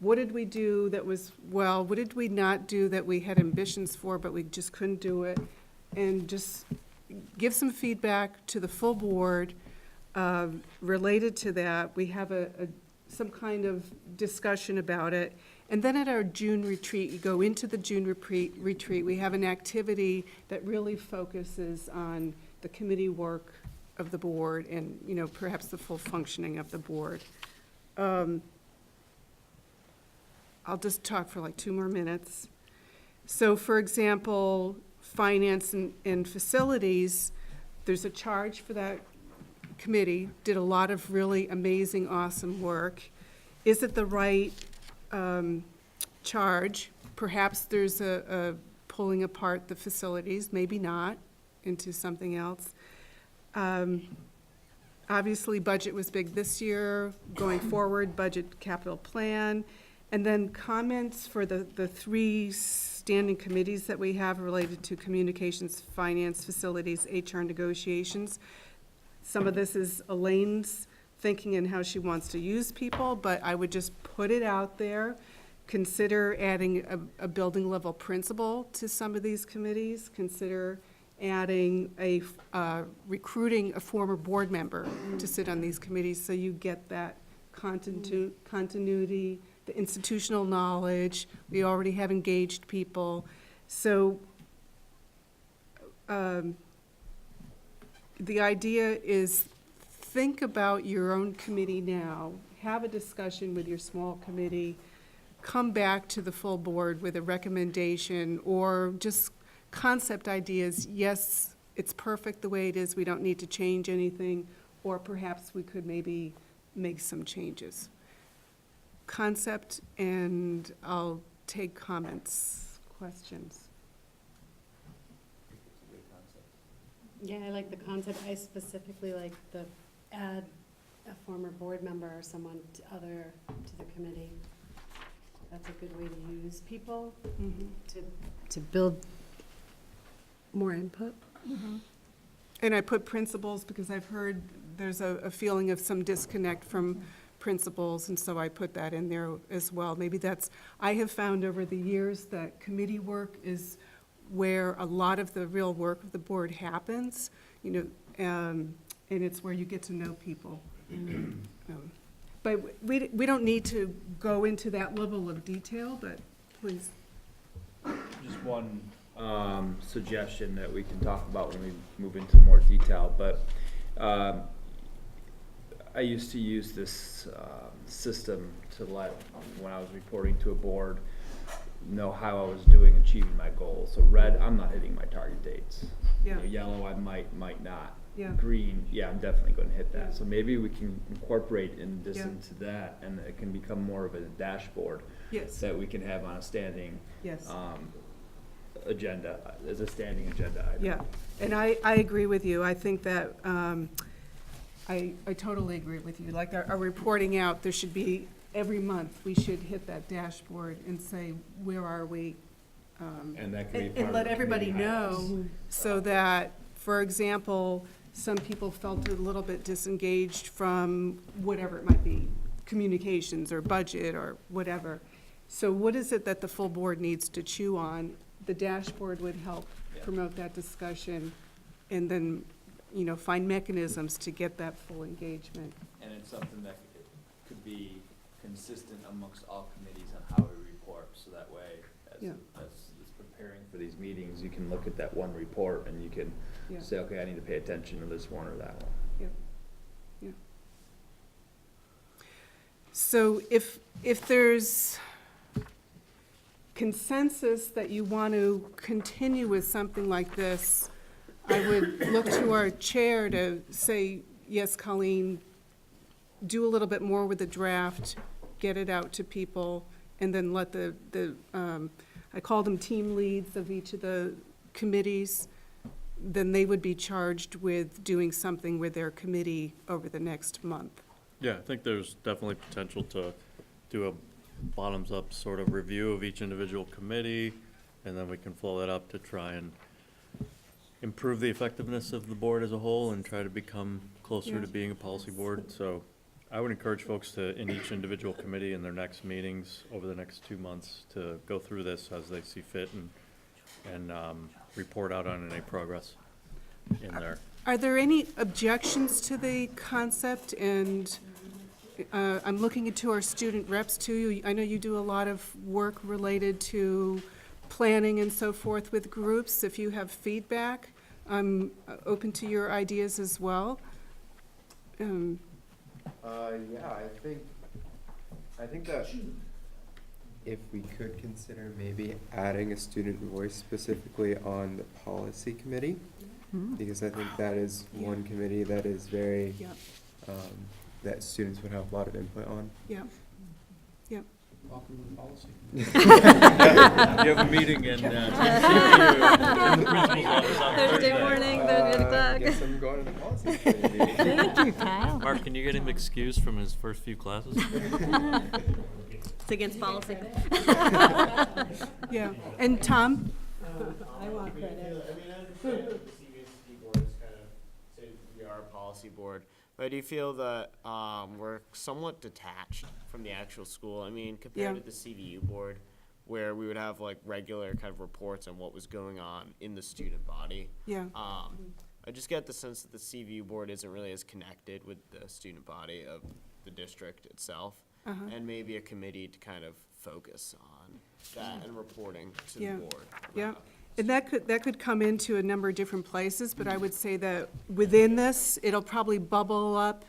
What did we do that was, well, what did we not do that we had ambitions for, but we just couldn't do it? And just give some feedback to the full board related to that. We have some kind of discussion about it. And then at our June retreat, you go into the June retreat, we have an activity that really focuses on the committee work of the board and, you know, perhaps the full functioning of the board. I'll just talk for like 2 more minutes. So for example, finance and facilities, there's a charge for that committee, did a lot of really amazing, awesome work. Is it the right charge? Perhaps there's a pulling apart the facilities, maybe not, into something else. Obviously, budget was big this year. Going forward, budget capital plan. And then comments for the 3 standing committees that we have related to communications, finance, facilities, HR negotiations. Some of this is Elaine's thinking and how she wants to use people, but I would just put it out there. Consider adding a building level principal to some of these committees. Consider adding recruiting a former board member to sit on these committees so you get that continuity, the institutional knowledge. We already have engaged people. So the idea is think about your own committee now, have a discussion with your small committee, come back to the full board with a recommendation or just concept ideas. Yes, it's perfect the way it is, we don't need to change anything, or perhaps we could maybe make some changes. Concept, and I'll take comments, questions. Yeah, I like the concept. I specifically like the add a former board member or someone to the committee. That's a good way to use people to build more input. And I put principals because I've heard there's a feeling of some disconnect from principals, and so I put that in there as well. Maybe that's, I have found over the years that committee work is where a lot of the real work of the board happens, you know, and it's where you get to know people. But we don't need to go into that level of detail, but please. Just one suggestion that we can talk about when we move into more detail, but I used to use this system to let, when I was reporting to a board, know how I was doing achieving my goals. So red, I'm not hitting my target dates. Yeah. You know, yellow, I might not. Yeah. Green, yeah, I'm definitely going to hit that. So maybe we can incorporate this Yeah. into that, and it can become more of a dashboard. Yes. That we can have on a standing. Yes. Agenda, as a standing agenda item. Yeah, and I agree with you. I think that, I totally agree with you. Like our reporting out, there should be, every month, we should hit that dashboard and say, where are we? And that can be part And of let the everybody committee know, highlights. so that, for example, some people felt a little bit disengaged from whatever it might be, communications or budget or whatever. So what is it that the full board needs to chew on? The dashboard would help promote that discussion, and then, you know, find mechanisms to get that full engagement. And it's something that could be consistent amongst all committees on how we report, so that way, Yeah. as preparing for these meetings, you can look at that one report and you can Yeah. say, okay, I need to pay attention to this one or that one. Yeah, yeah. So if there's consensus that you want to continue with something like this, I would look to our chair to say, yes, Colleen, do a little bit more with the draft, get it out to people, and then let I call them team leads of each of the committees, then they would be charged with doing something with their committee over the next month. Yeah, I think there's definitely potential to do a bottoms-up sort of review of each individual committee, and then we can flow that up to try and improve the effectiveness of the board as a whole and try to become closer Yeah. to being a policy board. So I would encourage folks to, in each individual committee in their next meetings over the next 2 months, to go through this as they see fit and report out on any progress in there. Are there any objections to the concept? And I'm looking into our student reps too. I know you do a lot of work related to planning and so forth with groups. If you have feedback, I'm open to your ideas as well. Yeah, I think that if we could consider maybe adding a student voice specifically on the policy committee, because I think that is one committee that is very, that students would have a lot of input on. Yeah, yeah. Welcome to the policy. You have a meeting in the principal's office on Thursday Thursday. morning, 30 o'clock. Guess I'm going to the policy committee meeting. Thank you, Kyle. Mark, can you get him excused from his first few classes? It's against policy. Yeah, and Tom? I want credit. I mean, I understand that the CVSD board is kind of, say, we are a policy board, but I do feel that we're somewhat detached from the actual school. I mean, compared to the CVU board, where we would have like regular kind of reports on what was going on in the student body. Yeah. I just get the sense that the CVU board isn't really as connected with the student body of the district itself. And maybe a committee to kind of focus on that and reporting to the board. Yeah, and that could come into a number of different places, but I would say that within this, it'll probably bubble up,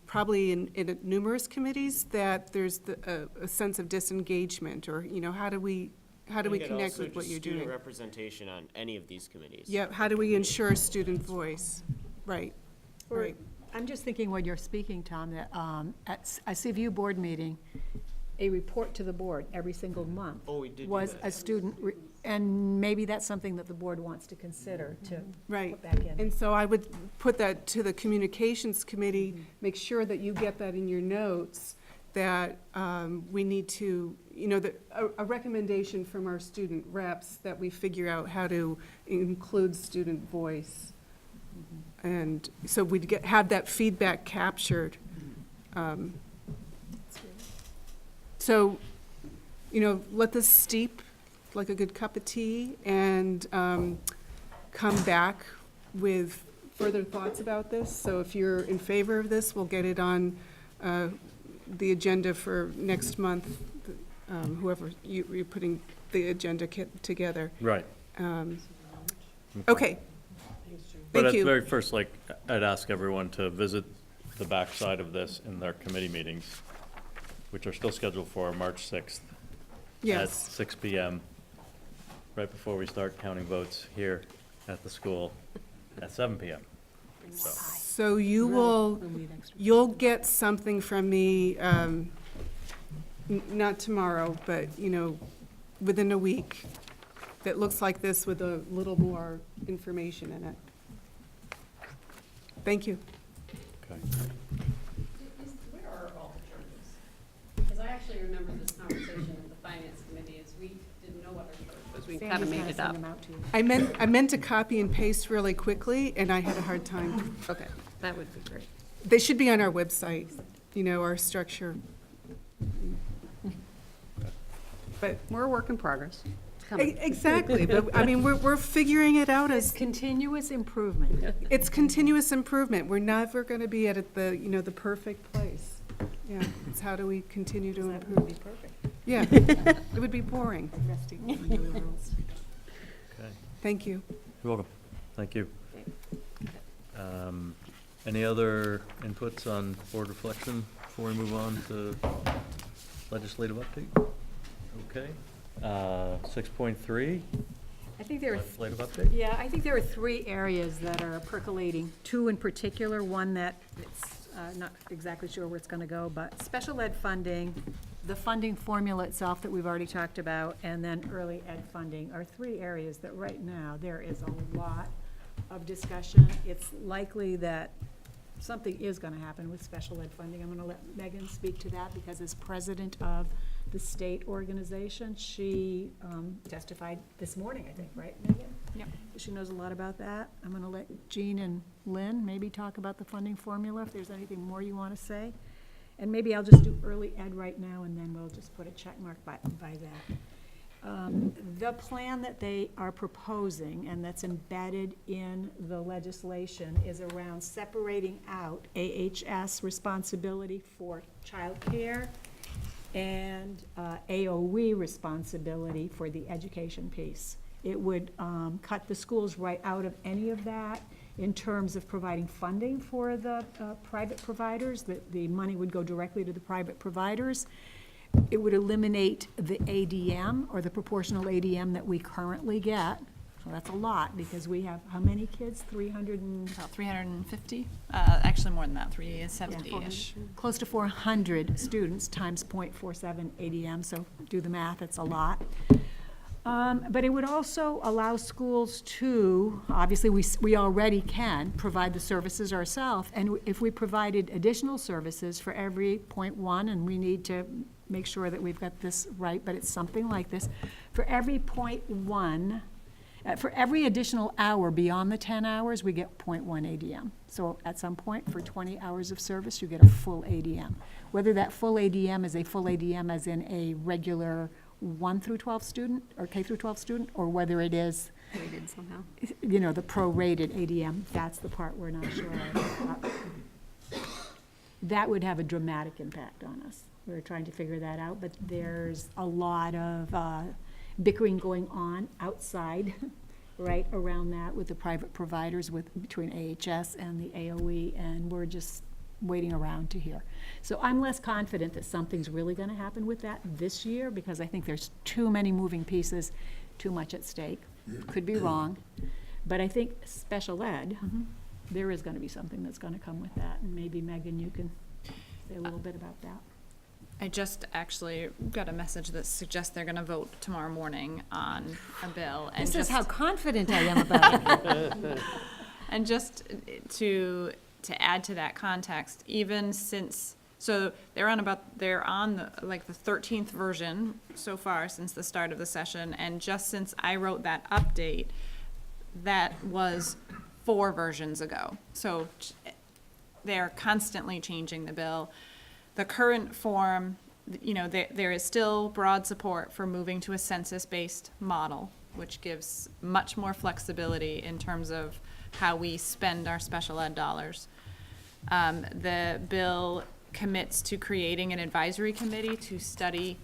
probably in numerous committees, that there's a sense of disengagement, or, you know, how do we connect with what you're doing? Student representation on any of these committees. Yeah, how do we ensure student voice? Right, right. I'm just thinking when you're speaking, Tom, that at a CVU board meeting, a report to the board every single month was a student, and maybe that's something that the board wants to consider to put back in. And so I would put that to the communications committee, make sure that you get that in your notes, that we need to, you know, a recommendation from our student reps that we figure out how to include student voice. And so we'd have that feedback captured. So, you know, let this steep like a good cup of tea, and come back with further thoughts about this. So if you're in favor of this, we'll get it on the agenda for next month, whoever you're putting the agenda together. Right. Okay. But at Thank the you. very first, like, I'd ask everyone to visit the backside of this in their committee meetings, which are still scheduled for March 6th. At Yes. 6 PM, right before we start counting votes here at the school at 7 PM. So, So you'll get something from me, not tomorrow, but, within a week, that looks like this with a little more information in it. Thank you. okay. Where are all the charges? Because I actually remember this conversation with the finance committee, is we didn't know what our charge was. We kind of made it up. I meant to copy and paste really quickly, and I had a hard time. Okay, that would be great. They should be on our website, our structure. But We're a work in progress. It's coming. exactly, but I mean, we're figuring it out as, Continuous improvement. it's continuous improvement. We're never going to be at the, the perfect place. Yeah, it's how do we continue to improve? perfect. Yeah, it would be boring. Okay. Thank you. You're welcome. Thank you. Any other inputs on board reflection before we move on to legislative update? Okay. 6.3, I think there are, legislative update? yeah, I think there are 3 areas that are percolating. 2 in particular, one that it's not exactly sure where it's going to go, but special ed funding, the funding formula itself that we've already talked about, and then early ed funding are 3 areas that right now there is a lot of discussion. It's likely that something is going to happen with special ed funding. I'm going to let Megan speak to that because as president of the state organization, she testified this morning, I think, right, Megan? Yep. She knows a lot about that. I'm going to let Jean and Lynn maybe talk about the funding formula, if there's anything more you want to say. And maybe I'll just do early ed right now, and then we'll just put a check mark by that. The plan that they are proposing, and that's embedded in the legislation, is around separating out AHS responsibility for childcare and AOE responsibility for the education piece. It would cut the schools right out of any of that in terms of providing funding for the private providers. The money would go directly to the private providers. It would eliminate the ADM, or the proportional ADM that we currently get. So that's a lot, because we have, how many kids? 300 and... About 350, actually more than that, 370-ish. Close to 400 students times 0.47 ADM, so do the math, it's a lot. But it would also allow schools to, obviously, we already can provide the services ourselves, and if we provided additional services for every 0.1, and we need to make sure that we've got this right, but it's something like this, for every 0.1, for every additional hour beyond the 10 hours, we get 0.1 ADM. So at some point, for 20 hours of service, you get a full ADM. Whether that full ADM is a full ADM as in a regular 1 through 12 student, or K through 12 student, or whether it is Rated somehow. the prorated ADM, that's the part we're not sure of. That would have a dramatic impact on us. We're trying to figure that out, but there's a lot of bickering going on outside, right around that with the private providers, between AHS and the AOE, and we're just waiting around to hear. So I'm less confident that something's really going to happen with that this year, because I think there's too many moving pieces, too much at stake. Could be wrong, but I think special ed, there is going to be something that's going to come with that, and maybe Megan, you can say a little bit about that. I just actually got a message that suggests they're gonna vote tomorrow morning on a bill. And This is just- how confident I am about it. And just to add to that context, even since, so they're on the 13th version so far since the start of the session, and just since I wrote that update, that was 4 versions ago. So they're constantly changing the bill. The current form, there is still broad support for moving to a census-based model, which gives much more flexibility in terms of how we spend our special ed dollars. The bill commits to creating an advisory committee to study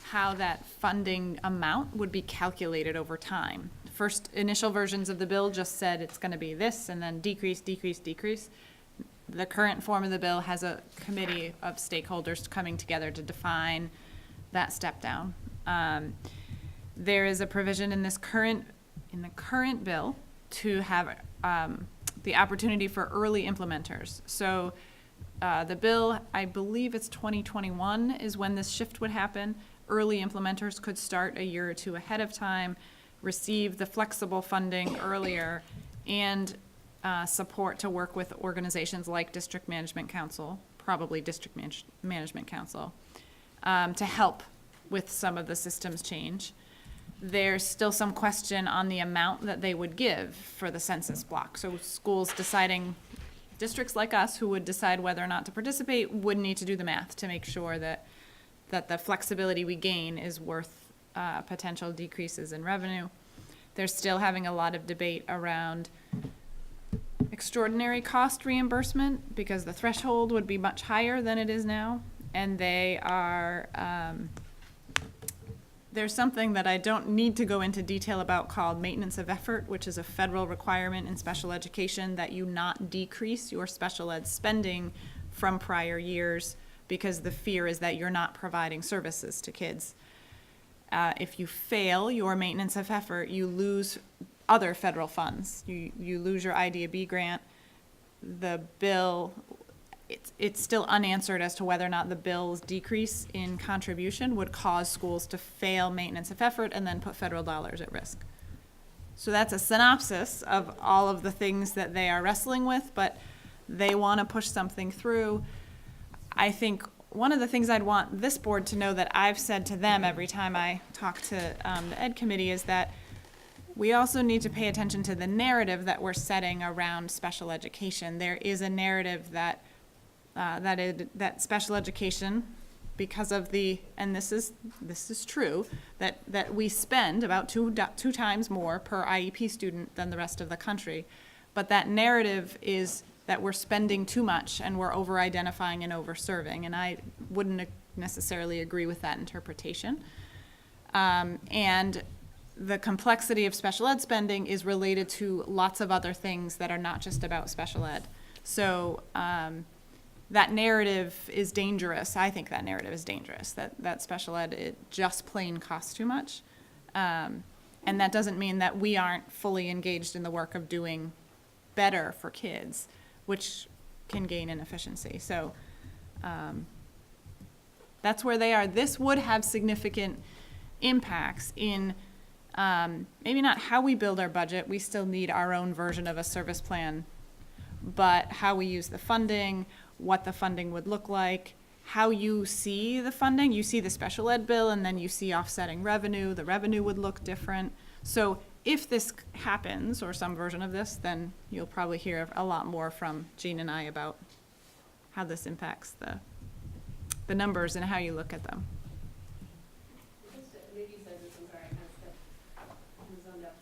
how that funding amount would be calculated over time first initial versions of the bill just said it's gonna be this, and then decrease, decrease, decrease. The current form of the bill has a committee of stakeholders coming together to define that step down. There is a provision in the current bill to have the opportunity for early implementers. So the bill, I believe it's 2021 is when this shift would happen. Early implementers could start a year or two ahead of time, receive the flexible funding earlier, and support to work with organizations like District Management Council, probably District Management Council, to help with some of the systems change. There's still some question on the amount that they would give for the census block. So schools deciding, districts like us who would decide whether or not to participate would need to do the math to make sure that the flexibility we gain is worth potential decreases in revenue. They're still having a lot of debate around extraordinary cost reimbursement because the threshold would be much higher than it is now. And they are, there's something that I don't need to go into detail about called maintenance of effort, which is a federal requirement in special education that you not decrease your special ed spending from prior years because the fear is that you're not providing services to kids. If you fail your maintenance of effort, you lose other federal funds. You lose your IDA-B grant. The bill, it's still unanswered as to whether or not the bill's decrease in contribution would cause schools to fail maintenance of effort and then put federal dollars at risk. So that's a synopsis of all of the things that they are wrestling with, but they want to push something through. I think one of the things I'd want this board to know that I've said to them every time I talk to the Ed Committee is that we also need to pay attention to the narrative that we're setting around special education. There is a narrative that that special education, because of the, and this is true, that we spend about two times more per IEP student than the rest of the country. But that narrative is that we're spending too much and we're over-identifying and over-serving, and I wouldn't necessarily agree with that interpretation. And the complexity of special ed spending is related to lots of other things that are not just about special ed. So that narrative is dangerous. I think that narrative is dangerous, that special ed, it just plain costs too much. And that doesn't mean that we aren't fully engaged in the work of doing better for kids, which can gain in efficiency. So that's where they are. This would have significant impacts in maybe not how we build our budget. We still need our own version of a service plan, but how we use the funding, what the funding would look like, how you see the funding. You see the special ed bill and then you see offsetting revenue. The revenue would look different. So if this happens, or some version of this, then you'll probably hear a lot more from Jean and I about how this impacts the numbers and how you look at them. Maybe you said this, I'm sorry, I kind of zoned out.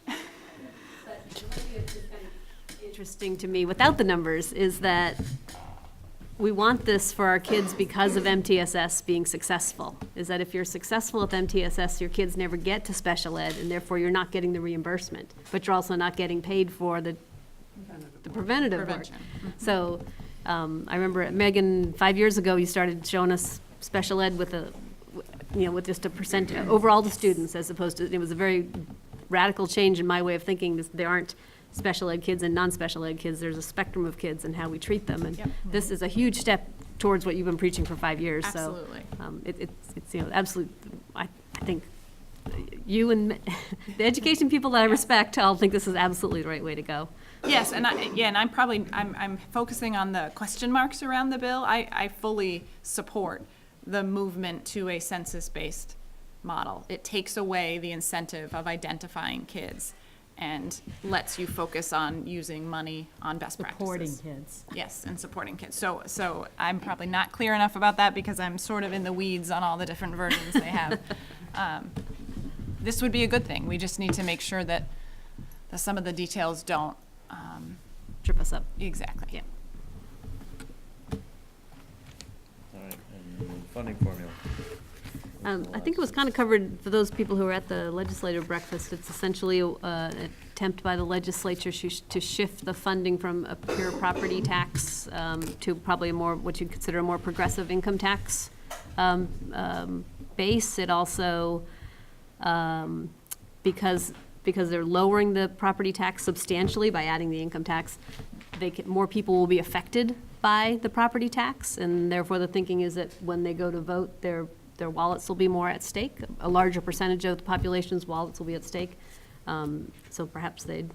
But one thing that's just kind of Interesting to me, without the numbers, is that we want this for our kids because of MTSS being successful. Is that if you're successful with MTSS, your kids never get to special ed, and therefore you're not getting the reimbursement, but you're also not getting paid for the preventative work. So I remember, Megan, 5 years ago, you started showing us special ed with with just a percent over all the students, as opposed to, it was a very radical change in my way of thinking. There aren't special ed kids and non-special ed kids. There's a spectrum of kids and how we treat them. And this is a huge step towards what you've been preaching for 5 years. Absolutely. So it's absolute. I think you and the education people that I respect all think this is absolutely the right way to go. Yes, and I'm focusing on the question marks around the bill. I fully support the movement to a census-based model. It takes away the incentive of identifying kids and lets you focus on using money on best practices. Supporting kids. Yes, and supporting kids. So I'm probably not clear enough about that because I'm sort of in the weeds on all the different versions they have. This would be a good thing. We just need to make sure that some of the details don't trip us up. Exactly. Yeah. All right, and funding formula. I think it was kind of covered for those people who were at the legislative breakfast. It's essentially an attempt by the legislature to shift the funding from a pure property tax to probably a more, what you'd consider a more progressive income tax base. It also, because they're lowering the property tax substantially by adding the income tax, more people will be affected by the property tax, and therefore the thinking is that when they go to vote, their wallets will be more at stake. A larger percentage of the population's wallets will be at stake. So perhaps they'd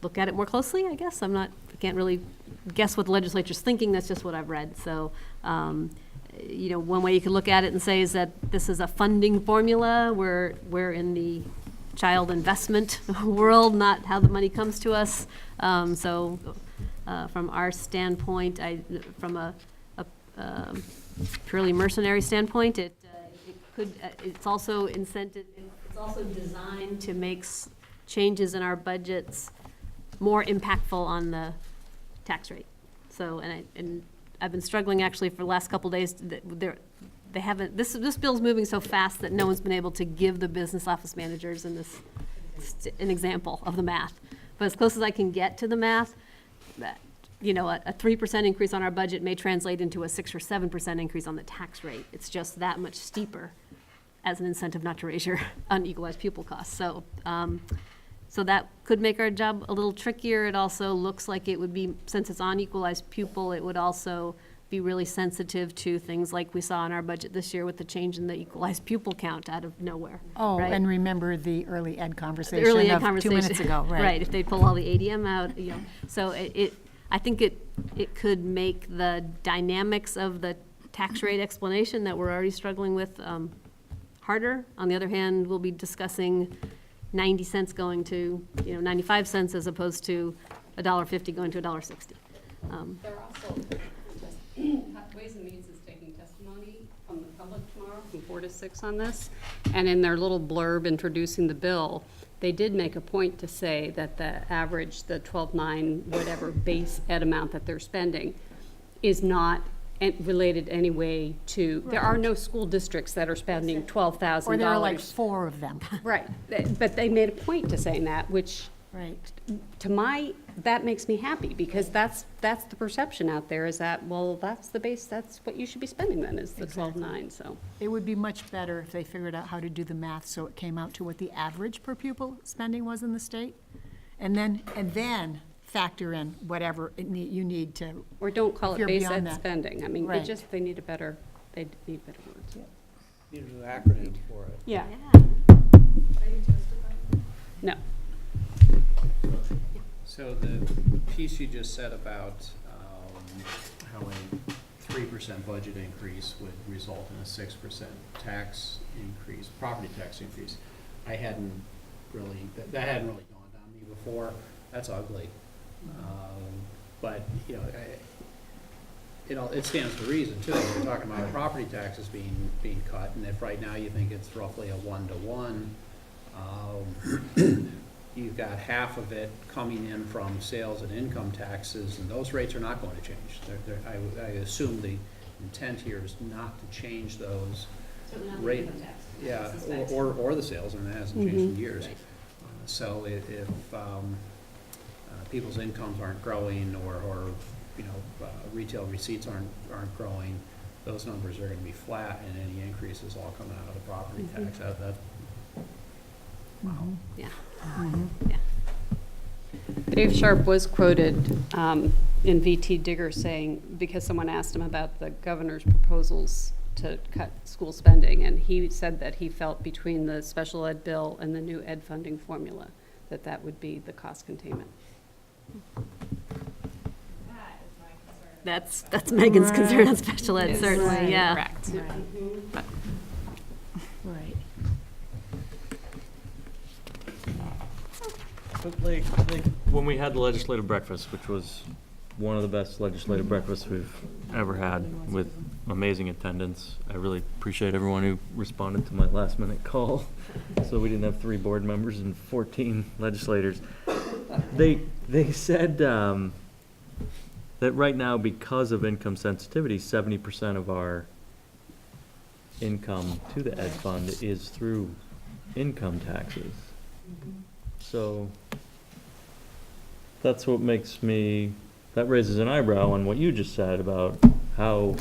look at it more closely, I guess. I can't really guess what the legislature's thinking. That's just what I've read. So, one way you could look at it and say is that this is a funding formula. We're in the child investment world, not how the money comes to us. From our standpoint, from a purely mercenary standpoint, it's also incented. It's also designed to make changes in our budgets more impactful on the tax rate. So, and I've been struggling actually for the last couple of days. They haven't. This bill's moving so fast that no one's been able to give the business office managers an example of the math. But as close as I can get to the math, a 3% increase on our budget may translate into a 6 or 7% increase on the tax rate. It's just that much steeper as an incentive not to raise your unequalized pupil costs. So, so that could make our job a little trickier. It also looks like it would be, since it's unequalized pupil, it would also be really sensitive to things like we saw in our budget this year with the change in the equalized pupil count out of nowhere. Oh, right? and remember the early ed conversation The early ed of conversation. 2 minutes ago, right? Right, if they pull all the ADM out, So I think it could make the dynamics of the tax rate explanation that we're already struggling with harder. On the other hand, we'll be discussing 90 cents going to 95 cents as opposed to $1.50 going to $1.60. They're also, Ways and Means is taking testimony from the public tomorrow from 4 to 6 on this. And in their little blurb introducing the bill, they did make a point to say that the average, the 12.9 whatever base ed amount that they're spending is not related in any way to, there are no school districts that are spending $12,000. Or there are like 4 of them. Right, but they made a point to saying that, which Right. that makes me happy, because that's the perception out there, is that, well, that's the base, that's what you should be spending then, is the 12.9, so. It would be much better if they figured out how to do the math so it came out to what the average per pupil spending was in the state. And then factor in whatever you need to. Or don't call if it you're base beyond ed that. spending. I mean, Right. they need better words. Need a new acronym for it. Yeah. No. So the piece you just said about how a 3% budget increase would result in a 6% tax increase, property tax increase, that hadn't really dawned on me before. That's ugly. But, it stands to reason too. We're talking about property taxes being cut, and if right now you think it's roughly a 1-to-1, you've got half of it coming in from sales and income taxes, and those rates are not going to change. I assume the intent here is not to change those rates. Yeah, or the sales, and that hasn't changed in years. Right. So if people's incomes aren't growing, or retail receipts aren't growing, those numbers are going to be flat, and any increases all coming out of the property tax. Wow. Yeah. Mm-hmm. Yeah. Dave Sharp was quoted in VT Digger saying, because someone asked him about the governor's proposals to cut school spending, and he said that he felt between the special ed bill and the new ed funding formula that would be the cost containment. That's Megan's concern on special ed, certainly, Right. yeah. Correct. Right. Right. But like when we had the legislative breakfast, which was one of the best legislative breakfasts we've ever had, with amazing attendance. I really appreciate everyone who responded to my last minute call. So we didn't have 3 board members and 14 legislators. They said that right now, because of income sensitivity, 70% of our income to the ed fund is through income taxes. So that's what makes me, that raises an eyebrow on what you just said about how,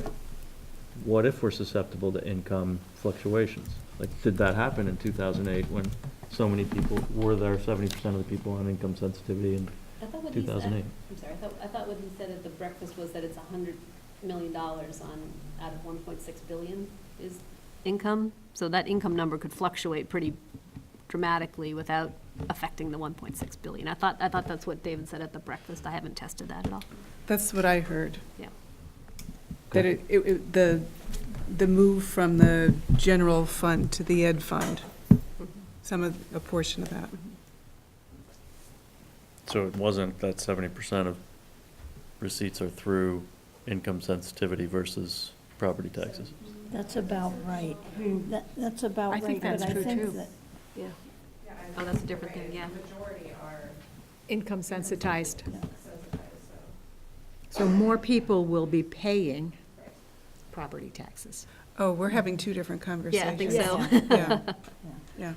what if we're susceptible to income fluctuations? Like, did that happen in 2008 when so many people, were there 70% of the people on income sensitivity in I thought what he said, 2008? I'm sorry, I thought what he said at the breakfast was that it's $100 million out of 1.6 billion is income. So that income number could fluctuate pretty dramatically without affecting the 1.6 billion. I thought that's what David said at the breakfast. I haven't tested that at all. That's what I heard. Yeah. That the move from the general fund to the ed fund, a portion of that. So it wasn't that 70% of receipts are through income sensitivity versus property taxes? That's about right. That's about right. I think that's true, too. Yeah. Oh, that's a different thing, yeah. Majority are Income sensitized. sensitized, So more people will be paying property taxes. Oh, we're having two different conversations. Yeah, I think so. Yeah, yeah.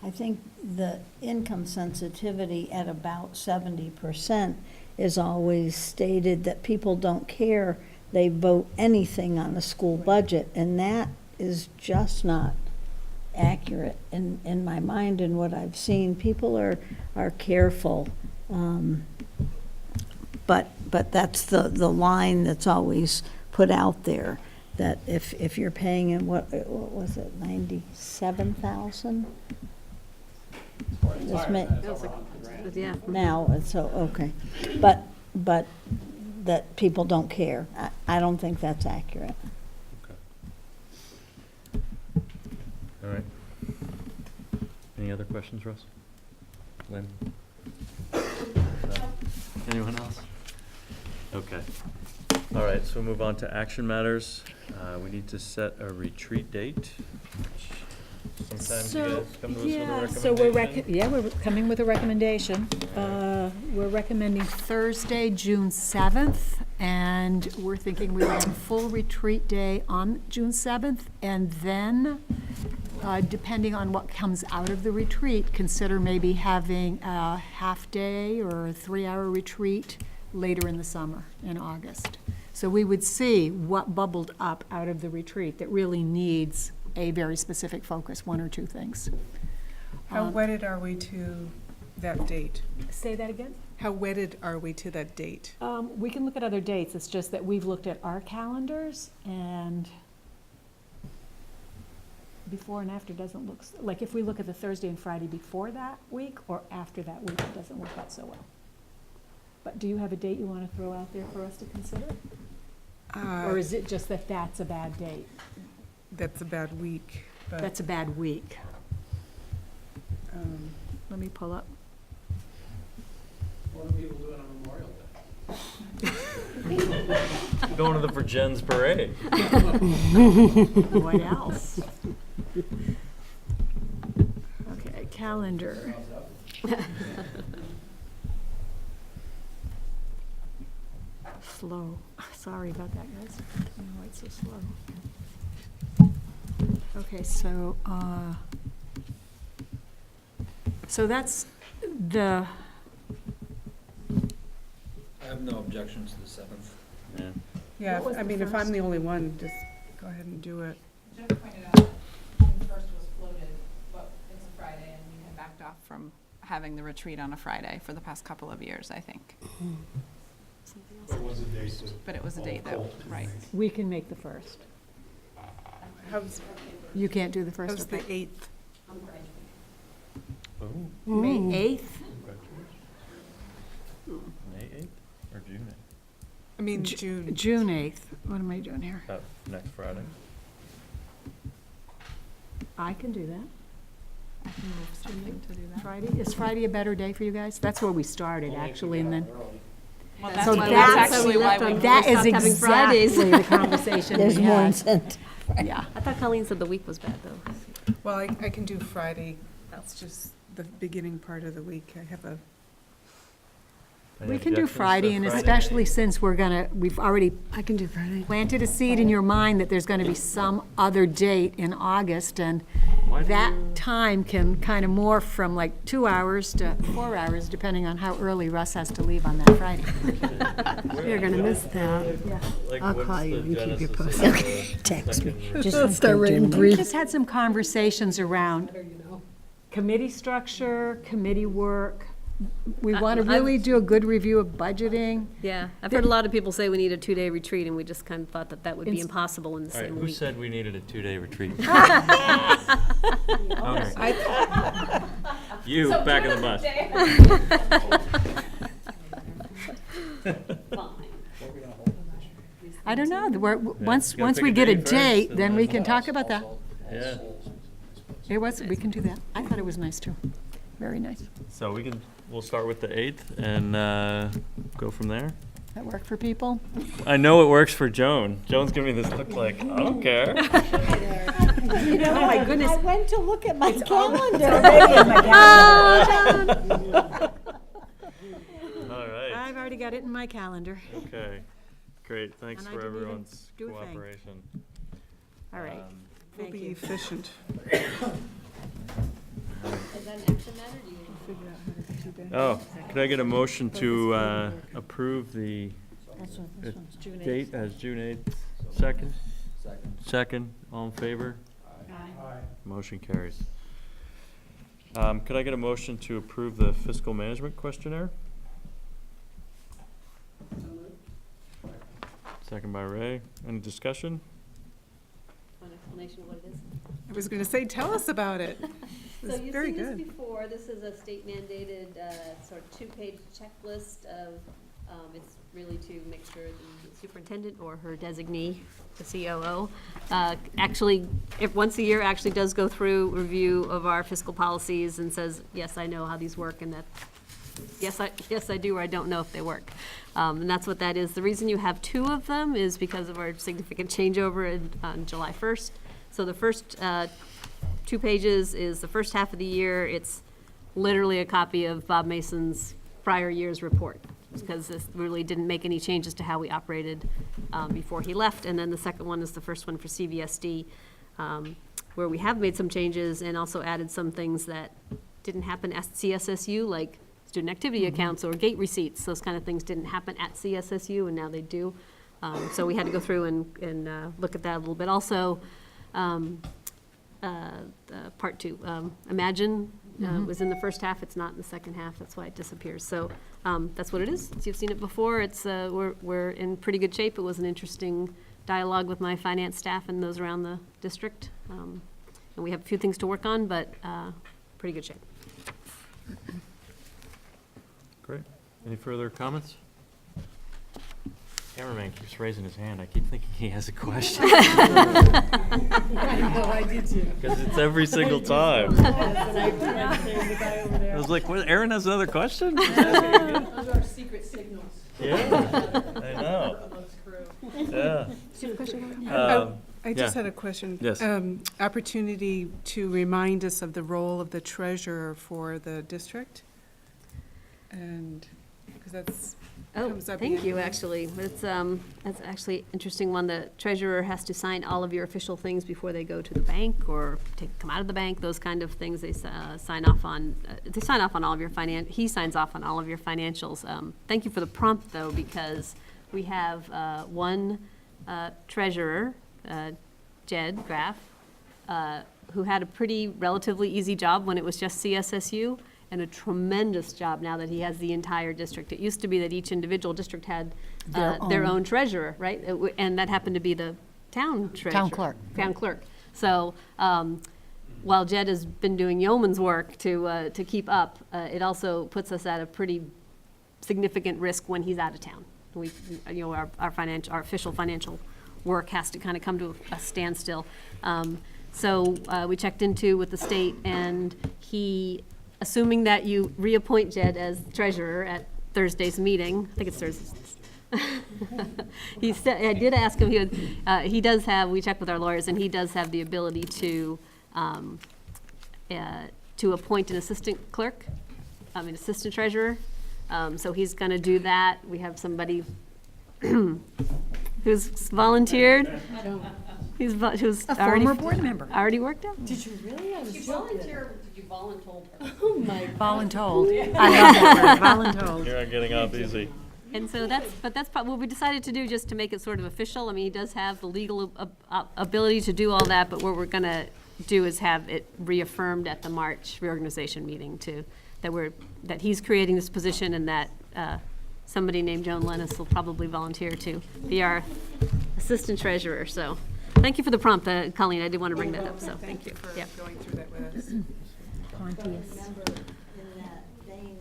I think the income sensitivity at about 70% is always stated that people don't care. They vote anything on the school budget, and that is just not accurate in my mind and what I've seen. People are careful, but that's the line that's always put out there, that if you're paying in, what was it, 97,000? Yeah. Now, and so, okay, but that people don't care. I don't think that's accurate. All right. Any other questions, Russ? Lynn? No? Anyone else? Okay. All right, so we'll move on to action matters. We need to set a retreat date. Sometimes you guys come to us with a recommendation. So we're coming with a recommendation. We're recommending Thursday, June 7th, and we're thinking we want a full retreat day on June 7th, and then, depending on what comes out of the retreat, consider maybe having a half-day or a 3-hour retreat later in the summer, in August. So we would see what bubbled up out of the retreat that really needs a very specific focus, one or two things. How wedded are we to that date? Say that again? How wedded are we to that date? We can look at other dates, it's just that we've looked at our calendars, and before and after doesn't look, like if we look at the Thursday and Friday before that week or after that week, it doesn't work out so well. But do you have a date you want to throw out there for us to consider? Or is it just that that's a bad date? That's a bad week. But, That's a bad week. Let me pull up. What are people doing on Memorial Day? Going to the Virgins Parade. What else? Okay, calendar. Slow. Sorry about that, guys. I don't know why it's so slow. Okay, so that's the, I have no objections to the 7th. Yeah. yeah, What was I the mean, if I'm first? the only one, just go ahead and do it. Jeff pointed out, June 1st was floated, but it's a Friday, and we had backed off from having the retreat on a Friday for the past couple of years, I think. But was a date But it was a date that, right. we can make the 1st. How's, You can't do the 1st, how's the okay. 8th? Oh, May 8th? May 8th or June 8th? I mean, June. June 8th. What am I doing here? That next Friday. I can do that. I can move something to do that. Friday, is Friday a better day for you guys? That's where we started, actually, and then. Well, So that's actually why we. That is stopped having Fridays. exactly the conversation There's we more had. incentive. Yeah. I thought Colleen said the week was bad, though. Well, I can do Friday. That's just the beginning part of the week. I have Any We can do objections to Friday, and especially since we've already I can do Friday. planted a seed in your mind that there's gonna be some other date in August, and that time can kind of morph from like 2 hours to 4 hours, depending on how early Russ has to leave on that Friday. You're gonna miss that. Like, I'll what's call you the and keep you genesis posted. of the Text me. second Just review? start writing We briefs. just had some conversations around committee structure, committee work. We want to really do a good review of budgeting. Yeah, I've heard a lot of people say we need a 2-day retreat, and we just kind of thought that that would be Ins- impossible in the All right, same who week. said we needed a 2-day retreat? I- You, back of the bus. I don't know, once gotta pick we a get a date first, date, and then we then- can talk about that. Yeah, We can do that. I thought it was nice, too. Very nice. so we'll start with the 8th and go from there. That work for people? I know it works for Joan. Joan's giving me this look like, I don't care. You know, my goodness. I went to look at my calendar. All right, I've already got it in my calendar. okay, great, thanks And I for didn't even everyone's do a thing. cooperation. All right, We'll thank be you. efficient. Is that an action matter, do you? Oh, could I get a motion to approve the date as June 8th? Second? Second, all in favor? Motion carries. Could I get a motion to approve the fiscal management questionnaire? Second by Ray. Any discussion? One explanation of what it is? I was going to say, tell us about it. So It's you've very seen this good. before, this is a state-mandated, sort of 2-page checklist of, it's really to make sure the superintendent or her designee, the COO, actually, if once a year, actually does go through review of our fiscal policies and says, yes, I know how these work, and that, yes, I do, or I don't know if they work. And that's what that is. The reason you have 2 of them is because of our significant changeover on July 1st. So the first 2 pages is the first half of the year. It's literally a copy of Bob Mason's prior year's report, because this really didn't make any changes to how we operated before he left. And then the second one is the first one for CVSD, where we have made some changes and also added some things that didn't happen at CSSU, like student activity accounts or gate receipts. Those kind of things didn't happen at CSSU, and now they do. So we had to go through and look at that a little bit. Also, part 2, Imagine was in the first half, it's not in the second half, that's why it disappears. So that's what it is. You've seen it before. It's we're in pretty good shape. It was an interesting dialogue with my finance staff and those around the district. And we have a few things to work on, but pretty good shape. Great. Any further comments? Cameraman keeps raising his hand. I keep thinking he has a question. I did too. Because it's every single time. I was like, what, Aaron has another question? Those are our secret signals. Yeah, I know. Yeah. I just had a question. Yes. Opportunity to remind us of the role of the treasurer for the district? And, because that's, Oh, comes up thank you, annually. actually. It's, that's actually an interesting one. The treasurer has to sign all of your official things before they go to the bank or come out of the bank, those kind of things. They sign off on, all of your he signs off on all of your financials. Thank you for the prompt, though, because we have one treasurer, Jed Graff, who had a pretty relatively easy job when it was just CSSU, and a tremendous job now that he has the entire district. It used to be that each individual district had their own treasurer, right? And that happened to be the town treasurer. Town clerk. Town clerk. So while Jed has been doing yeoman's work to keep up, it also puts us at a pretty significant risk when he's out of town. We, our official financial work has to kind of come to a standstill. So we checked into with the state, and assuming that you reappoint Jed as treasurer at Thursday's meeting, I think it's Thursday. I did ask him, he does have, we checked with our lawyers, and he does have the ability to appoint an assistant treasurer. So he's gonna do that. We have somebody who's volunteered. Who's A already former board member. already worked out. Did you really? I was Did you volunteer or did you voluntold her? Oh my. Voluntold. I love that word, voluntold. You're not getting off easy. And so that's what we decided to do, just to make it sort of official. I mean, he does have the legal ability to do all that, but what we're gonna do is have it reaffirmed at the March reorganization meeting that he's creating this position, and that somebody named Joan Lennis will probably volunteer to be our assistant treasurer, so. Thank you for the prompt, Colleen, I did want to bring that up, so thank you. for Yep. going through that with us. Pontius. Remember in that vein,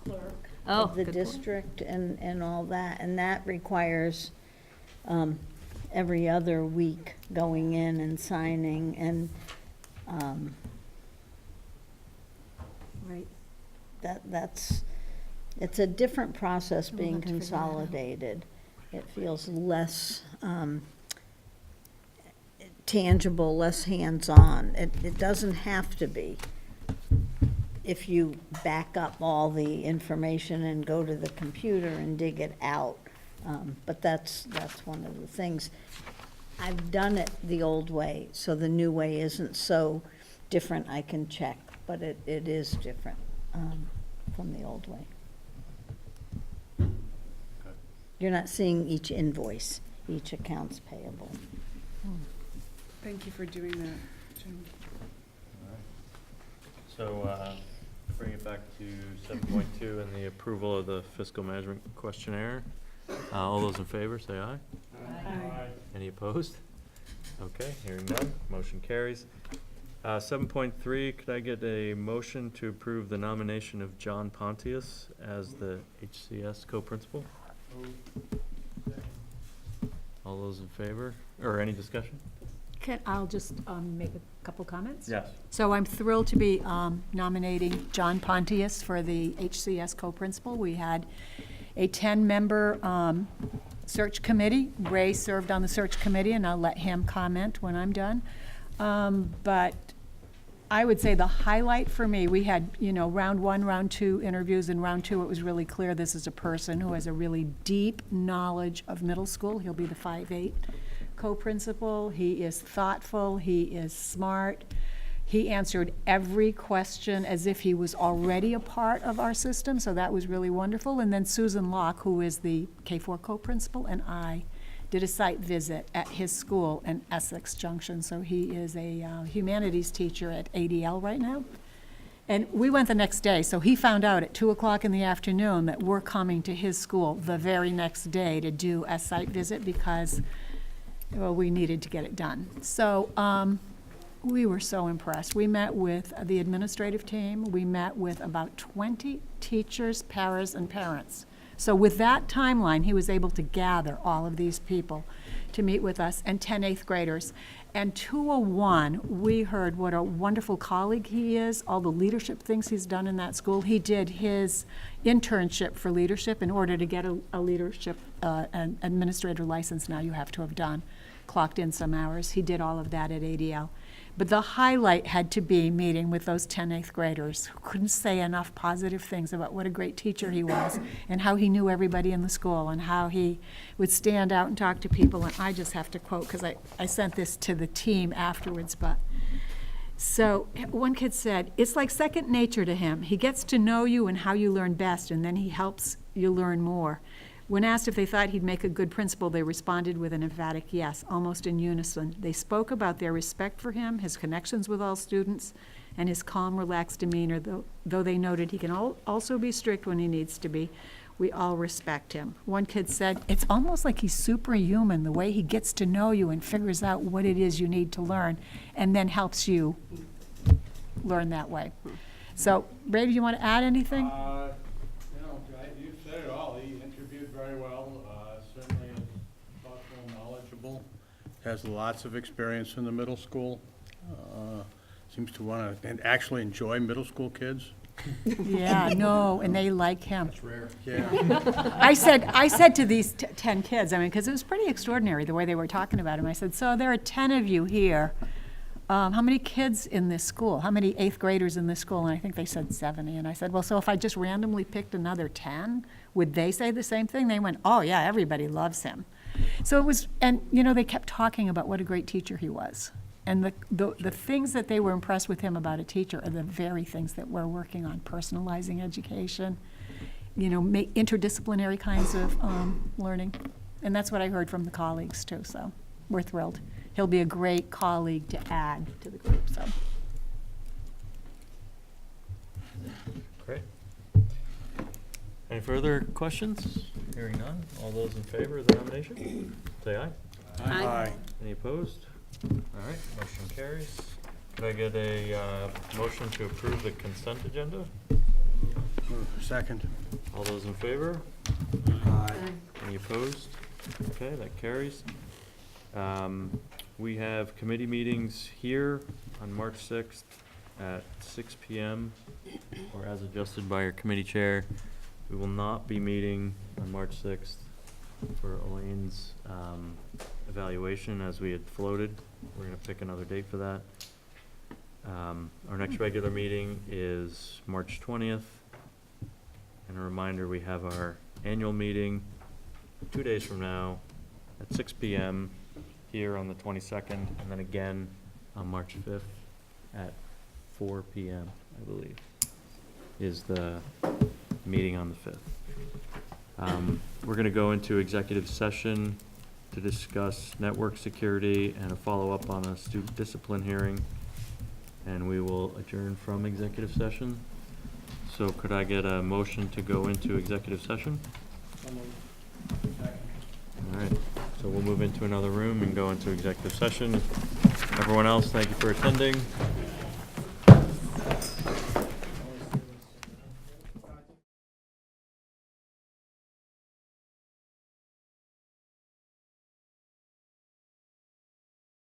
clerk Oh, of the good point. district and all that, and that requires every other week going in and signing and Right. it's a different process being consolidated. It feels less tangible, less hands-on. It doesn't have to be if you back up all the information and go to the computer and dig it out. But that's one of the things. I've done it the old way, so the new way isn't so different. I can check, but it is different from the old way. You're not seeing each invoice, each account's payable. Thank you for doing that, Jim. So, bring it back to 7.2 and the approval of the fiscal management questionnaire. All those in favor, say aye. Aye. Any opposed? Okay, hearing none, motion carries. 7.3, could I get a motion to approve the nomination of John Pontius as the HCS co-principal? All those in favor, or any discussion? I'll just make a couple comments. Yes. So I'm thrilled to be nominating John Pontius for the HCS co-principal. We had a 10-member search committee. Ray served on the search committee, and I'll let him comment when I'm done. But I would say the highlight for me, we had, round 1, round 2 interviews. In round 2, it was really clear this is a person who has a really deep knowledge of middle school. He'll be the 5/8 co-principal. He is thoughtful. He is smart. He answered every question as if he was already a part of our system, so that was really wonderful. And then Susan Locke, who is the K-4 co-principal, and I did a site visit at his school in Essex Junction. So he is a humanities teacher at ADL right now. And we went the next day, so he found out at 2 o'clock in the afternoon that we're coming to his school the very next day to do a site visit because, well, we needed to get it done. So we were so impressed. We met with the administrative team. We met with about 20 teachers, paras, and parents. So with that timeline, he was able to gather all of these people to meet with us, and 10 8th graders. And 201, we heard what a wonderful colleague he is, all the leadership things he's done in that school. He did his internship for leadership. In order to get a leadership an administrator license, now you have to have clocked in some hours. He did all of that at ADL. But the highlight had to be meeting with those 10 8th graders who couldn't say enough positive things about what a great teacher he was and how he knew everybody in the school and how he would stand out and talk to people. And I just have to quote, because I sent this to the team afterwards, but so one kid said, it's like second nature to him. He gets to know you and how you learn best, and then he helps you learn more. When asked if they thought he'd make a good principal, they responded with an emphatic yes, almost in unison. They spoke about their respect for him, his connections with all students, and his calm, relaxed demeanor, though they noted he can also be strict when he needs to be. We all respect him. One kid said, it's almost like he's superhuman, the way he gets to know you and figures out what it is you need to learn, and then helps you learn that way. So, Ray, do you want to add anything? You've said it all. He interviewed very well, certainly is thoughtful and knowledgeable, has lots of experience in the middle school, seems to want to, and actually enjoy middle school kids. Yeah, no, and they like him. That's rare. Yeah. I said to these 10 kids, because it was pretty extraordinary the way they were talking about him. I said, so there are 10 of you here. how many kids in this school? How many 8th graders in this school? And I think they said 70. And I said, well, so if I just randomly picked another 10, would they say the same thing? They went, oh, yeah, everybody loves him. So it was, and, you know, they kept talking about what a great teacher he was. And the things that they were impressed with him about a teacher are the very things that we're working on, personalizing education, you know, interdisciplinary kinds of learning. And that's what I heard from the colleagues, too, so we're thrilled. He'll be a great colleague to add to the group, so. Great. Any further questions? Hearing none. All those in favor of the nomination, say aye. Aye. Any opposed? All right, motion carries. Could I get a motion to approve the consent agenda? Second. All those in favor? Aye. Any opposed? Okay, that carries. We have committee meetings here on March 6th at 6 p.m. or as adjusted by our committee chair. We will not be meeting on March 6th for Elaine's evaluation as we had floated. We're going to pick another date for that. Our next regular meeting is March 20th. And a reminder, we have our annual meeting 2 days from now at 6 p.m. here on the 22nd, and then again on March 5th at 4 p.m., I believe, is the meeting on the 5th. We're going to go into executive session to discuss network security and a follow-up on a student discipline hearing, and we will adjourn from executive session. So could I get a motion to go into executive session? All right, so we'll move into another room and go into executive session. Everyone else, thank you for attending.